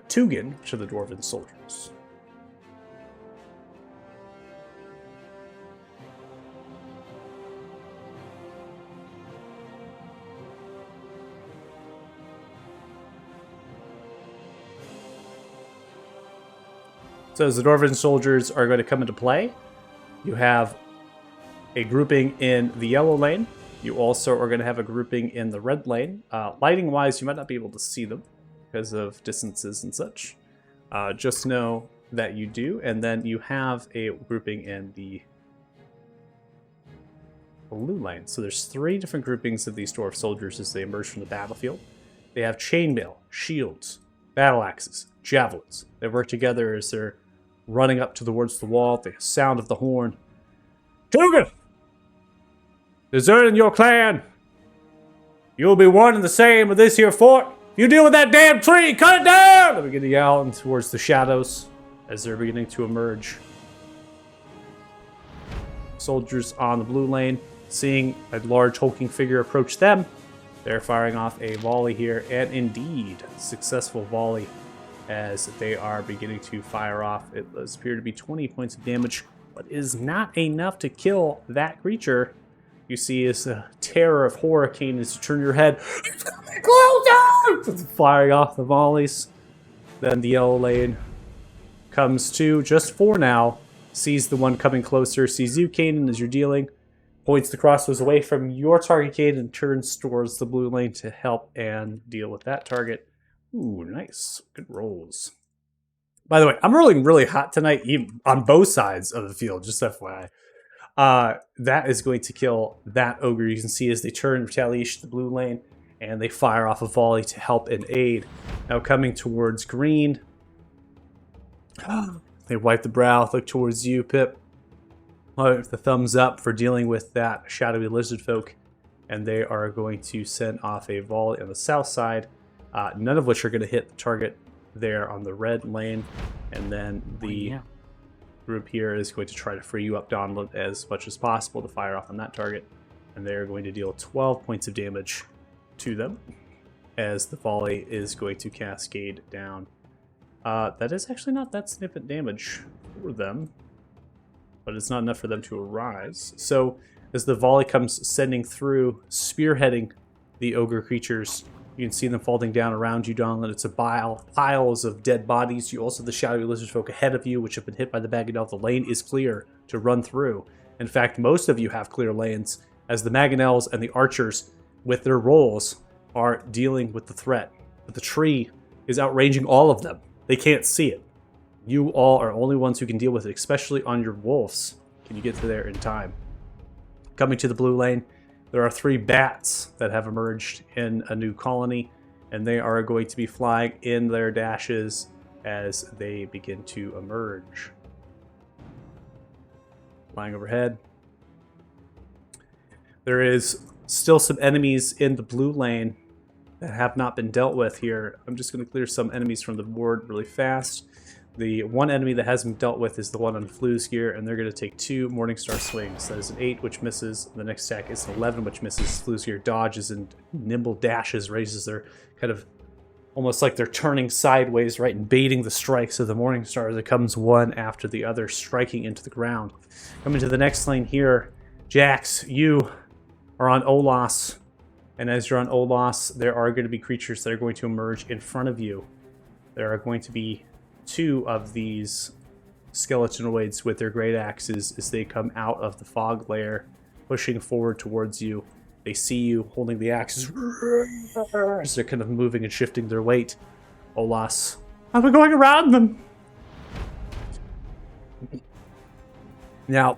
Tugin, which are the Dwarven soldiers. So as the Dwarven soldiers are going to come into play, you have a grouping in the yellow lane. You also are going to have a grouping in the red lane. Lighting-wise, you might not be able to see them because of distances and such. Just know that you do. And then you have a grouping in the blue lane. So there's three different groupings of these dwarf soldiers as they emerge from the battlefield. They have chainmail, shields, battle axes, javelins. They work together as they're running up towards the wall, the sound of the horn. Tugin! deserting your clan. You'll be one and the same with this here fort. If you deal with that damn tree, cut it down! They begin to yell towards the shadows as they're beginning to emerge. Soldiers on the blue lane, seeing a large hulking figure approach them, they're firing off a volley here, and indeed, successful volley as they are beginning to fire off. It does appear to be 20 points of damage, but is not enough to kill that creature. You see as a terror of Hurricane as you turn your head, it's coming closer! Firing off the volleys. Then the yellow lane comes to just for now, sees the one coming closer, sees you, Kanan, as you're dealing, points the crossbows away from your target, Kanan, and turns towards the blue lane to help and deal with that target. Ooh, nice. Good rolls. By the way, I'm rolling really hot tonight, even on both sides of the field, just FYI. That is going to kill that ogre. You can see as they turn in retaliation to the blue lane, and they fire off a volley to help and aid. Now coming towards green. They wipe the brow, look towards you, Pip. The thumbs up for dealing with that shadowy lizard folk. And they are going to send off a volley on the south side. None of which are going to hit the target there on the red lane. And then the group here is going to try to free you up, Donald, as much as possible to fire off on that target. And they're going to deal 12 points of damage to them as the volley is going to cascade down. That is actually not that significant damage for them, but it's not enough for them to arise. So as the volley comes sending through, spearheading the ogre creatures, you can see them falling down around you, Donald. It's a piles of dead bodies. You also have the shadowy lizard folk ahead of you, which have been hit by the Mangonel. The lane is clear to run through. In fact, most of you have clear lanes, as the Mangonels and the archers, with their rolls, are dealing with the threat. But the tree is outranging all of them. They can't see it. You all are only ones who can deal with it, especially on your wolves. Can you get to there in time? Coming to the blue lane, there are 3 bats that have emerged in a new colony, and they are going to be flying in their dashes as they begin to emerge. Flying overhead. There is still some enemies in the blue lane that have not been dealt with here. I'm just going to clear some enemies from the board really fast. The one enemy that hasn't been dealt with is the one on Flu's gear, and they're going to take 2 Morningstar swings. That is an 8, which misses. The next attack is an 11, which misses. Flu's gear dodges and nimble dashes, raises their kind of almost like they're turning sideways, right, and baiting the strikes of the Morningstar as it comes one after the other, striking into the ground. Coming to the next lane here, Jax, you are on Olas, and as you're on Olas, there are going to be creatures that are going to emerge in front of you. There are going to be 2 of these skeletanoids with their great axes as they come out of the fog layer, pushing forward towards you. They see you holding the axes as they're kind of moving and shifting their weight. Olas, we're going around them. Now,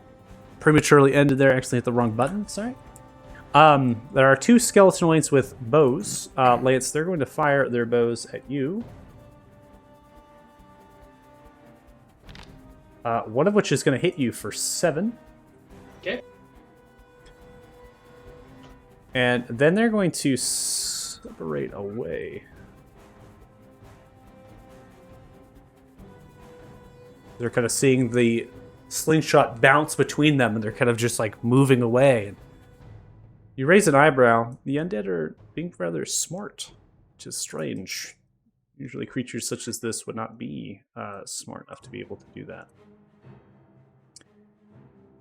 prematurely ended there. Actually hit the wrong button. Sorry. There are 2 skeletanoids with bows. Lance, they're going to fire their bows at you. One of which is going to hit you for 7. Okay. And then they're going to separate away. They're kind of seeing the slingshot bounce between them, and they're kind of just like moving away. You raise an eyebrow. The undead are being rather smart, which is strange. Usually creatures such as this would not be smart enough to be able to do that.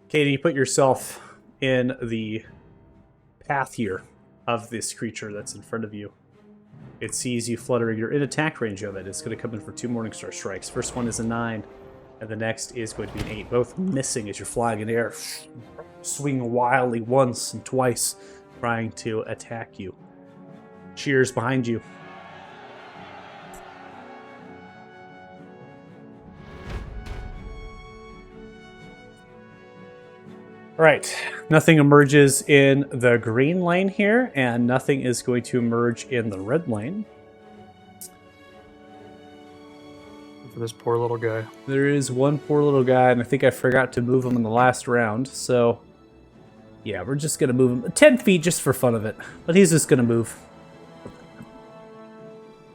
Katie, you put yourself in the path here of this creature that's in front of you. It sees you fluttering. You're in attack range of it. It's going to come in for 2 Morningstar strikes. First one is a 9, and the next is going to be an 8. Both missing as you're flying in air, swinging wildly once and twice, trying to attack you. Cheers behind you. All right, nothing emerges in the green lane here, and nothing is going to emerge in the red lane. For this poor little guy. There is one poor little guy, and I think I forgot to move him in the last round, so Yeah, we're just gonna move him 10 feet just for fun of it. But he's just gonna move.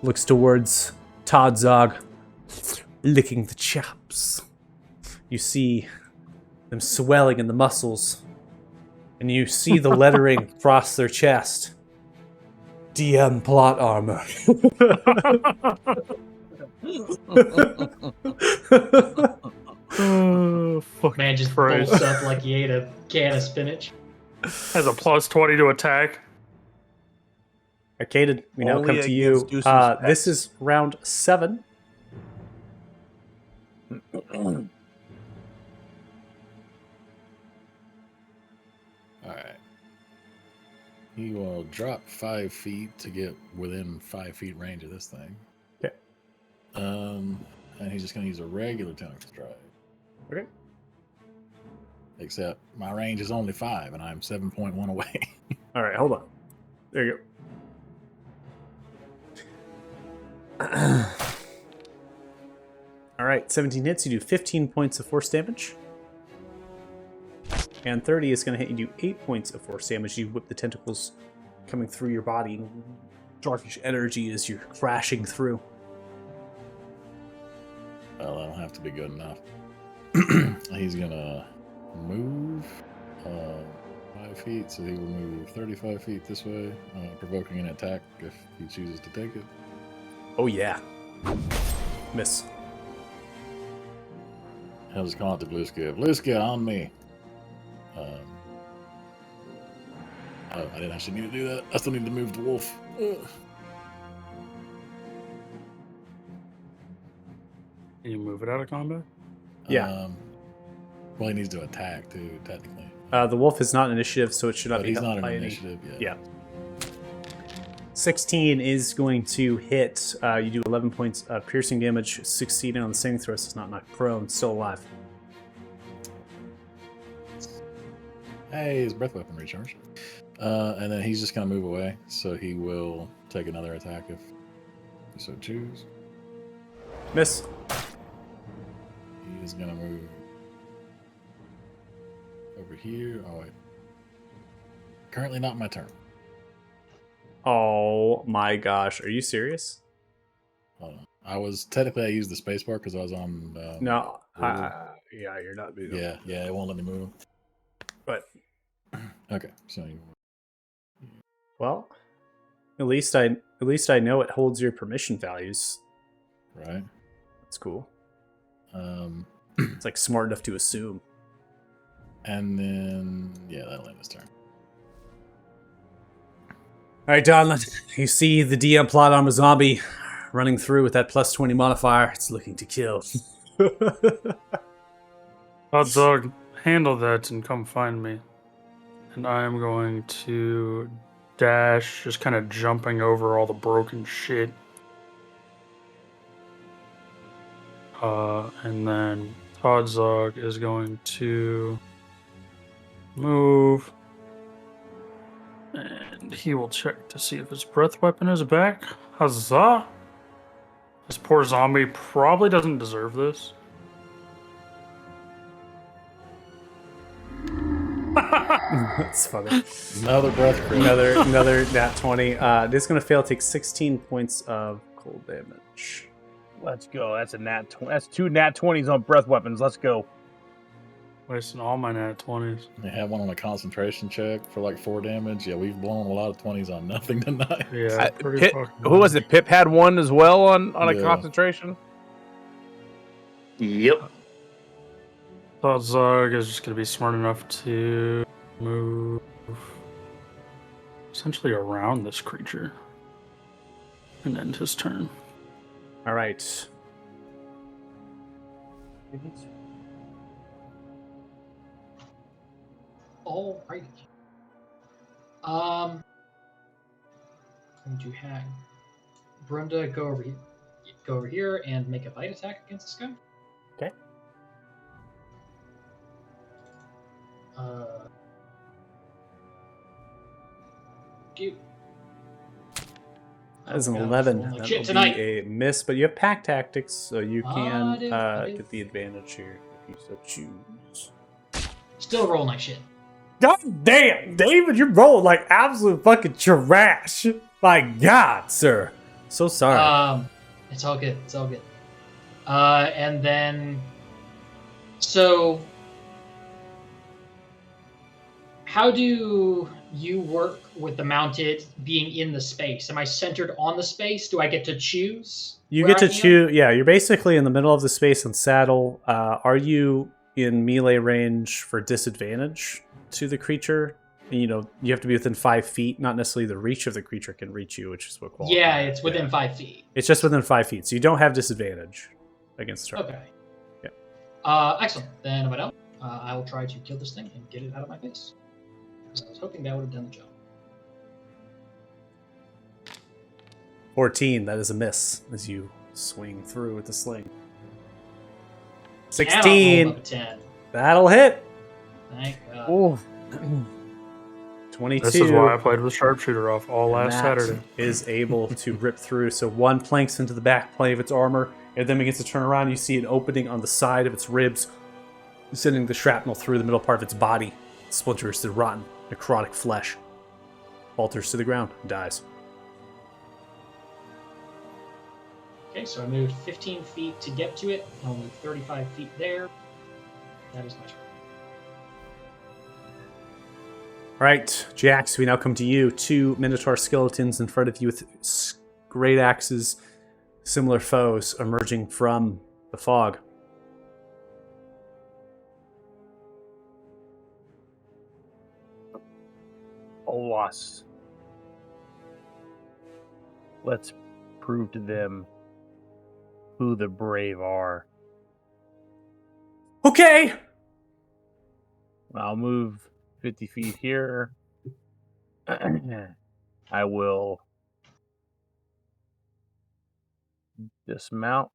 Looks towards Todd Zog, licking the chops. You see them swelling in the muscles, and you see the lettering across their chest. DM plot armor. Oh, fuck. Man just Christ. bolts up like he ate a can of spinach. Has a plus 20 to attack. Arcaded, we now Only come to you. against Deuce's This pets. is round 7. Alright. He will drop 5 feet to get within 5 feet range of this thing. Okay. And he's just going to use a regular tentacle strike. Okay. Except my range is only 5, and I'm 7.1 away. All right, hold on. There you go. All right, 17 hits. You do 15 points of force damage. And 30 is going to hit you do 8 points of force damage. You whip the tentacles coming through your body. Darkish energy as you're crashing through. Well, that'll have to be good enough. He's going to move 5 feet, so he will move 35 feet this way, provoking an attack if he chooses to take it. Oh, yeah. Miss. He'll just call out to Bliskia. Bliskia, on me. Oh, I didn't actually need to do that. I still need to move the wolf. Ugh. Can you move it out of combat? Yeah. Well, he needs to attack, too, technically. The wolf is not an initiative, so it should not But be he's helped not an by any. initiative yet. Yeah. 16 is going to hit. You do 11 points of piercing damage. Succeeding on the saving throw, is not knocked prone. Still alive. Hey, his breath weapon recharge. And then he's just going to move away, so he will take another attack if you so choose. Miss. He is going to move over here. Oh, wait. Currently not my turn. Oh my gosh. Are you serious? Hold on. I used the spacebar because I was on. No. Ooh. Yeah, you're not moving. Yeah, it won't let me move. But, Okay, so well, at least I know it holds your permission values. right. That's cool. Um, It's like smart enough to assume. and then that'll end his turn. All right, Donlin, you see the DM plot armor zombie running through with that plus 20 modifier. It's looking to kill. Hot dog, handle that and come find me. And I am going to dash, just kind of jumping over all the broken shit. And then Todd Zog is going to move. And he will check to see if his breath weapon is back. Huzzah! This poor zombie probably doesn't deserve this. That's funny. Another breath crit. Another nat 20. This is going to fail. Take 16 points of cold damage. Let's go. That's a nat. That's 2 nat 20s on breath weapons. Let's go. Wasting all my nat 20s. They have one on a concentration check for like 4 damage. Yeah, we've blown a lot of 20s on nothing tonight. Yeah, pretty Pip, fucking who was it? Pip had one as well on a Yeah. concentration. Yep. Thought Zog is just going to be smart enough to move essentially around this creature and end his turn. All right. All right. I'm going to have Brenda go over here and make a bite attack against this guy. Okay. Cute. That is an Oh, God, 11. like That'll shit be tonight. a miss, but you have pack tactics, so you I can do. get the advantage here if you so choose. Still roll like shit. God damn, David, you're rolling like absolute fucking trash. My God, sir. So sorry. It's all good. It's all good. And then, so how do you work with the mounted being in the space? Am I centered on the space? Do I get to choose? You where get to I am? choose. Yeah, you're basically in the middle of the space and saddle. Are you in melee range for disadvantage to the creature? You know, you have to be within 5 feet. Not necessarily the reach of the creature can reach you, which is what qualifies. Yeah, it's within 5 feet. It's just within 5 feet, so you don't have disadvantage against the target. Okay. Yeah. Excellent. Then if I don't, I will try to kill this thing and get it out of my face. Because I was hoping that would have done the job. 14, that is a miss as you swing through with the sling. And I'll 16, roll up a 10. that'll hit. Thank God. Oh, 22. This is why I played with Sharpshooter off all last Matt Saturday. is able to rip through. So one planks into the back plate of its armor, and then begins to turn around. You see an opening on the side of its ribs, sending the shrapnel through the middle part of its body. It splinters to rotten, necrotic flesh. Falters to the ground and dies. Okay, so I moved 15 feet to get to it. I'll move 35 feet there. That is my turn. All right, Jax, we now come to you. 2 Minotaur skeletons in front of you with great axes, similar foes emerging from the fog. Olas. Let's prove to them who the brave are. Okay! I'll move 50 feet here. I will dismount.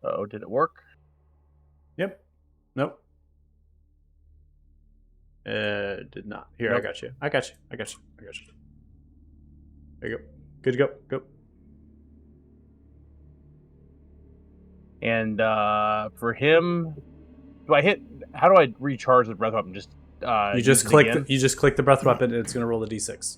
Oh, did it work? Yep. Nope. Did not. Here, I Nope. got you. I got you. I got you. I got you. There you go. Good to go. Go. And for him, do I hit? How do I recharge the breath weapon? Just You just use it click. again? You just click the breath weapon, and it's going to roll the d6.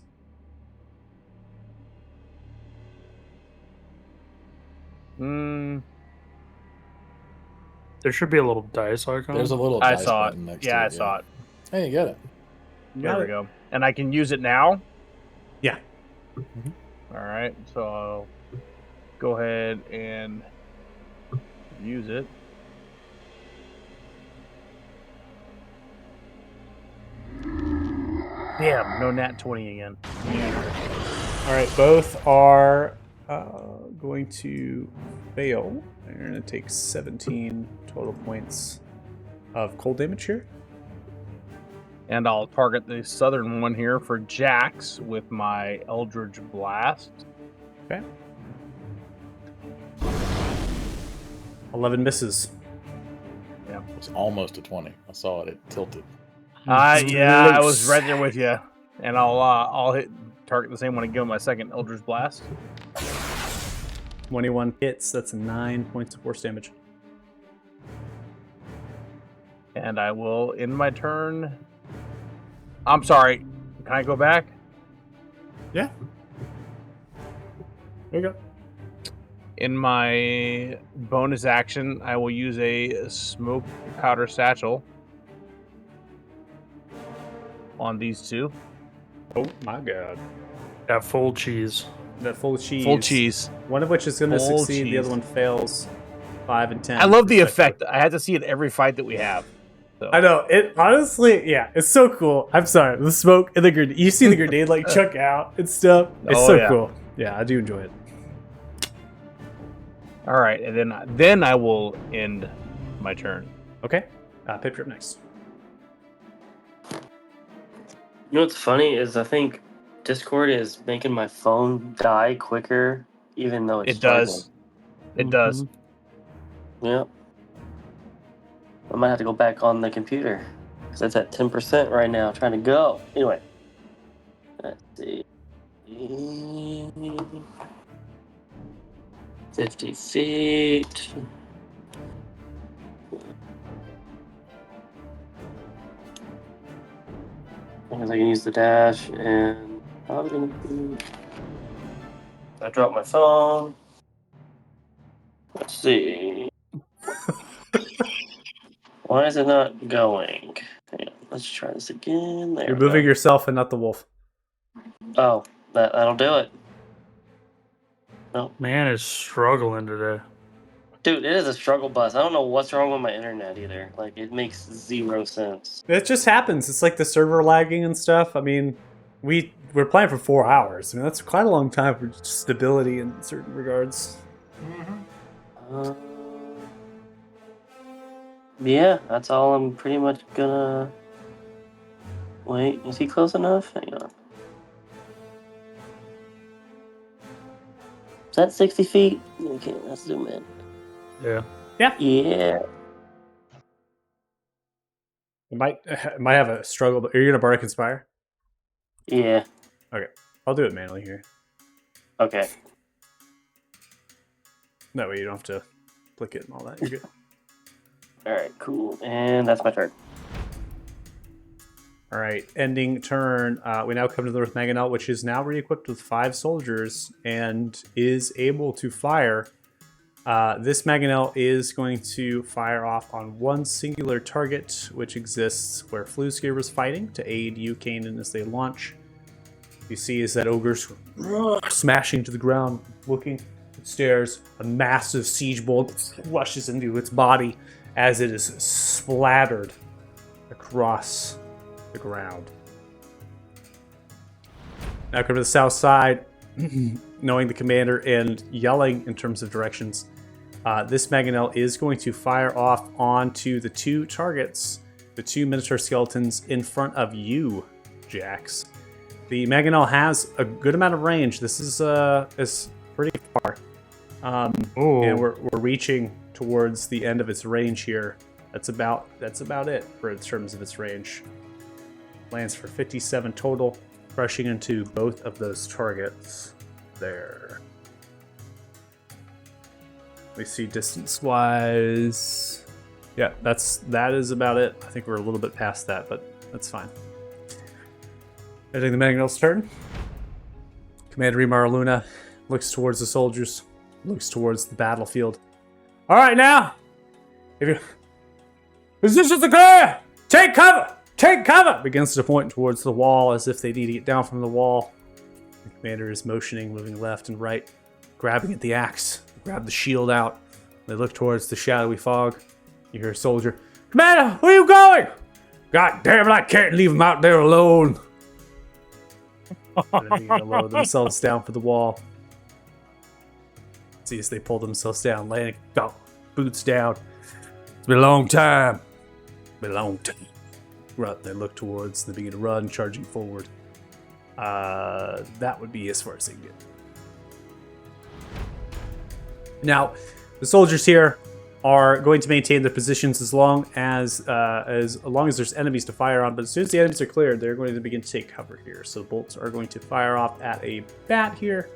There should be a little dice icon. There's a little I dice saw it. button next Yeah, to I it. saw it. Hey, you got it. There we go. And I can use it now. Yeah. All right. So I'll go ahead and use it. Damn, no nat 20 again. All right. Both are going to fail. They're going to take 17 total points of cold damage here. And I'll target the southern one here for Jax with my Eldritch Blast. Okay. 11 misses. It's almost a 20. I saw it. It tilted. Yeah, I was Close. right there with you. And I'll hit target the same one and give him my second Eldritch Blast. 21 hits. That's 9 points of force damage. And I will end my turn. I'm sorry. Can I go back? Yeah. There you go. In my bonus action, I will use a smoke powder satchel on these two. Oh my god. Got full cheese. That full cheese. Full cheese. One of which is going to Full succeed. The other cheese. one fails. 5 and 10. I love the respectively. effect. I had to see it every fight that we have. So. I know. It honestly, yeah, it's so cool. I'm sorry. The smoke and the grenade. You see the grenade like chuck out and stuff. It's Oh, so yeah. cool. Yeah, I do enjoy it. All right, and then I will end my turn. Okay. Pip, you're up next. You know what's funny is I think Discord is making my phone die quicker, even though it's It does. It does. Yep. I might have to go back on the computer because it's at 10% right now. Trying to go. Anyway, let's see. 50 feet. Because I can use the dash, and I'm gonna be. I dropped my phone. Let's see. Why is it not going? Hang on, let's try this again. There You're we go. moving yourself and not the wolf. Oh, that'll do it. Man is struggling today. Dude, it is a struggle bus. I don't know what's wrong with my internet either. Like, it makes zero sense. It just happens. It's like the server lagging and stuff. I mean, we're playing for 4 hours. I mean, that's quite a long time for stability in certain regards. Yeah, that's all I'm pretty much gonna. Wait, is he close enough? Hang on. Is that 60 feet? Okay, let's zoom in. Yeah. Yeah. It might have a struggle, but are you gonna Bardic Inspire? Yeah. I'll do it manually here. Okay. That way you don't have to click it and all that. You're good. Alright, cool. And that's my turn. All right, ending turn. We now come to the North Mangonel, which is now re-equipped with 5 soldiers and is able to fire. This Mangonel is going to fire off on one singular target, which exists where Fluesgear was fighting to aid you, Kanan, as they launch. You see is that ogre's smashing to the ground, looking upstairs. A massive siege bolt rushes into its body as it is splattered across the ground. Now come to the south side, knowing the commander and yelling in terms of directions. This Mangonel is going to fire off onto the 2 targets, the 2 Minotaur skeletons in front of you, Jax. The Mangonel has a good amount of range. This is pretty far. And we're reaching towards the end of its range here. That's about it for in terms of its range. Lands for 57 total, crushing into both of those targets there. We see distance-wise. Yeah, that is about it. I think we're a little bit past that, but that's fine. Ending the Mangonel's turn. Commander Imar Luna looks towards the soldiers, looks towards the battlefield. All right, now, positions are clear. Take cover. Take cover! Begins to point towards the wall as if they need to get down from the wall. The commander is motioning, moving left and right, grabbing at the axe, grab the shield out. They look towards the shadowy fog. You hear a soldier, "Commander, where are you going?" "God damn it, I can't leave them out there alone." And they begin to lower themselves down for the wall. See as they pull themselves down, landing, boots down. It's been a long time. Been a long time. Right, they look towards, they begin to run, charging forward. That would be as far as they can get. Now, the soldiers here are going to maintain their positions as long as there's enemies to fire on. But as soon as the enemies are cleared, they're going to begin to take cover here. So bolts are going to fire off at a bat here.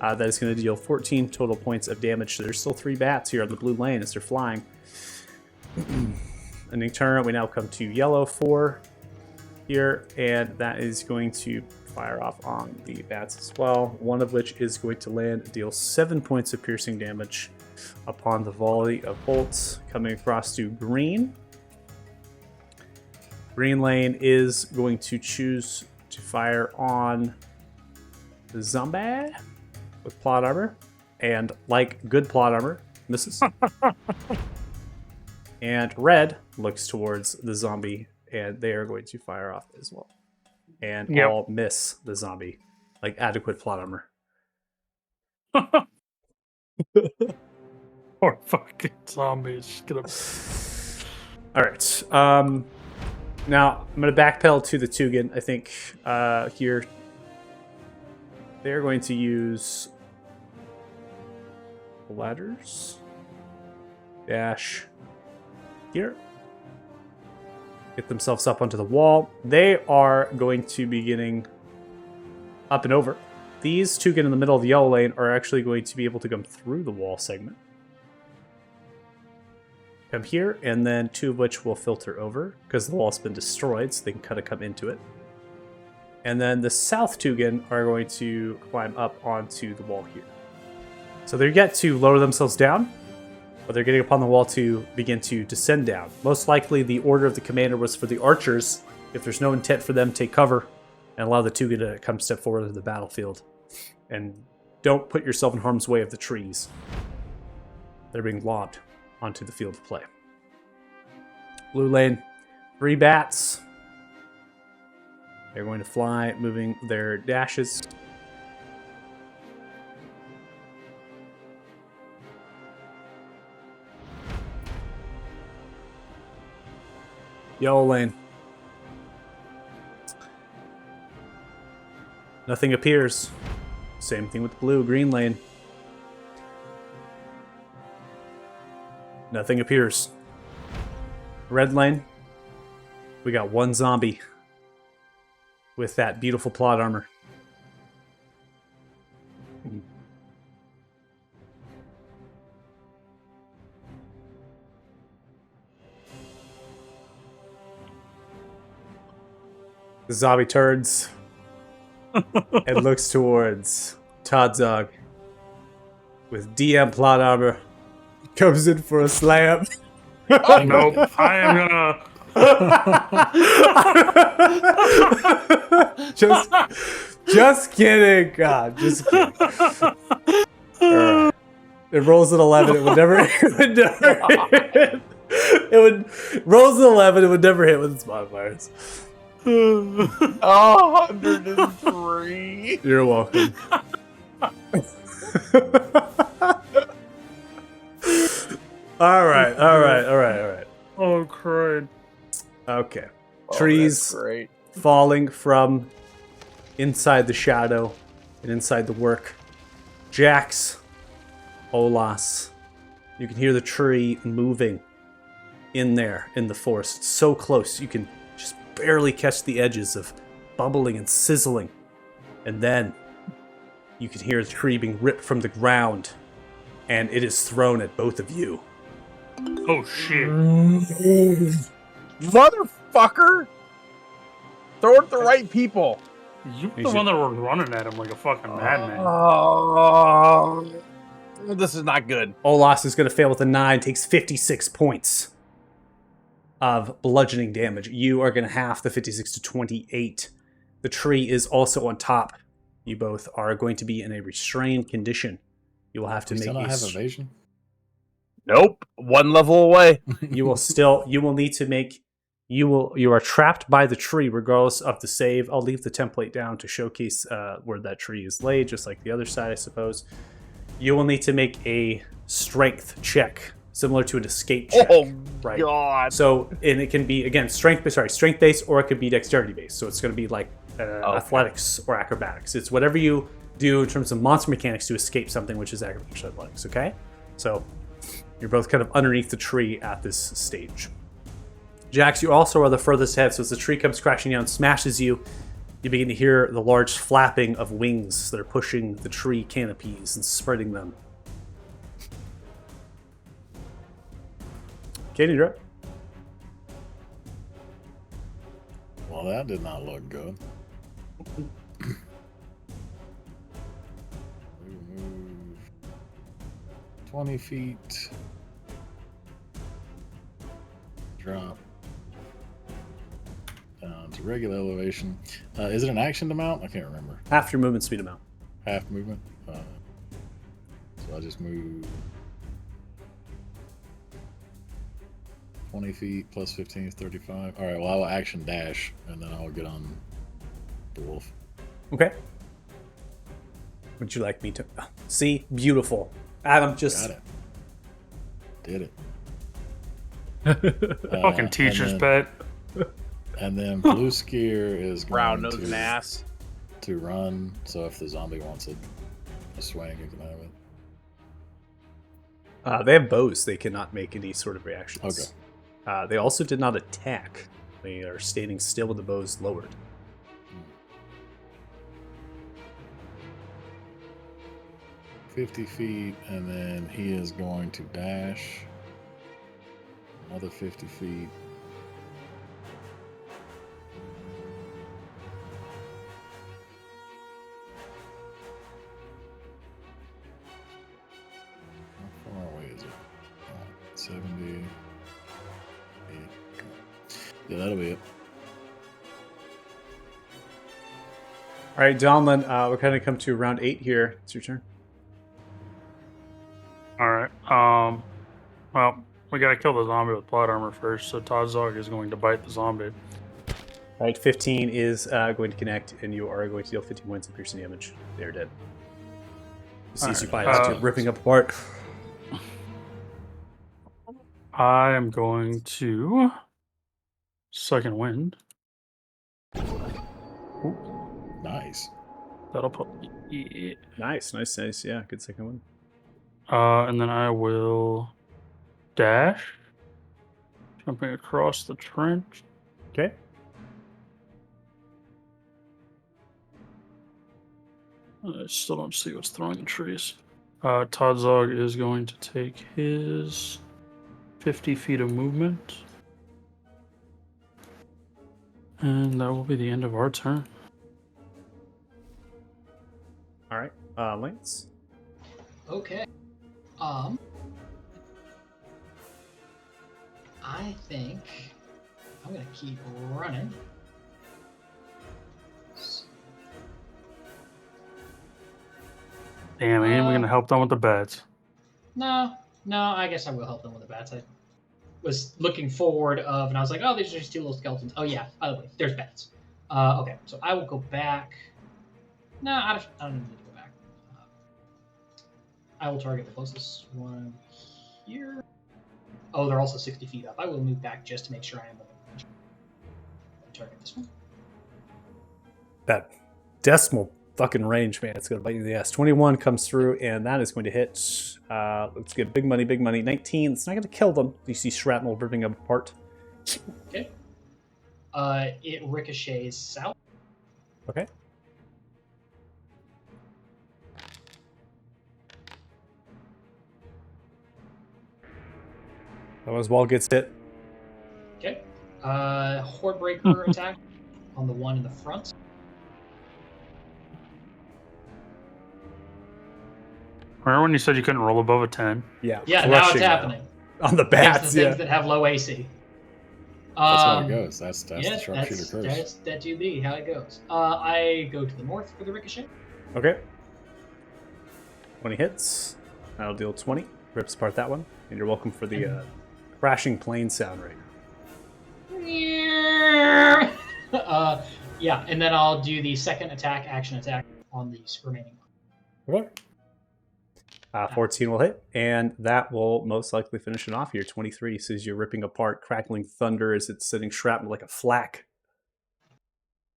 That is going to deal 14 total points of damage. So there's still 3 bats here on the blue lane as they're flying. Ending turn, we now come to yellow 4 here, and that is going to fire off on the bats as well. One of which is going to land, deal 7 points of piercing damage upon the volley of bolts coming across to green. Green lane is going to choose to fire on the zombie with plot armor, and like good plot armor, misses. And red looks towards the zombie, and they are going to fire off as well. And all miss the zombie, like adequate plot armor. Poor fucking zombies. All right. Now I'm going to backpedal to the Tugin. I think here they're going to use ladders. Dash. Here. Get themselves up onto the wall. They are going to be getting up and over. These two get in the middle of the yellow lane are actually going to be able to come through the wall segment. come here, and then 2 of which will filter over because the wall's been destroyed, so they can kind of come into it. And then the South Tugan are going to climb up onto the wall here. So they're yet to lower themselves down, but they're getting upon the wall to begin to descend down. Most likely the order of the commander was for the archers, if there's no intent for them, take cover and allow the Tugan to come step forward to the battlefield. And don't put yourself in harm's way of the trees. They're being lobbed onto the field of play. Blue lane, 3 bats. They're going to fly, moving their dashes. Yellow lane. Nothing appears. Same thing with blue, green lane. Nothing appears. Red lane. We got 1 zombie with that beautiful plot armor. The zombie turns and looks towards Todzog with DM plot armor. Comes in for a slam. Nope. I am gonna. just kidding. God, just kidding. Alright. It rolls an 11. It would never hit. Rolls an 11. It would never hit with its modifiers. 103. You're welcome. All right. Oh, crud. Okay. Oh, Trees that's great. falling from inside the shadow and inside the work. Jax, Olas, you can hear the tree moving in there in the forest. It's so close you can just barely catch the edges of bubbling and sizzling. And then you can hear the tree being ripped from the ground, and it is thrown at both of you. Oh, shit. Motherfucker! Throw it at the right people. You were the one that were running at him like a fucking madman. Oh, this is not good. Olas is going to fail with a 9, takes 56 points of bludgeoning damage. You are going to half the 56 to 28. The tree is also on top. You both are going to be in a restrained condition. You will have to Do make you still a not have evasion? Nope. 1 level away. you will need to make you are trapped by the tree regardless of the save. I'll leave the template down to showcase where that tree is laid, just like the other side, I suppose. You will need to make a strength check, similar to an escape check. Oh, right? God. So, and it can be, again, strength based, or it could be dexterity based. So it's going to be like athletics or acrobatics. It's whatever you do in terms of monster mechanics to escape something, which is acrobatics or athletics, okay? So you're both kind of underneath the tree at this stage. Jax, you also are the furthest ahead, so as the tree comes crashing down, smashes you, you begin to hear the large flapping of wings that are pushing the tree canopies and spreading them. Katie, you're up. Well, that did not look good. We move 20 feet. Drop down to regular elevation. Is it an action to mount? I can't remember. Half your movement speed amount. Half movement. So I just move 20 feet plus 15 is 35. All right, well, I'll action dash, and then I'll get on the wolf. Okay. Would you like me to... See? Beautiful. Adam, just... Got it. Did it. Fucking teacher's pet. And then blue skier is Brown going nose and ass. to run, so if the zombie wants a swing, you can have it. They have bows. They cannot make any sort of reactions. Okay. They also did not attack. They are standing still with the bows lowered. Hmm. 50 feet, and then he is going to dash Another 50 feet. How far away is it? 70. 80. Yeah, that'll be it. All right, Donlin, we're kind of come to round 8 here. It's your turn. All right. Well, we gotta kill the zombie with plot armor first. So Todzog is going to bite the zombie. All right, 15 is going to connect, and you are going to deal 15 points of piercing damage. They're dead. You see, you Alright, fight ripping up apart. I am going to second wind. Nice. That'll put yeah. Nice. Yeah, good second one. And then I will dash, jumping across the trench. Okay. I still don't see what's throwing the trees. Todzog is going to take his 50 feet of movement. And that will be the end of our turn. All right, Lance. Okay. I think I'm gonna keep running. Damn, and we're going to help them with the bats. No, I guess I will help them with the bats. I was looking forward of, and I was like, oh, these are just two little skeletons. Oh yeah, by the way, there's bats. Okay, so I will go back. No, I don't need to go back. I will target the closest one here. Oh, they're also 60 feet up. I will move back just to make sure I am within range. Target this one. That decimal fucking range, man. It's going to bite you in the ass. 21 comes through, and that is going to hit. Let's get big money. 19. It's not going to kill them. You see shrapnel ripping them apart. Okay. It ricochets south. Okay. That was wall gets hit. Okay. Hordebreaker attack on the one in the front. Remember when you said you couldn't roll above a 10? Yeah. Yeah, now it's crushing happening. on the There's bats. the Yeah. things that have low AC. That's how it goes. That's Yeah, the sharpshooter curse. that's that do be how it goes. I go to the north for the ricochet. Okay. 20 hits. That'll deal 20. Rips apart that one. And you're welcome for the crashing plane sound right now. Yeah, and then I'll do the second action attack on these remaining ones. Okay. 14 will hit, and that will most likely finish it off here. 23 says you're ripping apart, crackling thunder as it's sitting shrapnel like a flak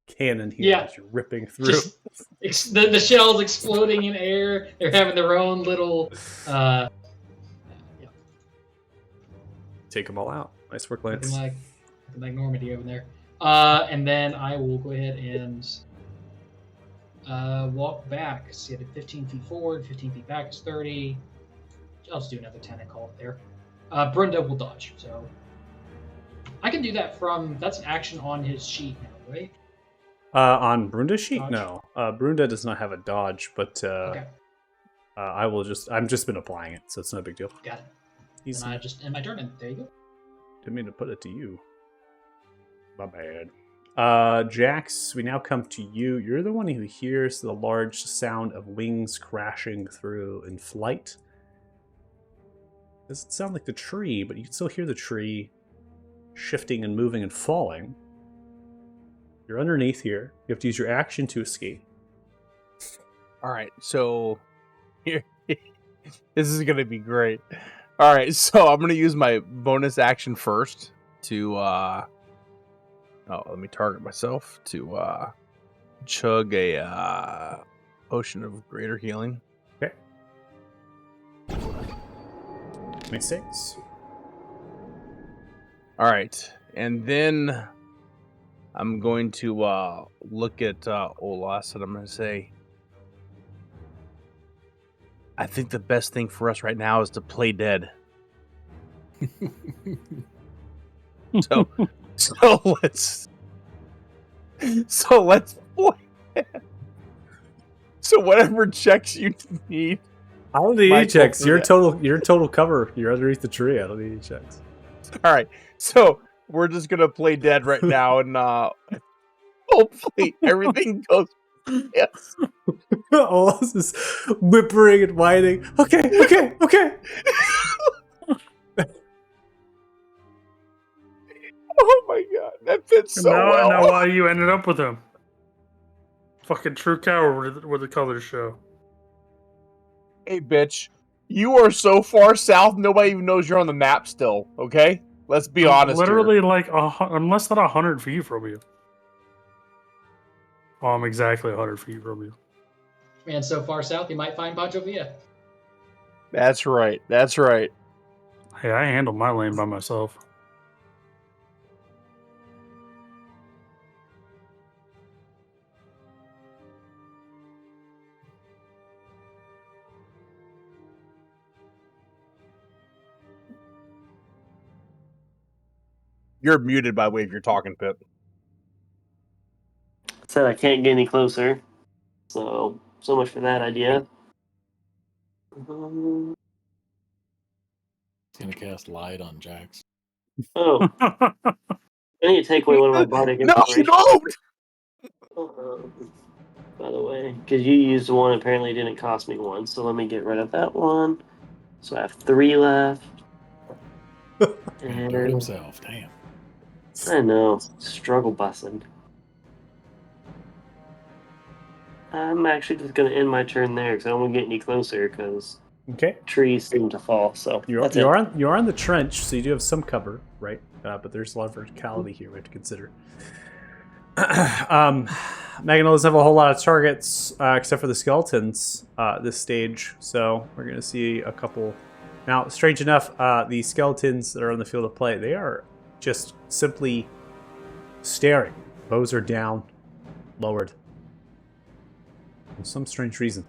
cannon here. Yeah. As you're ripping through. Just, the shells exploding in air. They're having their own little. Yeah. Take them all out. Nice work, Lance. Looking like Normandy over there. And then I will go ahead and walk back. See, I did 15 feet forward, 15 feet back is 30. I'll just do another 10 and call it there. Brunda will dodge, so I can do that from. That's an action on his sheet now, right? On Brunda's sheet? Dodge? No. Brunda does not have a dodge, but Okay, I've just been applying it, so it's no big deal. got it. He's And I just end my turn, and there you go. Didn't mean to put it to you. My bad. Jax, we now come to you. You're the one who hears the large sound of wings crashing through in flight. Doesn't sound like the tree, but you can still hear the tree shifting and moving and falling. You're underneath here. You have to use your action to escape. All right, so here, this is gonna be great. All right, so I'm gonna use my bonus action first to let me target myself to chug a potion of greater healing. Okay. 26. All right, and then I'm going to look at Olas and I'm going to say, I think the best thing for us right now is to play dead. So let's play. So whatever checks you need. I don't need any Michael, checks. for You're that. total cover. You're underneath the tree. I don't need any checks. All right. So we're just gonna play dead right now, and hopefully everything goes. Yes. All this is whimpering and whining. Okay. Oh my god, that fits And so now well. I know why you ended up with him. Fucking true coward with the colors show. Hey, bitch, you are so far south, nobody even knows you're on the map still. Okay, let's be I'm honest. literally like I'm less than 100 feet from you. Oh, I'm exactly 100 feet from you. And so far south, you might find Pancho Villa. That's right. That's right. Hey, I handle my lane by myself. You're muted, by the way, if you're talking, Pip. Said I can't get any closer. So much for that idea. He's gonna cast light on Jax. Oh, I need to take away one of my bardic No, inspiration. don't. By the way, because you used one, apparently it didn't cost me one. So let me get rid of that one. So I have 3 left. And do it himself. Damn. I know, struggle busting. I'm actually just gonna end my turn there because I don't want to get any closer because Okay. trees seem to fall. So You're that's it. you're on the trench, so you do have some cover, right? But there's a lot of verticality here we have to consider. Megan doesn't have a whole lot of targets except for the skeletons this stage, so we're gonna see a couple. Now, strange enough, the skeletons that are on the field of play, they are just simply staring. Bows are down, lowered. For some strange reason.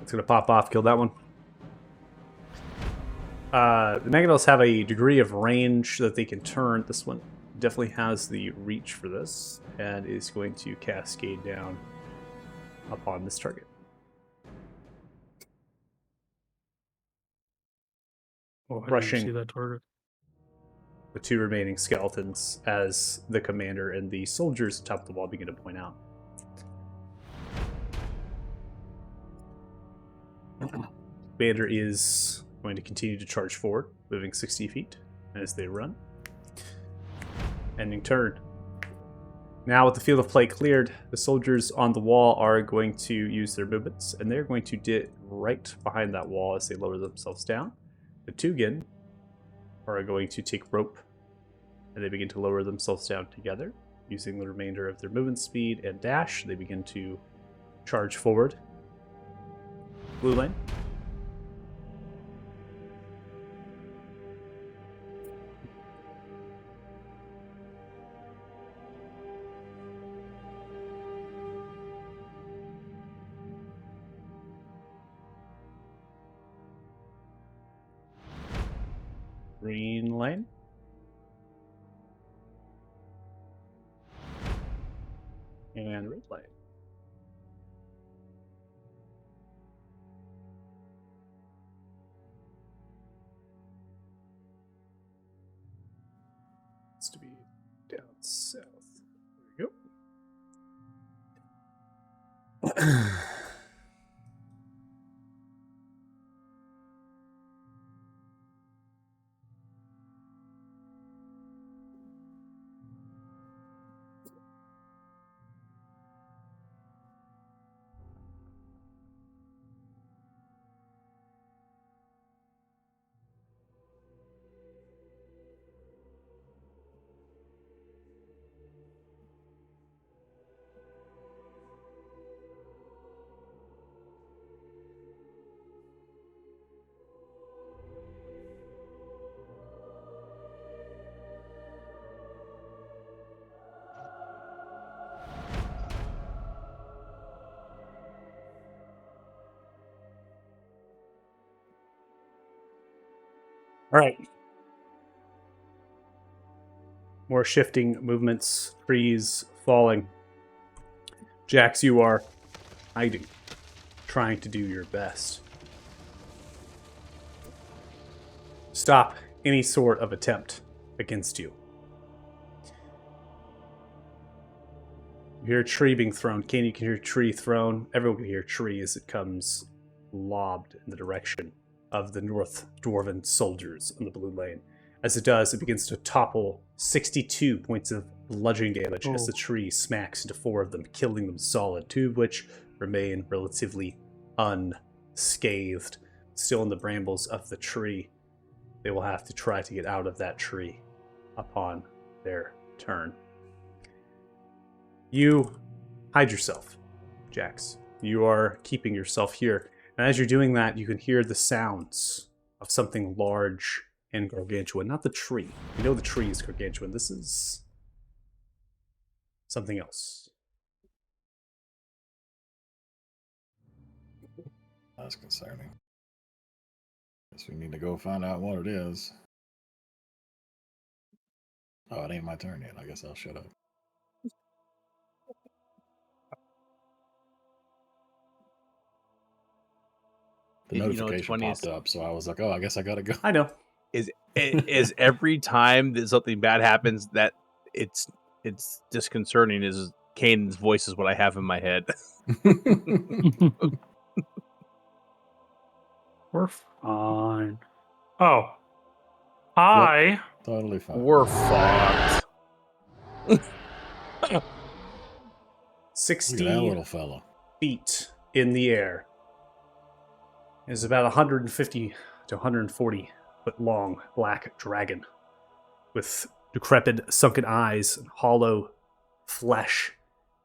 It's gonna pop off, kill that one. The Megadals have a degree of range that they can turn. This one definitely has the reach for this, and is going to cascade down upon this target. Oh, I didn't Rushing. see that target. The 2 remaining skeletons as the commander and the soldiers atop of the wall begin to point out. Commander is going to continue to charge forward, moving 60 feet as they run. Ending turn. Now with the field of play cleared, the soldiers on the wall are going to use their movements, and they're going to get right behind that wall as they lower themselves down. The Tugin are going to take rope, and they begin to lower themselves down together. Using the remainder of their movement speed and dash, they begin to charge forward. Blue lane. Green lane. And red lane. It's to be down south. There we go. All right. More shifting movements, trees falling. Jax, you are hiding, trying to do your best. Stop any sort of attempt against you. You hear a tree being thrown. Kane, you can hear a tree thrown. Everyone can hear a tree as it comes lobbed in the direction of the North Dwarven soldiers on the blue lane. As it does, it begins to topple 62 points of bludgeoning damage as the tree smacks into 4 of them, killing them solid, 2 of which remain relatively unscathed. Still in the brambles of the tree. They will have to try to get out of that tree upon their turn. You hide yourself, Jax. You are keeping yourself here. And as you're doing that, you can hear the sounds of something large and gargantuan. Not the tree. You know the tree is gargantuan. This is something else. That's concerning. Guess we need to go find out what it is. Oh, it ain't my turn yet. I guess I'll shut up. The notification popped up, so I was like, "Oh, I guess I gotta go." I know. Is every time that something bad happens that it's disconcerting. Is Kanan's voice is what I have in my head. We're fine. Oh. Hi. Totally fine. We're fucked. 60 Look at that little fella. feet in the air. Is about 150 to 140 foot long black dragon with decrepit sunken eyes and hollow flesh,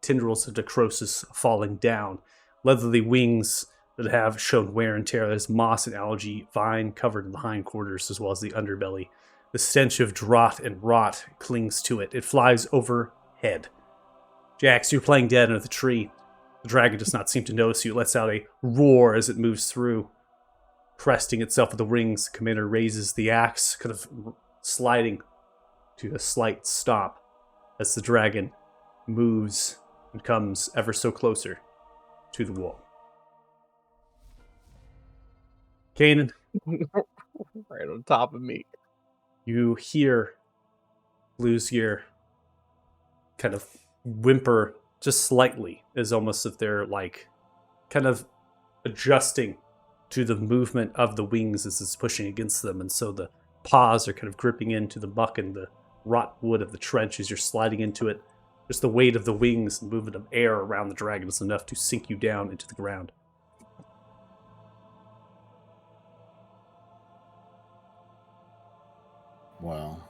tendrils of necrosis falling down, leathery wings that have shown wear and tear. There's moss and algae vine covered in the hindquarters as well as the underbelly. The stench of drought and rot clings to it. It flies overhead. Jax, you're playing dead under the tree. The dragon does not seem to notice you. It lets out a roar as it moves through, cresting itself with the wings. Commander raises the axe, kind of sliding to a slight stop as the dragon moves and comes ever so closer to the wall. Kanan, Right on top of me. you hear Blue's Gear kind of whimper just slightly, as almost if they're like kind of adjusting to the movement of the wings as it's pushing against them. And so the paws are kind of gripping into the muck and the rot wood of the trench as you're sliding into it. Just the weight of the wings and movement of air around the dragon is enough to sink you down into the ground. Well,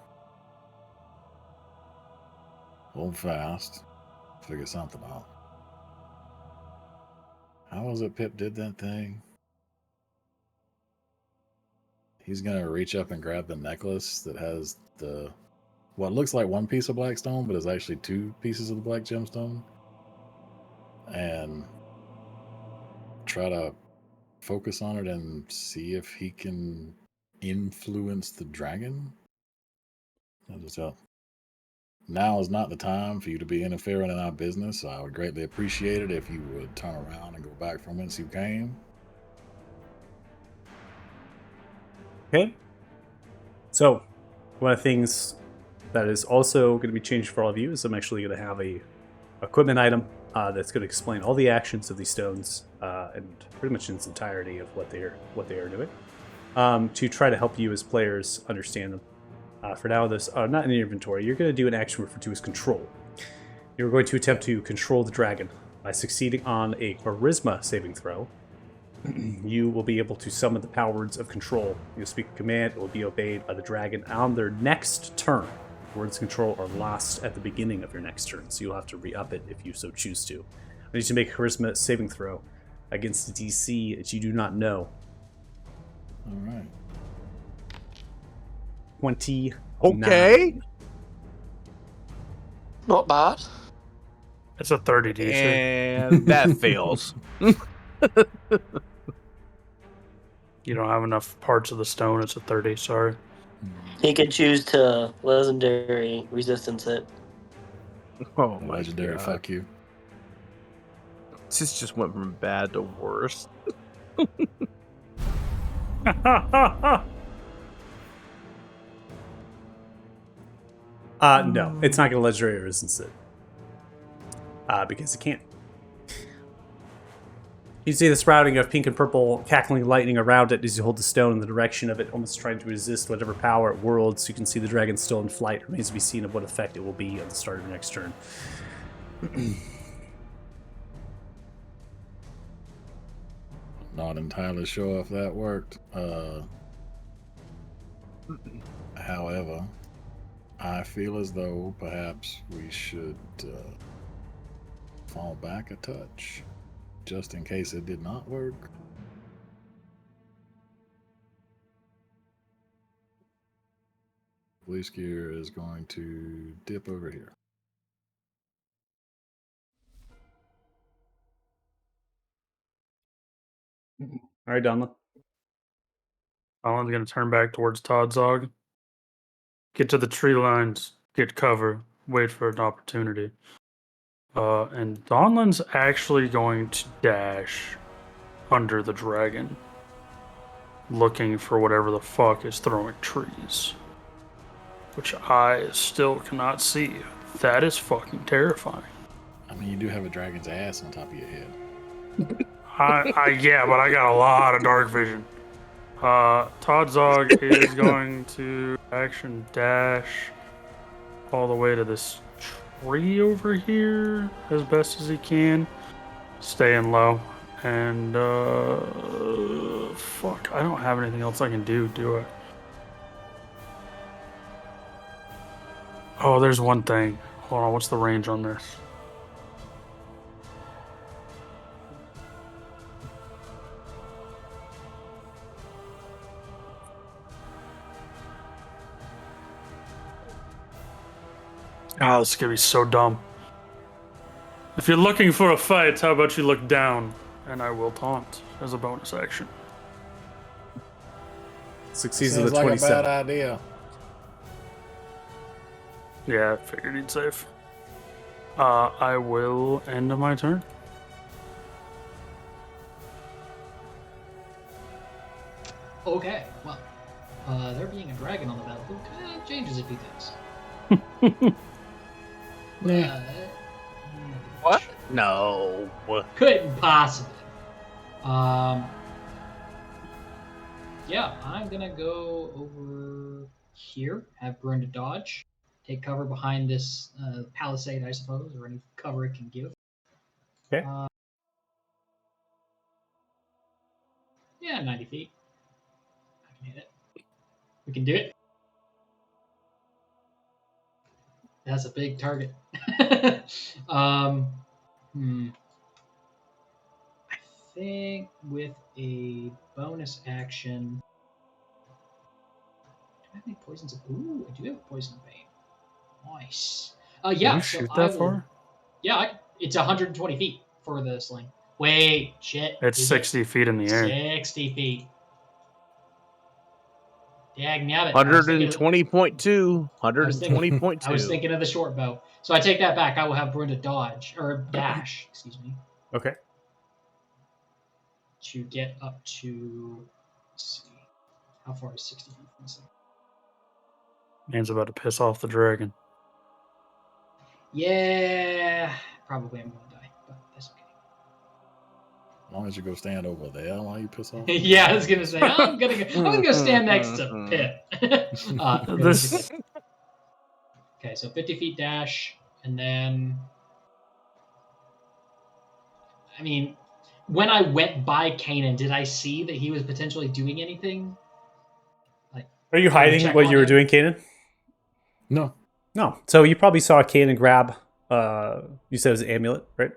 hold fast. Figure something out. How was it Pip did that thing? He's gonna reach up and grab the necklace that has the what looks like one piece of black stone, but is actually 2 pieces of the black gemstone, and try to focus on it and see if he can influence the dragon. I'll just tell. Now is not the time for you to be interfering in our business, so I would greatly appreciate it if you would turn around and go back from whence you came. Okay. So, one of the things that is also going to be changed for all of you is I'm actually going to have a equipment item that's going to explain all the actions of these stones and pretty much in its entirety of what they are doing to try to help you as players understand them. For now, this not in the inventory. You're going to do an action referred to as control. You're going to attempt to control the dragon by succeeding on a charisma saving throw. You will be able to summon the power words of control. You'll speak a command. It will be obeyed by the dragon on their next turn. Words of control are lost at the beginning of your next turn, so you'll have to re-up it if you so choose to. I need you to make a charisma saving throw against a DC that you do not know. All right. 29. Okay. Not bad. It's a 30 DC. And that fails. You don't have enough parts of the stone. It's a 30. Sorry. He could choose to legendary resistance it. Oh my Legendary, God. fuck you. This just went from bad to worse. No, it's not going to legendary resistance it. Because it can't. You see the sprouting of pink and purple cackling lightning around it as you hold the stone in the direction of it, almost trying to resist whatever power it whirls. You can see the dragon still in flight. Remains to be seen of what effect it will be at the start of your next turn. Not entirely sure if that worked. However, I feel as though perhaps we should fall back a touch, just in case it did not work. Police gear is going to dip over here. All right, Donla. Alan's going to turn back towards Todzog. Get to the tree lines, get cover, wait for an opportunity. And Donlan's actually going to dash under the dragon, looking for whatever the fuck is throwing trees. Which I still cannot see. That is fucking terrifying. I mean, you do have a dragon's ass on top of your head. Yeah, but I got a lot of dark vision. Todzog is going to action dash all the way to this tree over here as best as he can, staying low. And fuck, I don't have anything else I can do I? Oh, there's one thing. Hold on, what's the range on this? Oh, this is gonna be so dumb. If you're looking for a fight, how about you look down? And I will taunt as a bonus action. Succeeds at Sounds the like a 27. bad idea. Yeah, I figured he'd save. I will end my turn. Okay, well, there being a dragon on the battlefield kind of changes a few things. But, What? No. couldn't possibly. Yeah, I'm gonna go over here, have Brenda dodge, take cover behind this palisade, I suppose, or any cover it can give. Okay. Yeah, 90 feet. I can hit it. We can do it. That's a big target. I think with a bonus action. Do I have any poisons? Ooh, I do have a poison bane. Nice. Can Yeah. you so shoot I that will- far? Yeah, it's 120 feet for the sling. Wait, shit. It's is it 60 feet in the air. 60 feet. Dagnabbit. I was thinking of- 120.2. I was thinking 120.2. of the short bow. So I take that back. I will have Brenda dodge or dash, excuse me, Okay. to get up to. Let's see, how far is 60 feet from this thing? Man's about to piss off the dragon. Yeah, probably I'm going to die, but that's okay. As long as you go stand over there while you piss off. Yeah, I was gonna say I'm gonna go stand next to Pip. This- Okay, so 50 feet dash, and then I mean, when I went by Kanan, did I see that he was potentially doing anything? Are you Can we hiding check what on you were him? doing, Kanan? No. No. So you probably saw Kanan grab, you said it was an amulet, right?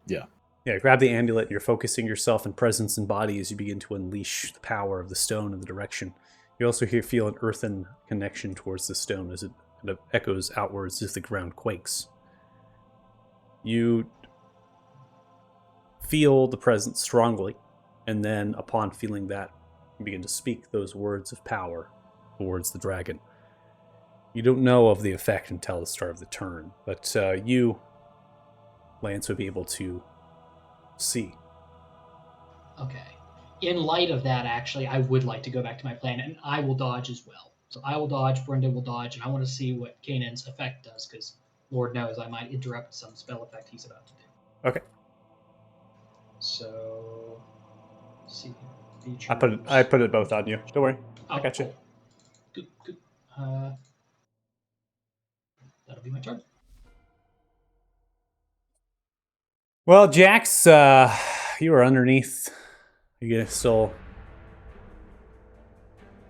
Yeah. Yeah, grab the amulet. You're focusing yourself in presence and body as you begin to unleash the power of the stone in the direction. You also feel an earthen connection towards the stone as it kind of echoes outwards as the ground quakes. You feel the presence strongly, and then upon feeling that, you begin to speak those words of power towards the dragon. You don't know of the effect until the start of the turn, but you, Lance, would be able to see. Okay. In light of that, actually, I would like to go back to my plan, and I will dodge as well. So I will dodge, Brenda will dodge, and I want to see what Kanan's effect does, because Lord knows I might interrupt some spell effect he's about to do. Okay. So, let's see. I put it both on you. Don't worry. I got you. Cool. Good, good. That'll be my turn. Well, Jax, you are underneath. You gonna still?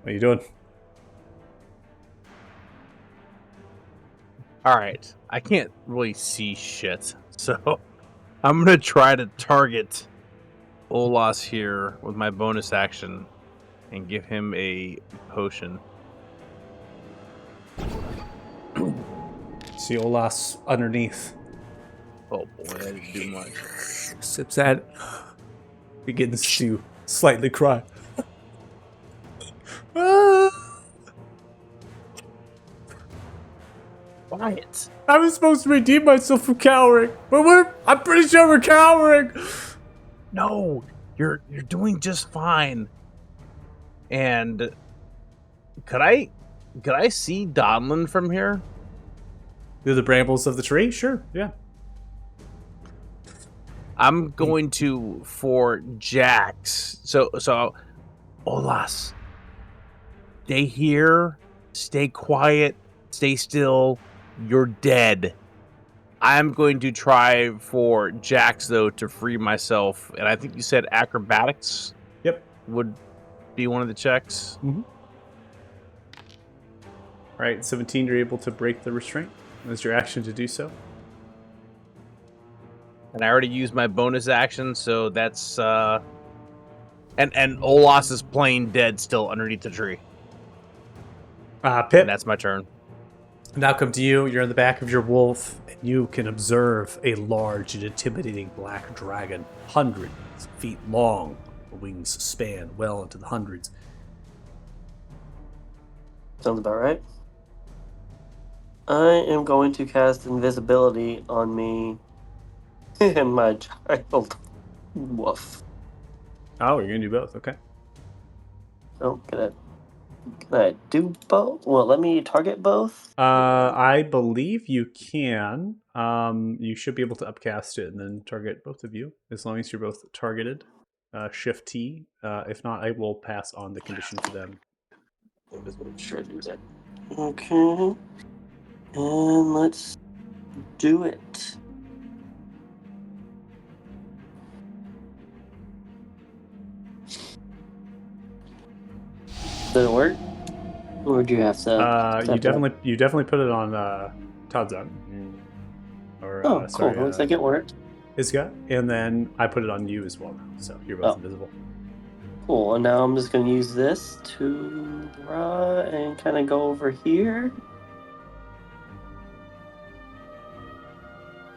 What are you doing? All right, I can't really see shit, so I'm gonna try to target Olas here with my bonus action and give him a potion. See Olas underneath. Oh boy, that didn't do much. Sips at it. Begins to slightly cry. Quiet. I was supposed to redeem myself from cowering, but I'm pretty sure we're cowering. No, you're doing just fine. And could I see Donlin from here? Through the brambles of the tree? Sure, yeah. I'm going to for Jax. So Olas. Stay here, stay quiet, stay still. You're dead. I'm going to try for Jax though to free myself, and I think you said acrobatics. Yep. Would be one of the checks. Mm-hmm. All right, 17. You're able to break the restraint. That's your action to do so. And I already used my bonus action, so that's and Olas is plain dead still underneath the tree. Pip. And that's my turn. Now come to you. You're in the back of your wolf, and you can observe a large and intimidating black dragon, hundreds of feet long. The wings span well into the hundreds. Sounds about right. I am going to cast invisibility on me and my child. Woof. Oh, you're gonna do both. Okay. Oh, can I do both? Well, let me target both. I believe you can. You should be able to upcast it and then target both of you, as long as you're both targeted. Shift T. If not, I will pass on the condition to them. Sure do that. Okay. And let's do it. Did it work? Or would you have to? You definitely put it on Todzon. Or Oh, cool. sorry, Looks like it worked. Isga, and then I put it on you as well now, so you're both Oh. invisible. Cool. And now I'm just going to use this to and kind of go over here.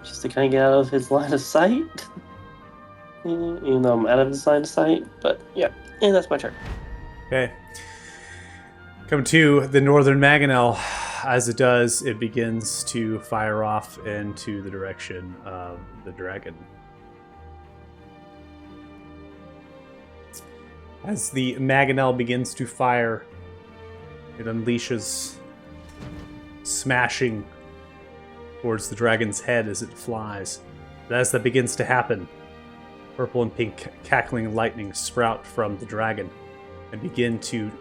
Just to kind of get out of his line of sight. Even though I'm out of his line of sight. But yeah, and that's my turn. Okay. Come to the northern Mangonel. As it does, it begins to fire off into the direction of the dragon. As the Mangonel begins to fire, it unleashes, smashing towards the dragon's head as it flies. But as that begins to happen, purple and pink cackling lightning sprout from the dragon and begin to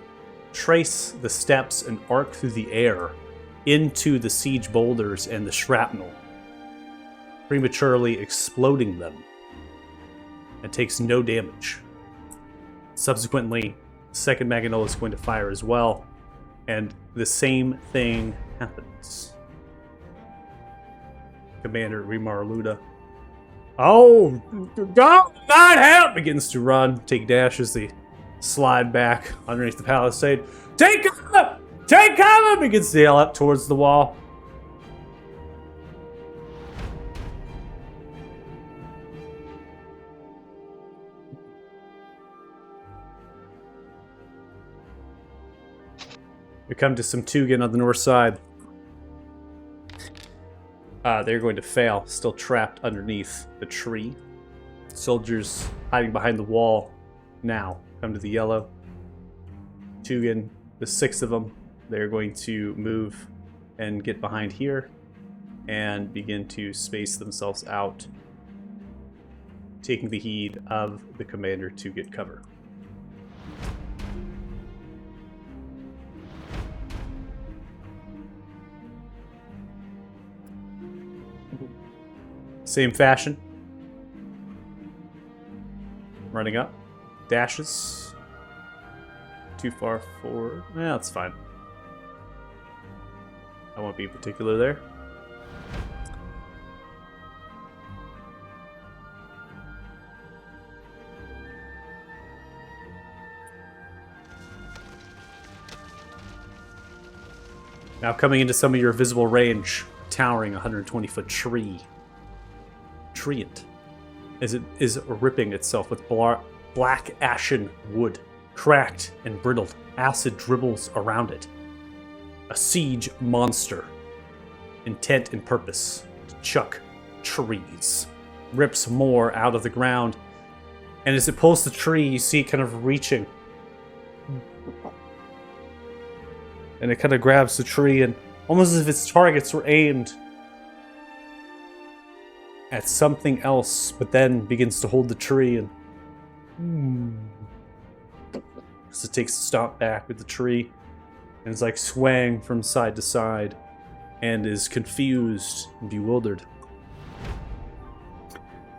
trace the steps and arc through the air into the siege boulders and the shrapnel, prematurely exploding them, and takes no damage. Subsequently, the second Mangonel is going to fire as well, and the same thing happens. Commander Rimar Luda. Oh, God, not help! Begins to run, take dash as they slide back underneath the palisade. Take cover! Take cover! Begins to yell up towards the wall. We come to some Tugin on the north side. They're going to fail, still trapped underneath the tree. Soldiers hiding behind the wall now come to the yellow. Tugin, the 6 of them, they're going to move and get behind here and begin to space themselves out, taking the heed of the commander to get cover. Same fashion. Running up. Dashes. Too far forward. Yeah, that's fine. I won't be particular there. Now coming into some of your visible range, towering 120-foot tree. Treant, as it is ripping itself with black ashen wood, cracked and brittled. Acid dribbles around it. A siege monster, intent and purpose to chuck trees. Rips more out of the ground, and as it pulls the tree, you see it kind of reaching. And it kind of grabs the tree, and almost as if its targets were aimed at something else, but then begins to hold the tree and so it takes a stomp back with the tree and is like swaying from side to side and is confused and bewildered.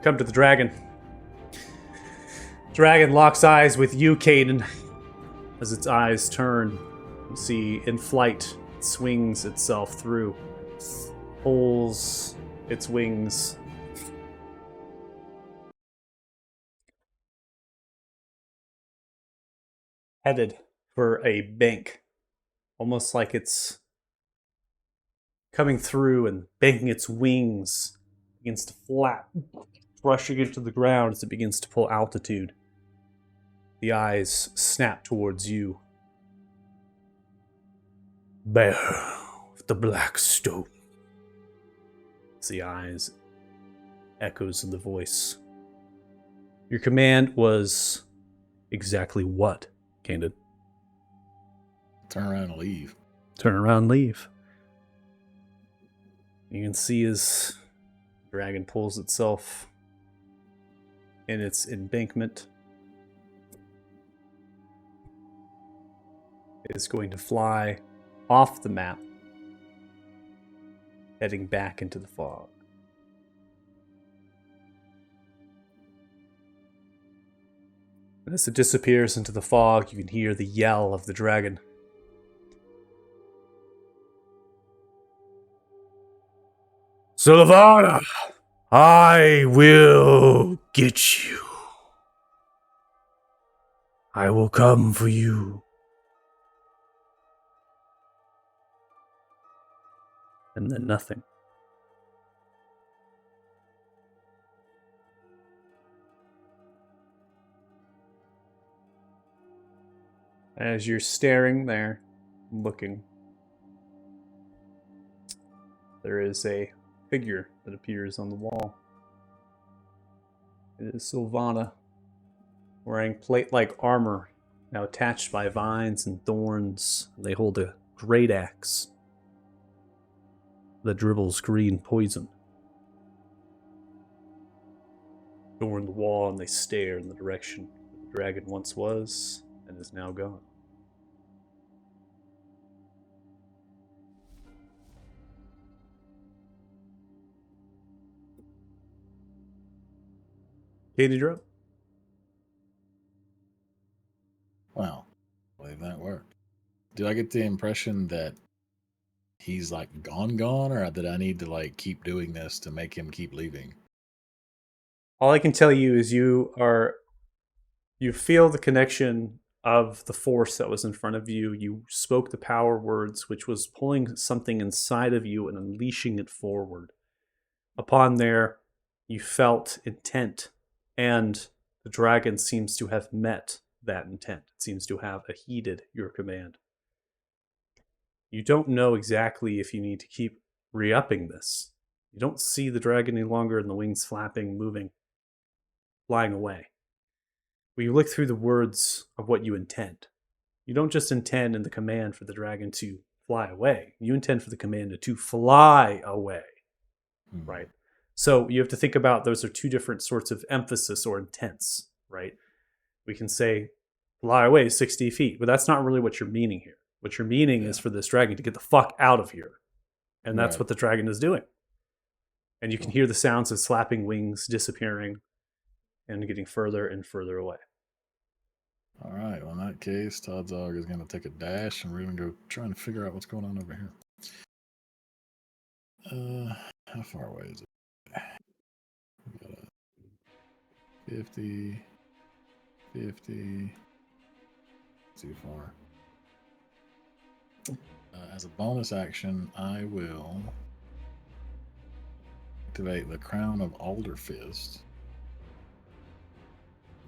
Come to the dragon. Dragon locks eyes with you, Caden. As its eyes turn, you see in flight it swings itself through, pulls its wings. Headed for a bank, almost like it's coming through and banking its wings against a flap, rushing into the ground as it begins to pull altitude. The eyes snap towards you. Bear of the Black Stone. It's the eyes, echoes of the voice. Your command was exactly what? Candid. Turn around and leave. Turn around and leave. You can see as the dragon pulls itself in its embankment. It is going to fly off the map, heading back into the fog. And as it disappears into the fog, you can hear the yell of the dragon. Sylvana, I will get you. I will come for you. And then nothing. As you're staring there, looking, there is a figure that appears on the wall. It is Sylvana, wearing plate-like armor, now attached by vines and thorns. They hold a great axe that dribbles green poison. Door in the wall, and they stare in the direction the dragon once was and is now gone. Katie, you're up. Wow. I believe that worked. Do I get the impression that he's like gone, or that I need to like keep doing this to make him keep leaving? All I can tell you is you feel the connection of the force that was in front of you. You spoke the power words, which was pulling something inside of you and unleashing it forward. Upon there, you felt intent, and the dragon seems to have met that intent. It seems to have heeded your command. You don't know exactly if you need to keep re-upping this. You don't see the dragon any longer and the wings flapping, moving, flying away. When you look through the words of what you intend, you don't just intend in the command for the dragon to fly away. You intend for the command to fly away, right? So you have to think about those are two different sorts of emphasis or intents, right? We can say fly away 60 feet, but that's not really what you're meaning here. What you're meaning is for this dragon to get the fuck out of here. And that's what the dragon is doing. And you can hear the sounds of slapping wings disappearing and getting further and further away. All right. Well, in that case, Todd Zog is going to take a dash, and we're going to go trying to figure out what's going on over here. How far away is it? We got a 50, 50. Too far. As a bonus action, I will activate the Crown of Alderfist.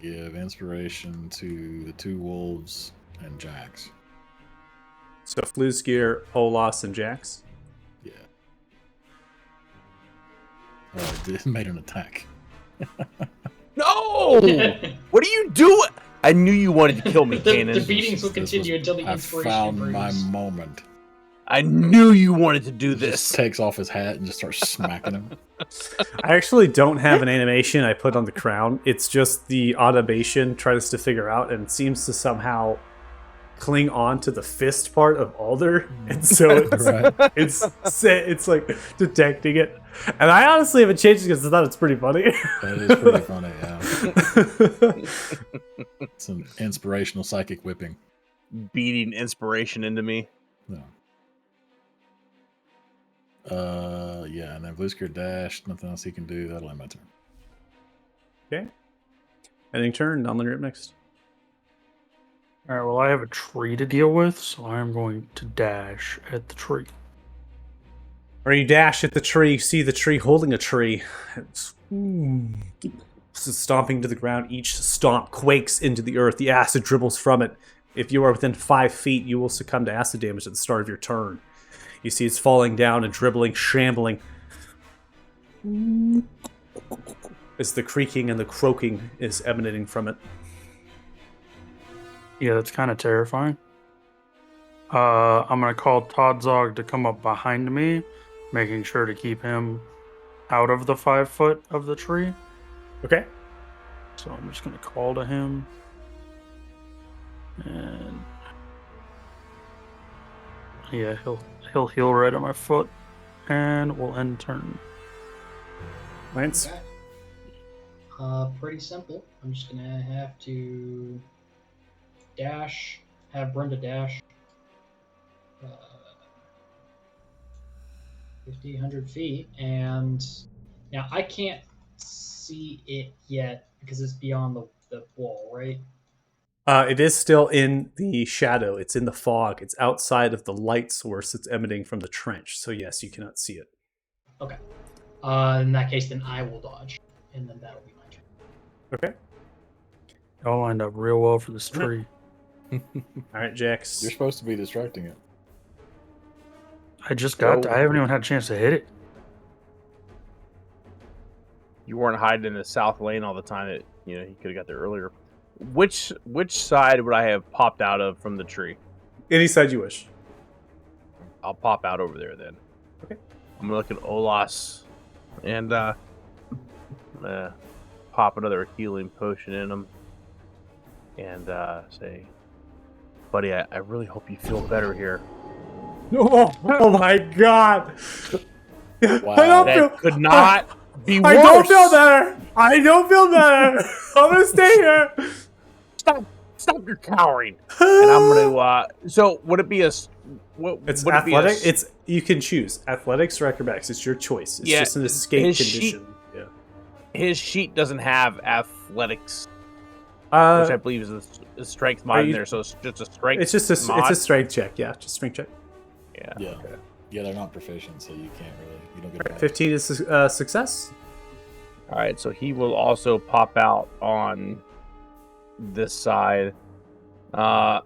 Give inspiration to the two wolves and Jax. So Fluzgear, Olas, and Jax. Yeah. Oh, it made an attack. No! What are you doing? I knew you wanted to kill me, The Kanan. beatings will continue until the I inspiration found improves. my moment. I knew you wanted to do He just this. takes off his hat and just starts smacking him. I actually don't have an animation I put on the crown. It's just the automation tries to figure out and seems to somehow cling on to the fist part of Alder. And so it's, Right. it's like detecting it. And I honestly haven't changed it because I thought it's pretty funny. That is pretty funny, yeah. It's an inspirational psychic whipping. Beating inspiration into me. No. Yeah, and then Blitzkrieg dash, nothing else he can do. That'll end my turn. Okay. Ending turn. Donlin, you're up next. All right. Well, I have a tree to deal with, so I'm going to dash at the tree. Or you dash at the tree, you see the tree holding a tree. It's stomping to the ground. Each stomp quakes into the earth. The acid dribbles from it. If you are within 5 feet, you will succumb to acid damage at the start of your turn. You see it's falling down and dribbling, shambling. As the creaking and the croaking is emanating from it. Yeah, that's kind of terrifying. I'm gonna call Todd Zog to come up behind me, making sure to keep him out of the 5 foot of the tree. Okay. So I'm just gonna call to him, and yeah, he'll heal right at my foot, and we'll end turn. Lance? Okay. Pretty simple. I'm just gonna have to dash, have Brenda dash 50, 100 feet, and now I can't see it yet because it's beyond the wall, right? It is still in the shadow. It's in the fog. It's outside of the light source that's emanating from the trench. So yes, you cannot see it. Okay. In that case, then I will dodge, and then that'll be my turn. Okay. Y'all lined up real well for this tree. All right, Jax. You're supposed to be distracting it. I just got. So- I haven't even had a chance to hit it. You weren't hiding in the south lane all the time. That he could have got there earlier. Which side would I have popped out of from the tree? Any side you wish. I'll pop out over there then. Okay. I'm gonna look at Olas and pop another healing potion in him and say, buddy, I really hope you feel better here. Oh my god. Wow. I don't feel. That could not be worse. I don't feel better. I don't feel better. I'm gonna stay here. Stop your cowering. And I'm gonna. So would it be a? What, It's would it be athletic. It's you can choose athletics or acrobatics. It's your choice. It's Yeah, just an escape his condition. Yeah. His sheet doesn't have athletics, which I believe is a strength mod in you- there. So it's just a strength. it's just a mod. it's a strength check. Yeah, just strength check. Yeah. Yeah. Yeah, they're not proficient, so you can't really. You don't get a bonus. 15 is success. All right, so he will also pop out on this side, but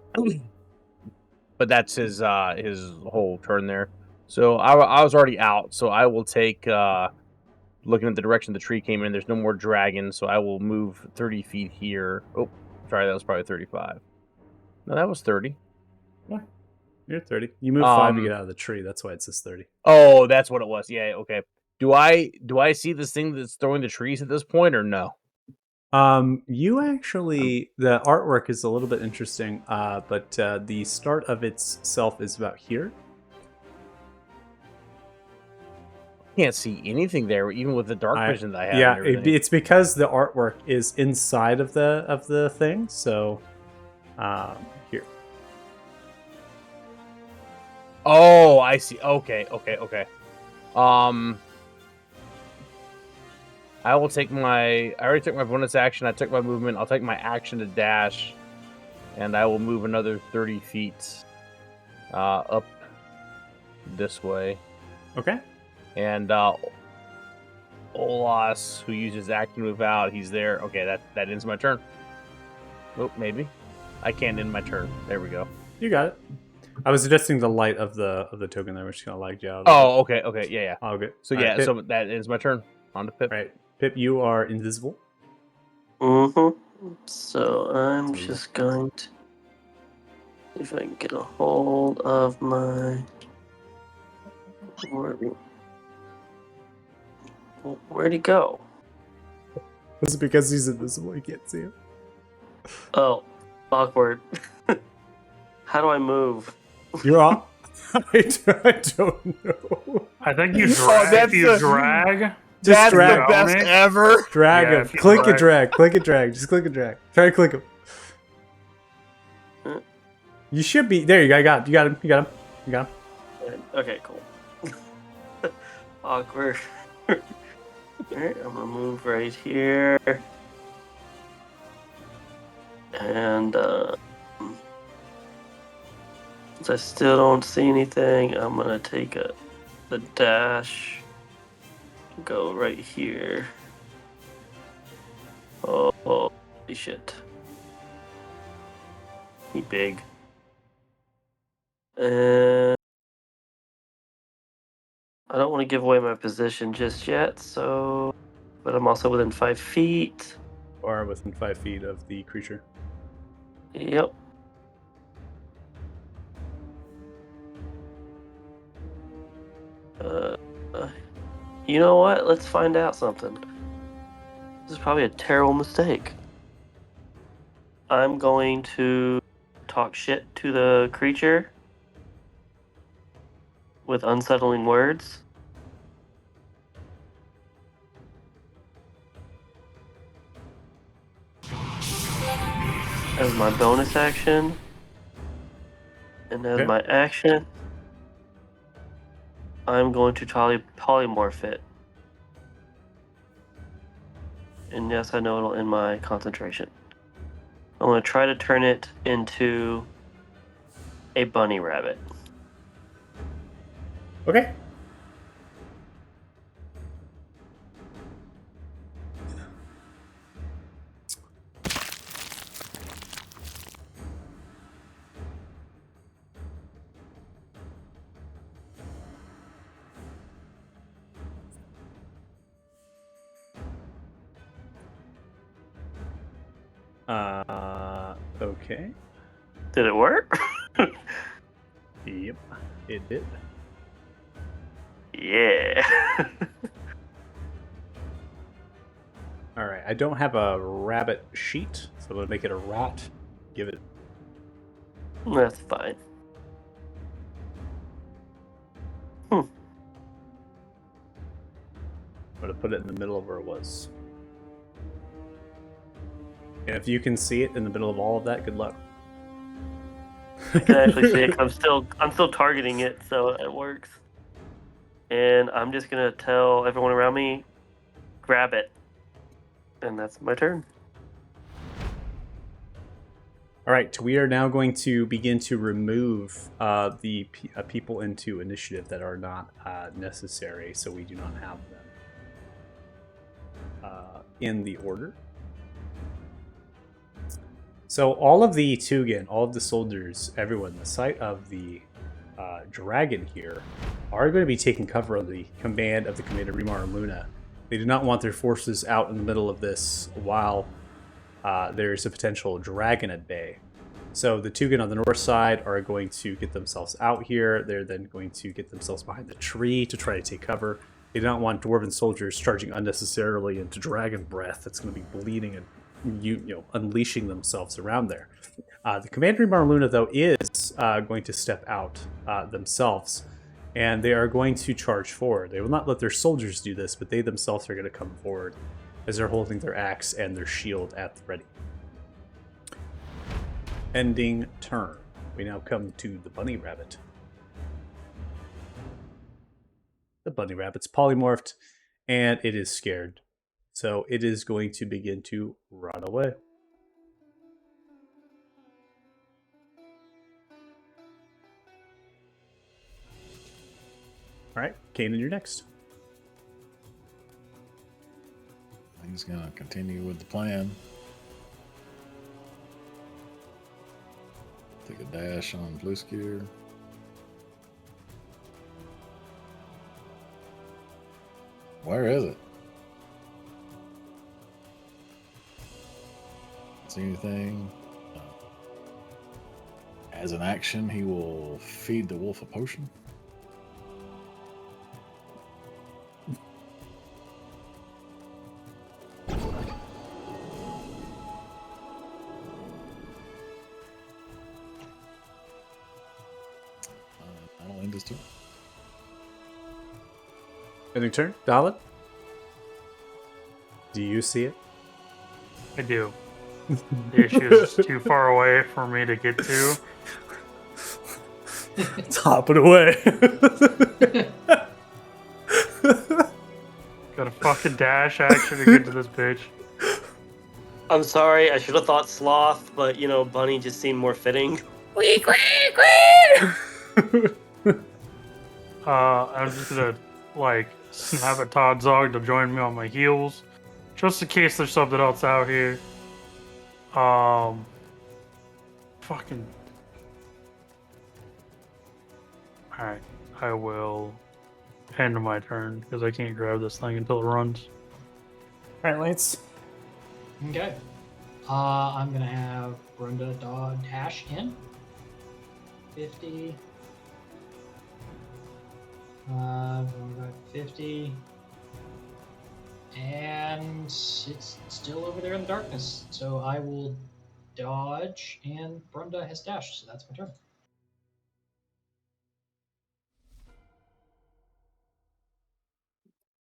but that's his whole turn there. So I was already out, so I will take looking at the direction the tree came in. There's no more dragons, so I will move 30 feet here. Oh, sorry, that was probably 35. No, that was 30. You're 30. You move 5 to get out of the tree. That's why it says 30. Oh, that's what it was. Yeah, okay. Do I see this thing that's throwing the trees at this point or no? You actually, the artwork is a little bit interesting, but the start of itself is about here. Can't see anything there, even with the dark vision that I have. Yeah, and everything. it's because the artwork is inside of the thing. So, here. Oh, I see. Okay. I will take I already took my bonus action. I took my movement. I'll take my action to dash, and I will move another 30 feet up this way. Okay. And Olas, who uses action move out, he's there. Okay, that ends my turn. Oh, maybe I can't end my turn. There we go. You got it. I was adjusting the light of the token there, which kind of lagged you out. Oh, okay, yeah. Oh, good. So All right, yeah, Pip. so that ends my turn. On to Pip. Right, Pip, you are invisible. So I'm just going to see if I can get a hold of my. Where'd he go? Is it because he's invisible? You can't see him. Oh, awkward. How do I move? You're off. I don't know. I think you drag. Drag. Just That's drag. the best Nick. ever. Drag Yeah, him. if you Click drag. and drag. Click and drag. Just click and drag. Try to click him. You should be there. You got him. You got him. Okay, cool. Awkward. Alright, I'm gonna move right here. And since I still don't see anything, I'm gonna take the dash. Go right here. Oh, holy shit. He big. And I don't want to give away my position just yet, so. But I'm also within 5 feet. Or within 5 feet of the creature. Yep. You know what? Let's find out something. This is probably a terrible mistake. I'm going to talk shit to the creature with unsettling words. As my bonus action. And as Okay. my action, I'm going to polymorph it. And yes, I know it'll end my concentration. I'm going to try to turn it into a bunny rabbit. Okay. Okay. Did it work? Yep, it did. Yeah. All right, I don't have a rabbit sheet, so I'm gonna make it a rat. Give it. That's fine. I'm gonna put it in the middle of where it was. And if you can see it in the middle of all of that, good luck. I can actually see it. I'm still targeting it, so it works. And I'm just gonna tell everyone around me, grab it. And that's my turn. All right, we are now going to begin to remove the people into initiative that are not necessary, so we do not have them in the order. So all of the Tugin, all of the soldiers, everyone, the sight of the dragon here, are going to be taking cover of the command of the Commander Remar and Luna. They do not want their forces out in the middle of this while there's a potential dragon at bay. So the Tugin on the north side are going to get themselves out here. They're then going to get themselves behind the tree to try to take cover. They do not want Dwarven soldiers charging unnecessarily into dragon breath that's going to be bleeding and unleashing themselves around there. The Commander Remar and Luna, though, is going to step out themselves, and they are going to charge forward. They will not let their soldiers do this, but they themselves are going to come forward as they're holding their axe and their shield at the ready. Ending turn. We now come to the bunny rabbit. The bunny rabbit's polymorphed, and it is scared. So it is going to begin to run away. Alright, Kanan, you're next. He's gonna continue with the plan. Take a dash on Blueskier. Where is it? See anything? No. As an action, he will feed the wolf a potion. That'll end his turn. Ending turn. Dahlin? Do you see it? I do. The issue is too far away for me to get to. It's hopping away. Got a fucking dash action to get to this bitch. I'm sorry, I should have thought sloth, but bunny just seemed more fitting. I'm just gonna snap at Todd Zog to join me on my heels, just in case there's something else out here. Fucking. Alright, I will end my turn because I can't grab this thing until it runs. Alright, Lance. Okay. I'm gonna have Brenda dash in. 50. 50. And it's still over there in the darkness. So I will dodge, and Brenda has dashed, so that's my turn.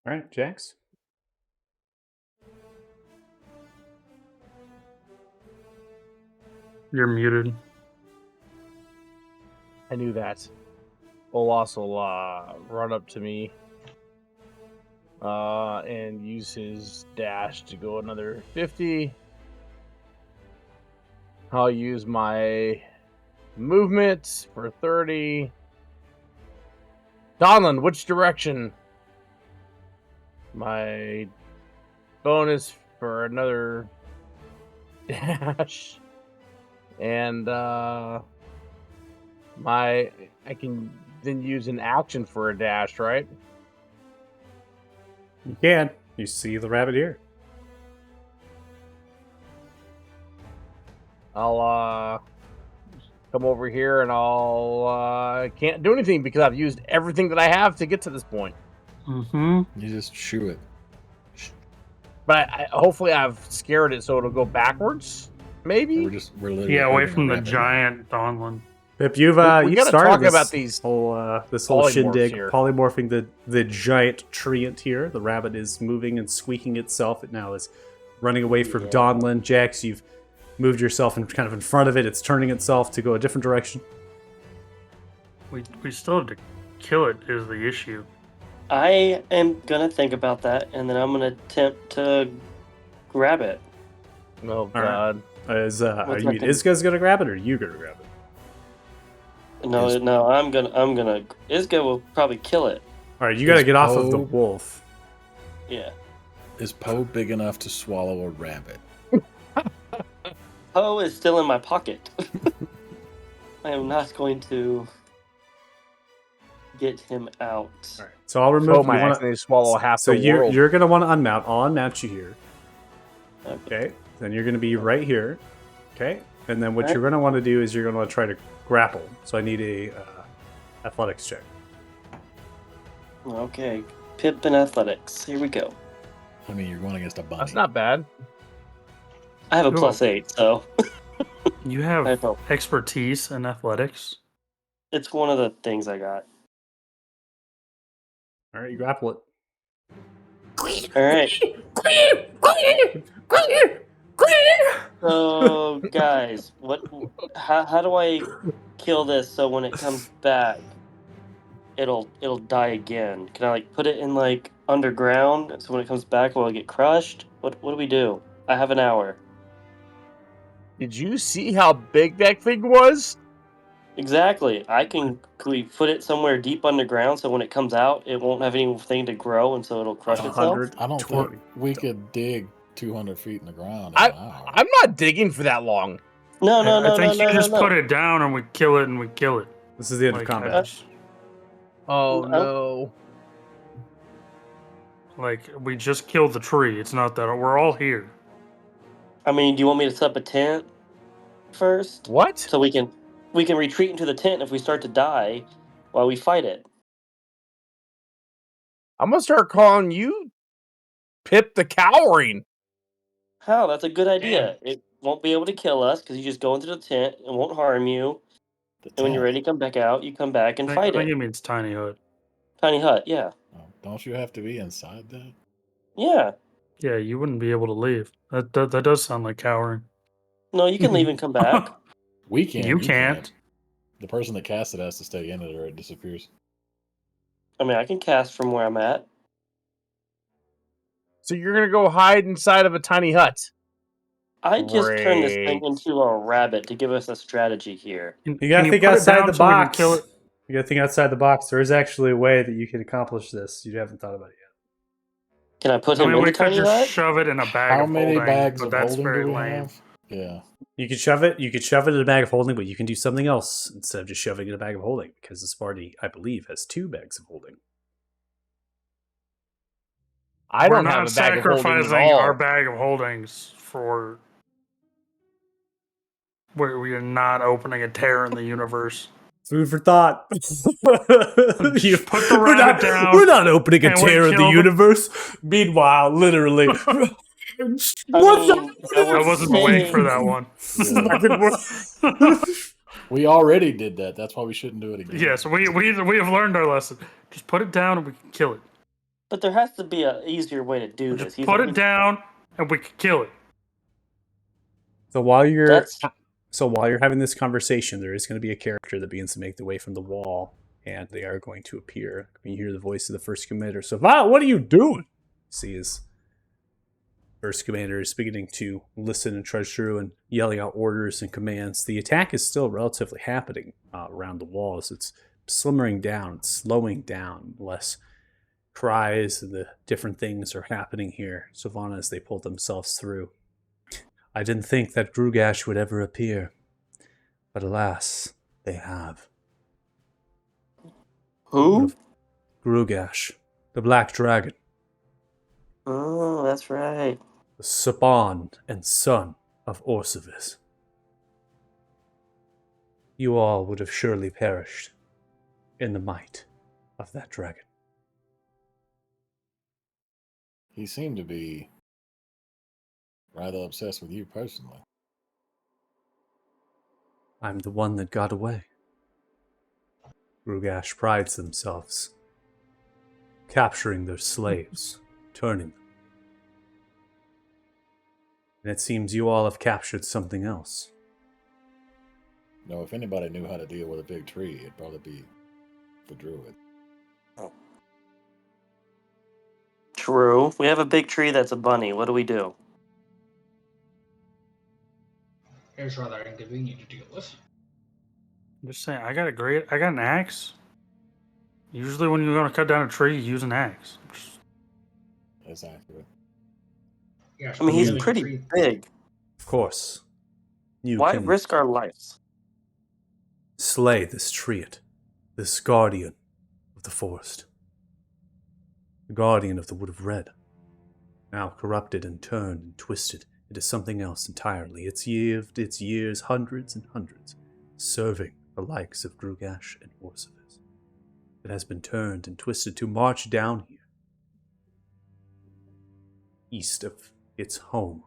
Alright, Jax. You're muted. I knew that. Olas will run up to me and use his dash to go another 50. I'll use my movement for 30. Donlin, which direction? My bonus for another dash. And I can then use an action for a dash, right? You can. You see the rabbit here. I'll come over here and I'll can't do anything because I've used everything that I have to get to this point. Mm-hmm. You just shoo it. But hopefully I've scared it so it'll go backwards. Maybe. We're literally Away hurting from a the rabbit. giant Donlin. Pip, you've we gotta started talk this about these whole polymorphs shindig, here. polymorphing the giant treant here. The rabbit is moving and squeaking itself. It now is running away from Donlin. Jax, you've moved yourself and kind of in front of it. It's turning itself to go a different direction. We still have to kill it is the issue. I am gonna think about that, and then I'm gonna attempt to grab it. Oh right. god. Is What's you my mean thing? Isga's gonna grab it, or are you gonna grab it? No, Is- no, I'm gonna. Isga will probably kill it. All right, you gotta Is get off of the Poe- wolf. Yeah. Is Poe big enough to swallow a rabbit? hoe is still in my pocket. I am not going to get him out. All right. So I'll remove. Oh, you my wanna- accidentally swallow half So the world. you're gonna want to unmount. I'll unmount you here. Okay. Okay. Then you're gonna be right here. Okay. And then what Alright. you're gonna want to do is you're gonna want to try to grapple. So I need a athletics check. Okay. Pip and athletics. Here we go. I mean, you're going against a bunny. That's not bad. I have a Cool. +8, so You I have hope. expertise in athletics. It's one of the things I got. All right. You grapple it. All right. So, guys, how do I kill this so when it comes back, it'll die again? Can I like put it in like underground so when it comes back, will it get crushed? What do we do? I have an hour. Did you see how big that thing was? Exactly. Could we put it somewhere deep underground so when it comes out, it won't have anything to grow and so it'll crush itself? 100. I don't 20. think we could dig 200 feet in the ground in an hour. I'm not digging for that long. No. I think you just put it down and we kill it and we kill it. This is the end of Like, combat. Oh No. no. Like we just killed the tree. It's not that we're all here. I mean, do you want me to set up a tent first? What? So we can retreat into the tent if we start to die while we fight it. I'm gonna start calling you Pip the Cowering. How? That's a good idea. It won't be able to kill us because you just go into the tent. It won't harm you. And when you're ready to come back out, you come back and I fight think it. it means tiny hut. Tiny hut, yeah. Oh, don't you have to be inside that? Yeah. Yeah, you wouldn't be able to leave. That does sound like cowering. No, you can leave and come back. We can. You can't. The person that cast it has to stay in it or it disappears. I mean, I can cast from where I'm at. So you're gonna go hide inside of a tiny hut. I just turned this thing Great. into a rabbit to give us a strategy here. You gotta think put it outside down the so we can box. kill it? You gotta think outside the box. There is actually a way that you can accomplish this. You haven't thought about it yet. Can I put I him mean, in we the could tiny just hut? shove it in a bag How of many holding, bags but of that's holding very do we lame. have? Yeah. You could shove it. You could shove it in a bag of holding, but you can do something else instead of just shoving it in a bag of holding because this party, I believe, has 2 bags of holding. I We're don't not have a bag of holding sacrificing at all. our bag of holdings for. We are not opening a tear in the universe. Food for thought. Put the we're rabbit not, down We're not opening a and we tear in the kill them. universe. Meanwhile, literally. I wasn't waiting for that one. We already did that. That's why we shouldn't do it again. Yes, we have learned our lesson. Just put it down and we can kill it. But there has to be an easier way to do this. Just put it down and we can kill it. So while you're That's having this conversation, there is going to be a character that begins to make their way from the wall, and they are going to appear. You hear the voice of the first commander. So, wow, what are you doing? See his first commander is beginning to listen and trudge through and yelling out orders and commands. The attack is still relatively happening around the walls. It's slimmering down, it's slowing down. Less cries and the different things are happening here. Savannah, as they pull themselves through. I didn't think that Grugash would ever appear, but alas, they have. who? Grugash, the Black Dragon, Oh, that's right. the spawn and son of Orsivis. You all would have surely perished in the might of that dragon. He seemed to be rather obsessed with you personally. I'm the one that got away. Grugash prides themselves, capturing their slaves, turning them. And it seems you all have captured something else. No, if anybody knew how to deal with a big tree, it'd probably be the druid. True. We have a big tree that's a bunny. What do we do? It's rather inconvenient to deal with. I'm just saying, I got an axe. Usually when you're going to cut down a tree, you use an axe. That's accurate. Yeah, I mean, he's really pretty tree. big. Of course. You Why can risk our lives? slay this treant, this guardian of the forest, the guardian of the Wood of Red, now corrupted and turned and twisted into something else entirely. It's lived its years, hundreds and hundreds, serving the likes of Grugash and Orsivis. It has been turned and twisted to march down here, east of its home.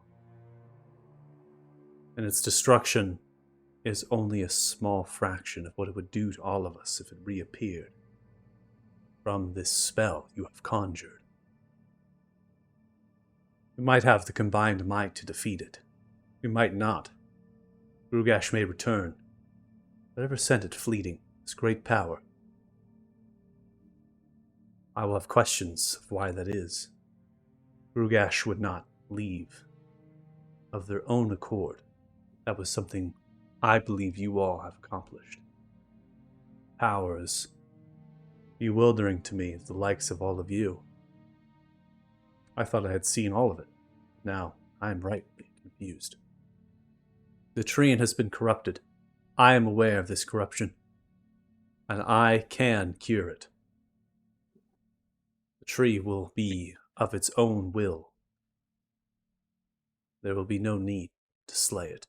And its destruction is only a small fraction of what it would do to all of us if it reappeared from this spell you have conjured. We might have the combined might to defeat it. We might not. Grugash may return. Whatever sent it fleeting, this great power. I will have questions of why that is. Grugash would not leave of their own accord. That was something I believe you all have accomplished. Power is bewildering to me, the likes of all of you. I thought I had seen all of it. Now, I am rightly confused. The treant has been corrupted. I am aware of this corruption, and I can cure it. The tree will be of its own will. There will be no need to slay it.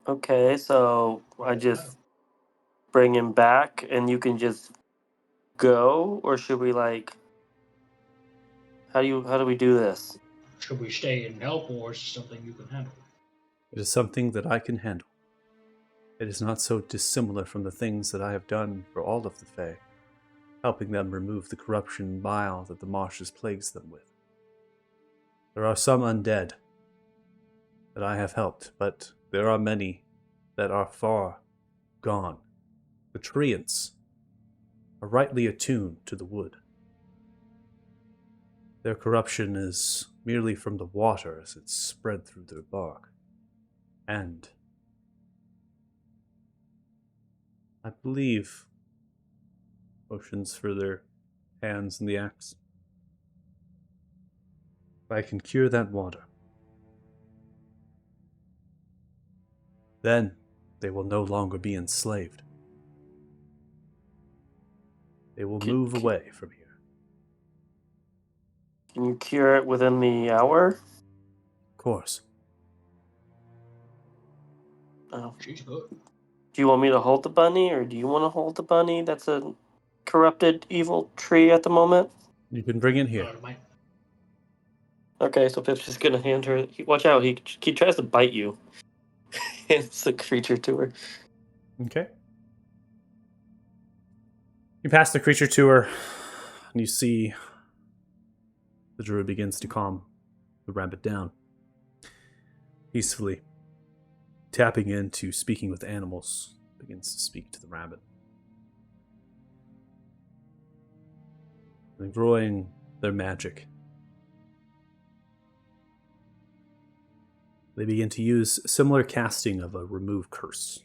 Okay, so I just bring him back and you can just go, or should we like? How do we do this? Should we stay and help, or is it something you can handle? It is something that I can handle. It is not so dissimilar from the things that I have done for all of the Fae, helping them remove the corruption and bile that the marshes plagues them with. There are some undead that I have helped, but there are many that are far gone. The treants are rightly attuned to the wood. Their corruption is merely from the water as it's spread through their bark. And I believe motions for their hands and the axe. If I can cure that water, then they will no longer be enslaved. They will move away from here. Can you cure it within the hour? Of course. Oh. She's good. Do you want me to hold the bunny, or do you want to hold the bunny? That's a corrupted evil tree at the moment. You can bring in here. Okay, so Pip's just gonna hand her. Watch out! He tries to bite you. It's the creature to her. Okay. You pass the creature to her, and you see the druid begins to calm the rabbit down. Peacefully, tapping into speaking with animals, begins to speak to the rabbit. And growing their magic, they begin to use similar casting of a remove curse.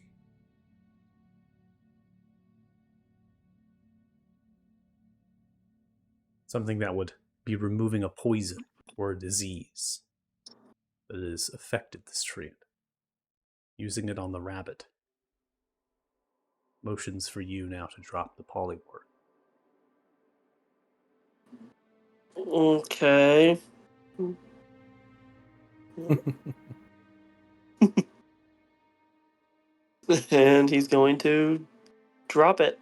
Something that would be removing a poison or a disease that has affected this tree. Using it on the rabbit. Motions for you now to drop the polyword. Okay. And he's going to drop it.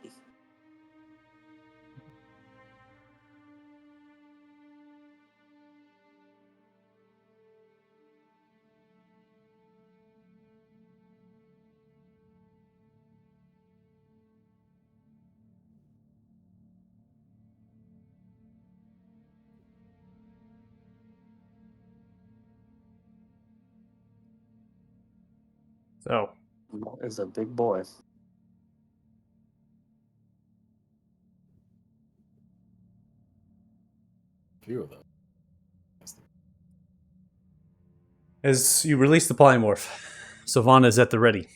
So, Is a big boy. Few of them. as you release the polymorph, Sylvana is at the ready.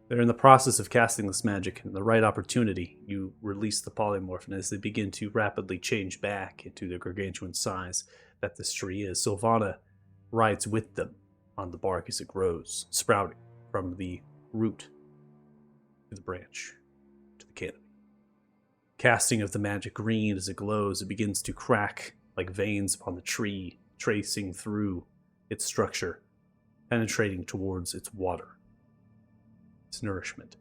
They're in the process of casting this magic, and the right opportunity, you release the polymorph, and as they begin to rapidly change back into the gargantuan size that this tree is, Sylvana rides with them on the bark as it grows, sprouting from the root to the branch to the canopy. Casting of the magic green as it glows, it begins to crack like veins upon the tree, tracing through its structure, penetrating towards its water, its nourishment.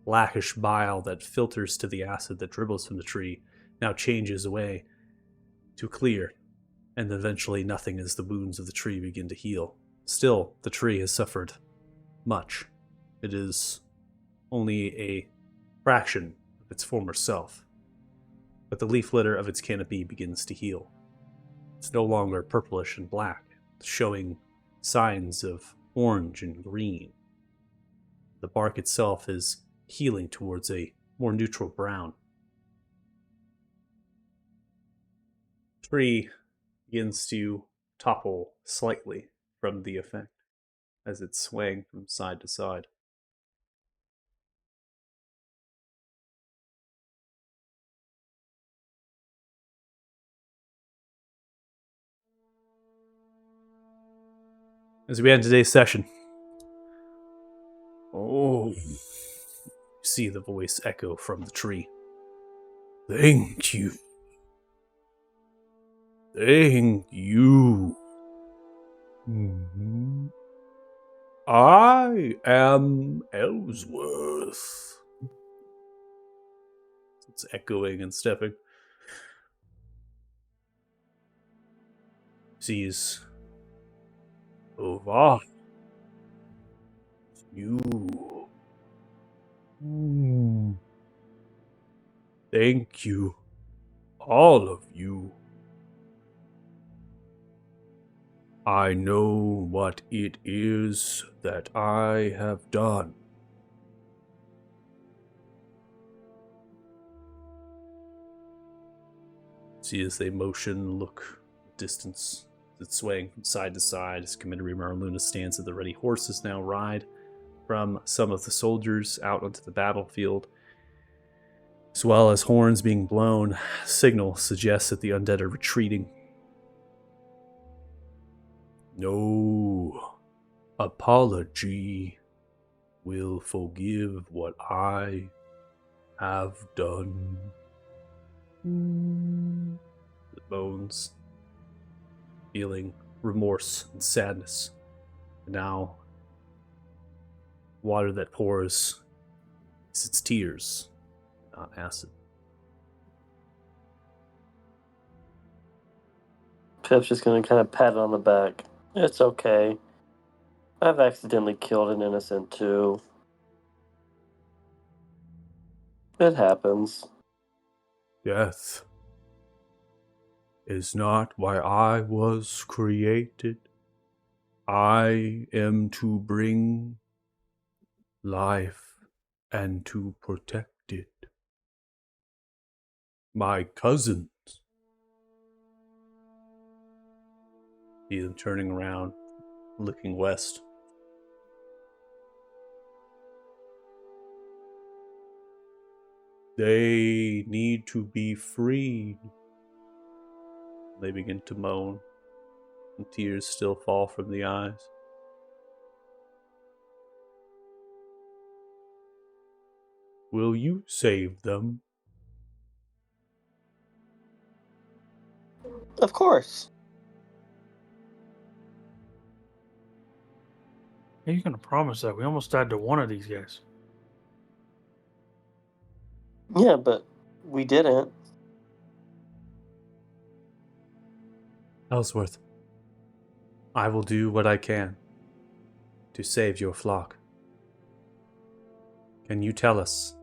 Blackish bile that filters to the acid that dribbles from the tree now changes away to clear, and eventually nothing as the wounds of the tree begin to heal. Still, the tree has suffered much. It is only a fraction of its former self, but the leaf litter of its canopy begins to heal. It's no longer purplish and black, showing signs of orange and green. The bark itself is healing towards a more neutral brown. The tree begins to topple slightly from the effect as it's swaying from side to side. As we end today's session, you see the voice echo from the tree. Thank you. Thank you. I am Ellsworth. It's echoing and stepping. Sees over you. Thank you, all of you. I know what it is that I have done. See as they motion, look, distance. It's swaying from side to side as Commander Marluna stands at the ready. Horses now ride from some of the soldiers out onto the battlefield, as well as horns being blown. Signal suggests that the undead are retreating. No apology will forgive what I have done. The bones feeling remorse and sadness. Now, water that pours is its tears, not acid. Pip's just gonna kind of pat it on the back. It's okay. I've accidentally killed an innocent too. It happens. Death is not why I was created. I am to bring life and to protect it. My cousins. See them turning around, looking west. They need to be freed. They begin to moan, and tears still fall from the eyes. Will you save them? Of course. How are you gonna promise that? We almost died to one of these guys. Yeah, but we didn't. Ellsworth, I will do what I can to save your flock. Can you tell us,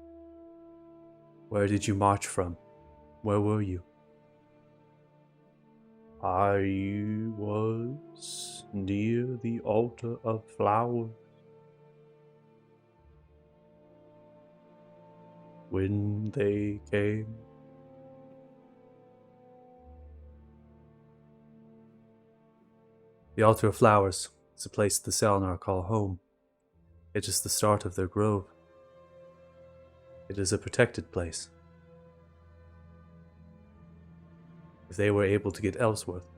where did you march from? Where were you? I was near the altar of flowers. When they came, the altar of flowers is a place the Salinar call home. It is the start of their grove. It is a protected place. If they were able to get Ellsworth,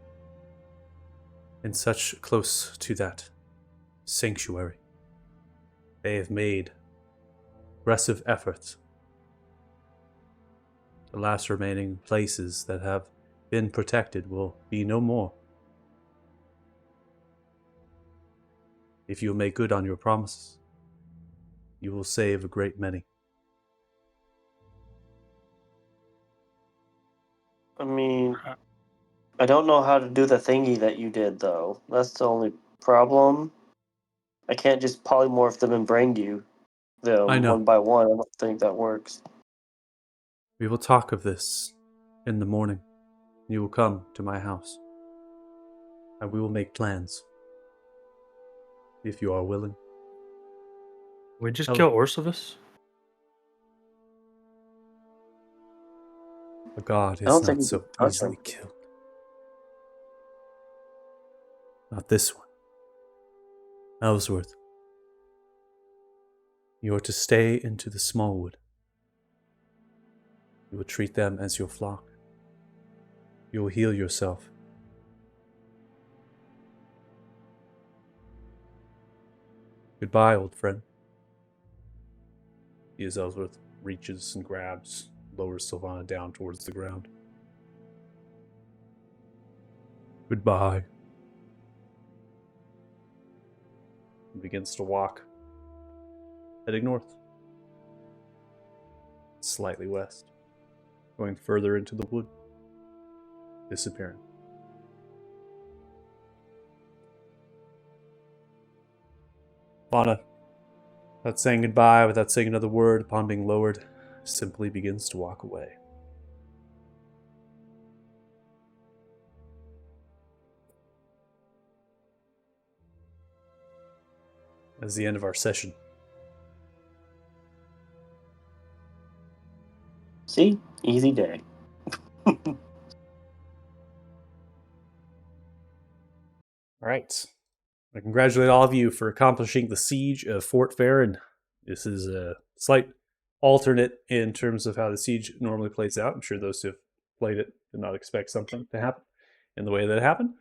and such close to that sanctuary. They have made aggressive efforts. The last remaining places that have been protected will be no more. If you make good on your promises, you will save a great many. I mean, I don't know how to do the thingy that you did, though. That's the only problem. I can't just polymorph them and bring you them I know. one by one. I don't think that works. We will talk of this in the morning. You will come to my house, and we will make plans. If you are willing. We just Oh. kill Orsivus? A god I don't is think not we so can touch easily him. killed. Not this one. Ellsworth. You are to stay into the Smallwood. You will treat them as your flock. You will heal yourself. Goodbye, old friend. As Ellsworth reaches and grabs, lowers Sylvana down towards the ground. Goodbye. He begins to walk, heading north, slightly west, going further into the wood, disappearing. Lana, without saying goodbye, without saying another word, upon being lowered, simply begins to walk away. That's the end of our session. See? Easy day. All right. I congratulate all of you for accomplishing the siege of Fort Farron. This is a slight alternate in terms of how the siege normally plays out. I'm sure those who have played it did not expect something to happen in the way that it happened.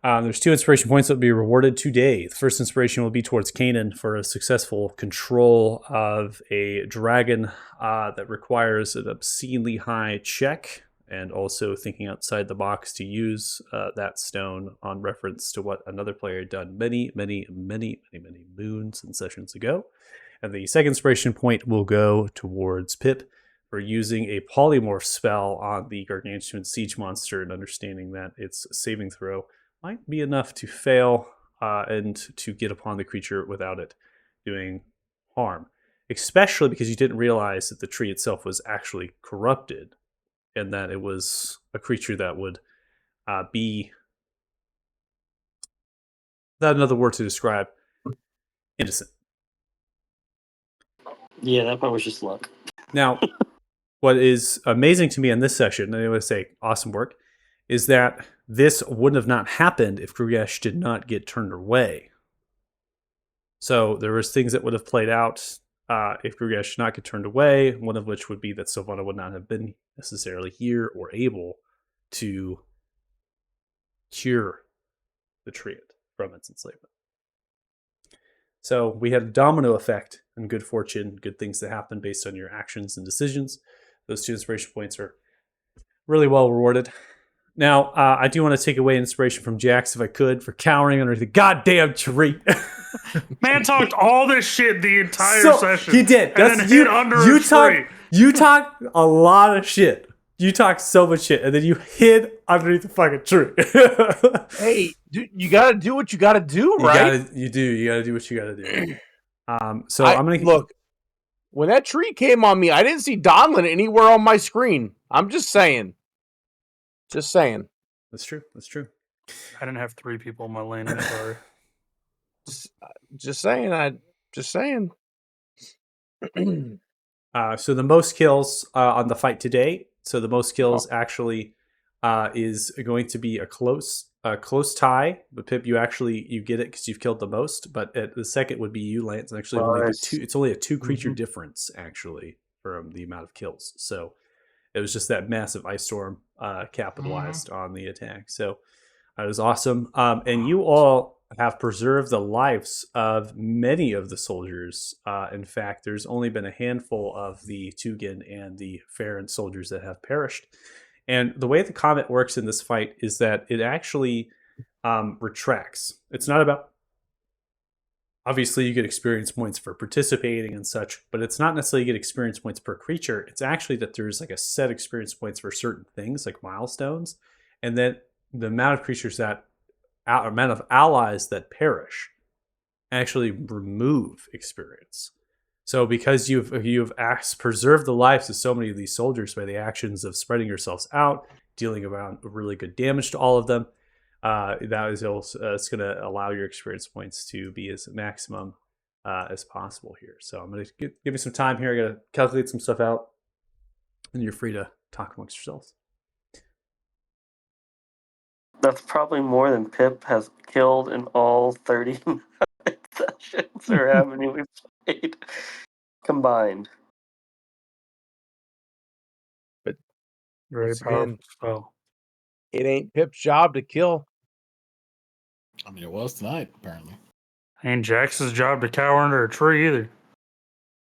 There's 2 inspiration points that will be rewarded today. The first inspiration will be towards Kanan for a successful control of a dragon that requires an obscenely high check, and also thinking outside the box to use that stone on reference to what another player had done many moons and sessions ago. And the second inspiration point will go towards Pip for using a polymorph spell on the Gargantuan siege monster and understanding that its saving throw might be enough to fail and to get upon the creature without it doing harm. Especially because you didn't realize that the tree itself was actually corrupted and that it was a creature that would be, without another word to describe, innocent. Yeah, that part was just luck. Now, what is amazing to me in this session, and I would say awesome work, is that this wouldn't have not happened if Grugesh did not get turned away. So there was things that would have played out if Grugesh did not get turned away, one of which would be that Sylvana would not have been necessarily here or able to cure the Triad from its enslavement. So we had a domino effect and good fortune, good things that happen based on your actions and decisions. Those 2 inspiration points are really well rewarded. Now, I do want to take away inspiration from Jax, if I could, for cowering under the goddamn tree. Man talked all this shit the entire session. He did. And then hid under a tree. You talked a lot of shit. You talked so much shit, and then you hid underneath the fucking tree. Hey, dude, you gotta do what you gotta do, right? You gotta do what you gotta do. So I'm gonna look. When that tree came on me, I didn't see Donlin anywhere on my screen. I'm just saying. Just saying. That's true. That's true. I didn't have 3 people in my lane. I'm sorry. Just saying. Just saying. So the most kills on the fight today. So the most kills actually is going to be a close tie. But Pip, you get it because you've killed the most. But the second would be you, Lance. And actually, it's only a 2 creature difference actually from the amount of kills. So it was just that massive ice storm capitalized on the attack. So it was awesome. And you all have preserved the lives of many of the soldiers. In fact, there's only been a handful of the Tugin and the Farron soldiers that have perished. And the way the comet works in this fight is that it actually retracts. It's not about, obviously you get experience points for participating and such, but it's not necessarily you get experience points per creature. It's actually that there's like a set experience points for certain things like milestones, and then the amount of creatures that amount of allies that perish actually remove experience. So because you've preserved the lives of so many of these soldiers by the actions of spreading yourselves out, dealing around really good damage to all of them, that is also it's going to allow your experience points to be as maximum as possible here. So I'm going to give you some time here. I got to calculate some stuff out, and you're free to talk amongst yourselves. That's probably more than Pip has killed in all 30 sessions, or how many we've played combined. Very Once powerful again, spell. it ain't Pip's job to kill. I mean, it was tonight, apparently. Ain't Jax's job to cower under a tree either.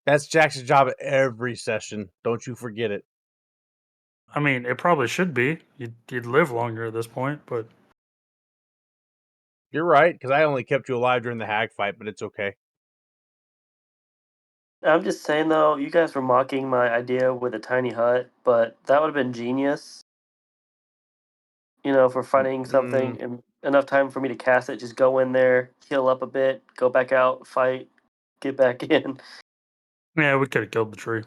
That's Jackson's job at every session. Don't you forget it. I mean, it probably should be. You'd live longer at this point, but You're right, because I only kept you alive during the hag fight, but it's okay. I'm just saying, though, you guys were mocking my idea with a tiny hut, but that would have been genius. You know, for fighting something and enough time for me to cast it, just go in there, heal up a bit, go back out, fight, get back in. yeah, we could have killed the tree.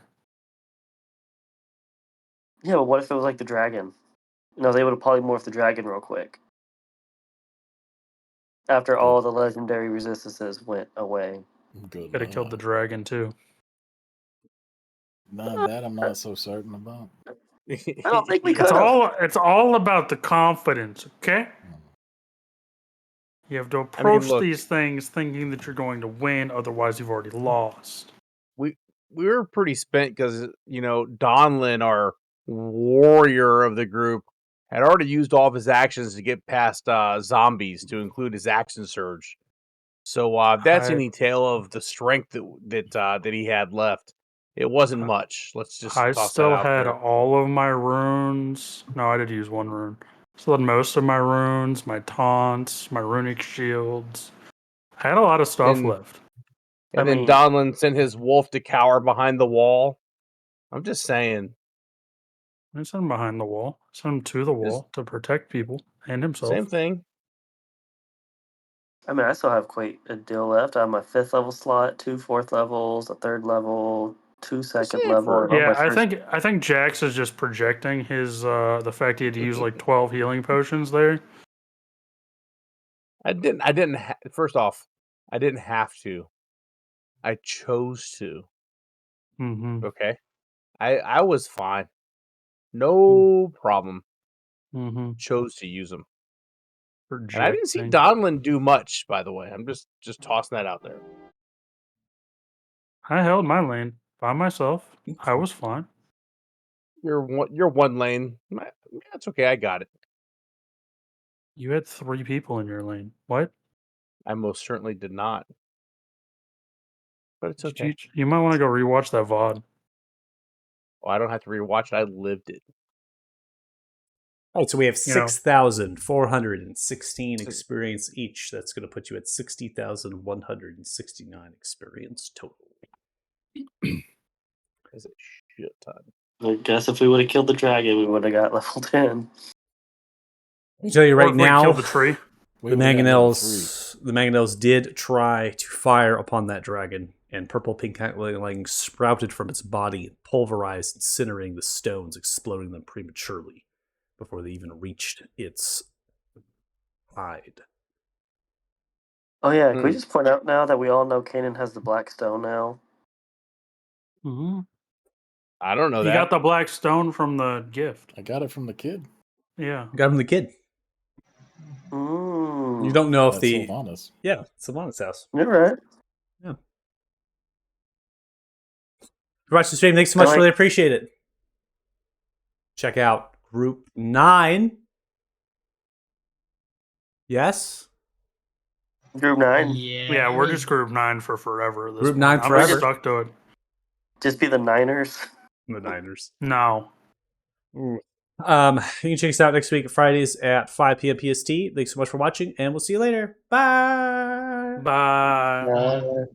Yeah, but what if it was like the dragon? And I was able to polymorph the dragon real quick. After all the legendary resistances went away. Good. Could have killed the dragon too. Nah, that I'm not so certain about. I don't think we could It's have. all about the confidence, okay? You have to approach look. these things thinking that you're going to win, otherwise you've already lost. We were pretty spent because, Donlin, our warrior of the group, had already used all of his actions to get past zombies, to include his action surge. So that's any tale of the strength that he had left. It wasn't much. Let's just I toss still that out had there. all of my runes. No, I did use one rune. Still had most of my runes, my taunts, my runic shields. I had a lot of stuff And- left. And I then mean- Donlin sent his wolf to cower behind the wall. I'm just saying. I sent him behind the wall. I sent him to the wall to protect people and himself. Same thing. I mean, I still have quite a deal left. I have my 5th level slot, 2 4th levels, a 3rd level, 2 second it level. for- and all Yeah, my first- I think Jax is just projecting his the fact he had to use like 12 healing potions there. First off, I didn't have to. I chose to. Mm-hmm. Okay. I was fine. No problem. Mm-hmm. Chose to use them. And I didn't see Donlin do much, by the way. I'm just tossing that out there. I held my lane by myself. I was fine. You're one lane. That's okay. I got it. You had 3 people in your lane. What? I most certainly did not. But it's okay. You might want to go rewatch that VOD. Oh, I don't have to rewatch it. I lived it. All right, so we have You know. 6,416 experience each. That's going to put you at 60,169 experience total. That's a shit ton. I guess if we would have killed the dragon, we would have got level 10. I'll tell you Or right if we now, killed the tree. We the would've got level mangonels did try to fire upon that dragon, and purple pink lightning sprouted from its body and pulverized, incinerating the stones, exploding them prematurely before they even reached its hide. Oh, yeah. Can we just point out now that we all know Kanan has the black stone now? Mm-hmm. I don't know You that. got the black stone from the gift. I got it from the kid. Yeah. Got him the kid. Mm. You don't know if At the Sylvanas. yeah, Sylvanas' house. You're right. Watch the stream. Thanks so much. All right. Really appreciate it. Check out Group 9. Yes. Group 9. Yeah, we're just Group 9 for forever. At this Group point. 9 I'm forever. just stuck to it. Just be the Niners. The Niners. No. You can check us out next week, Fridays at 5 p.m. PST. Thanks so much for watching, and we'll see you later. Bye. Bye. Uh,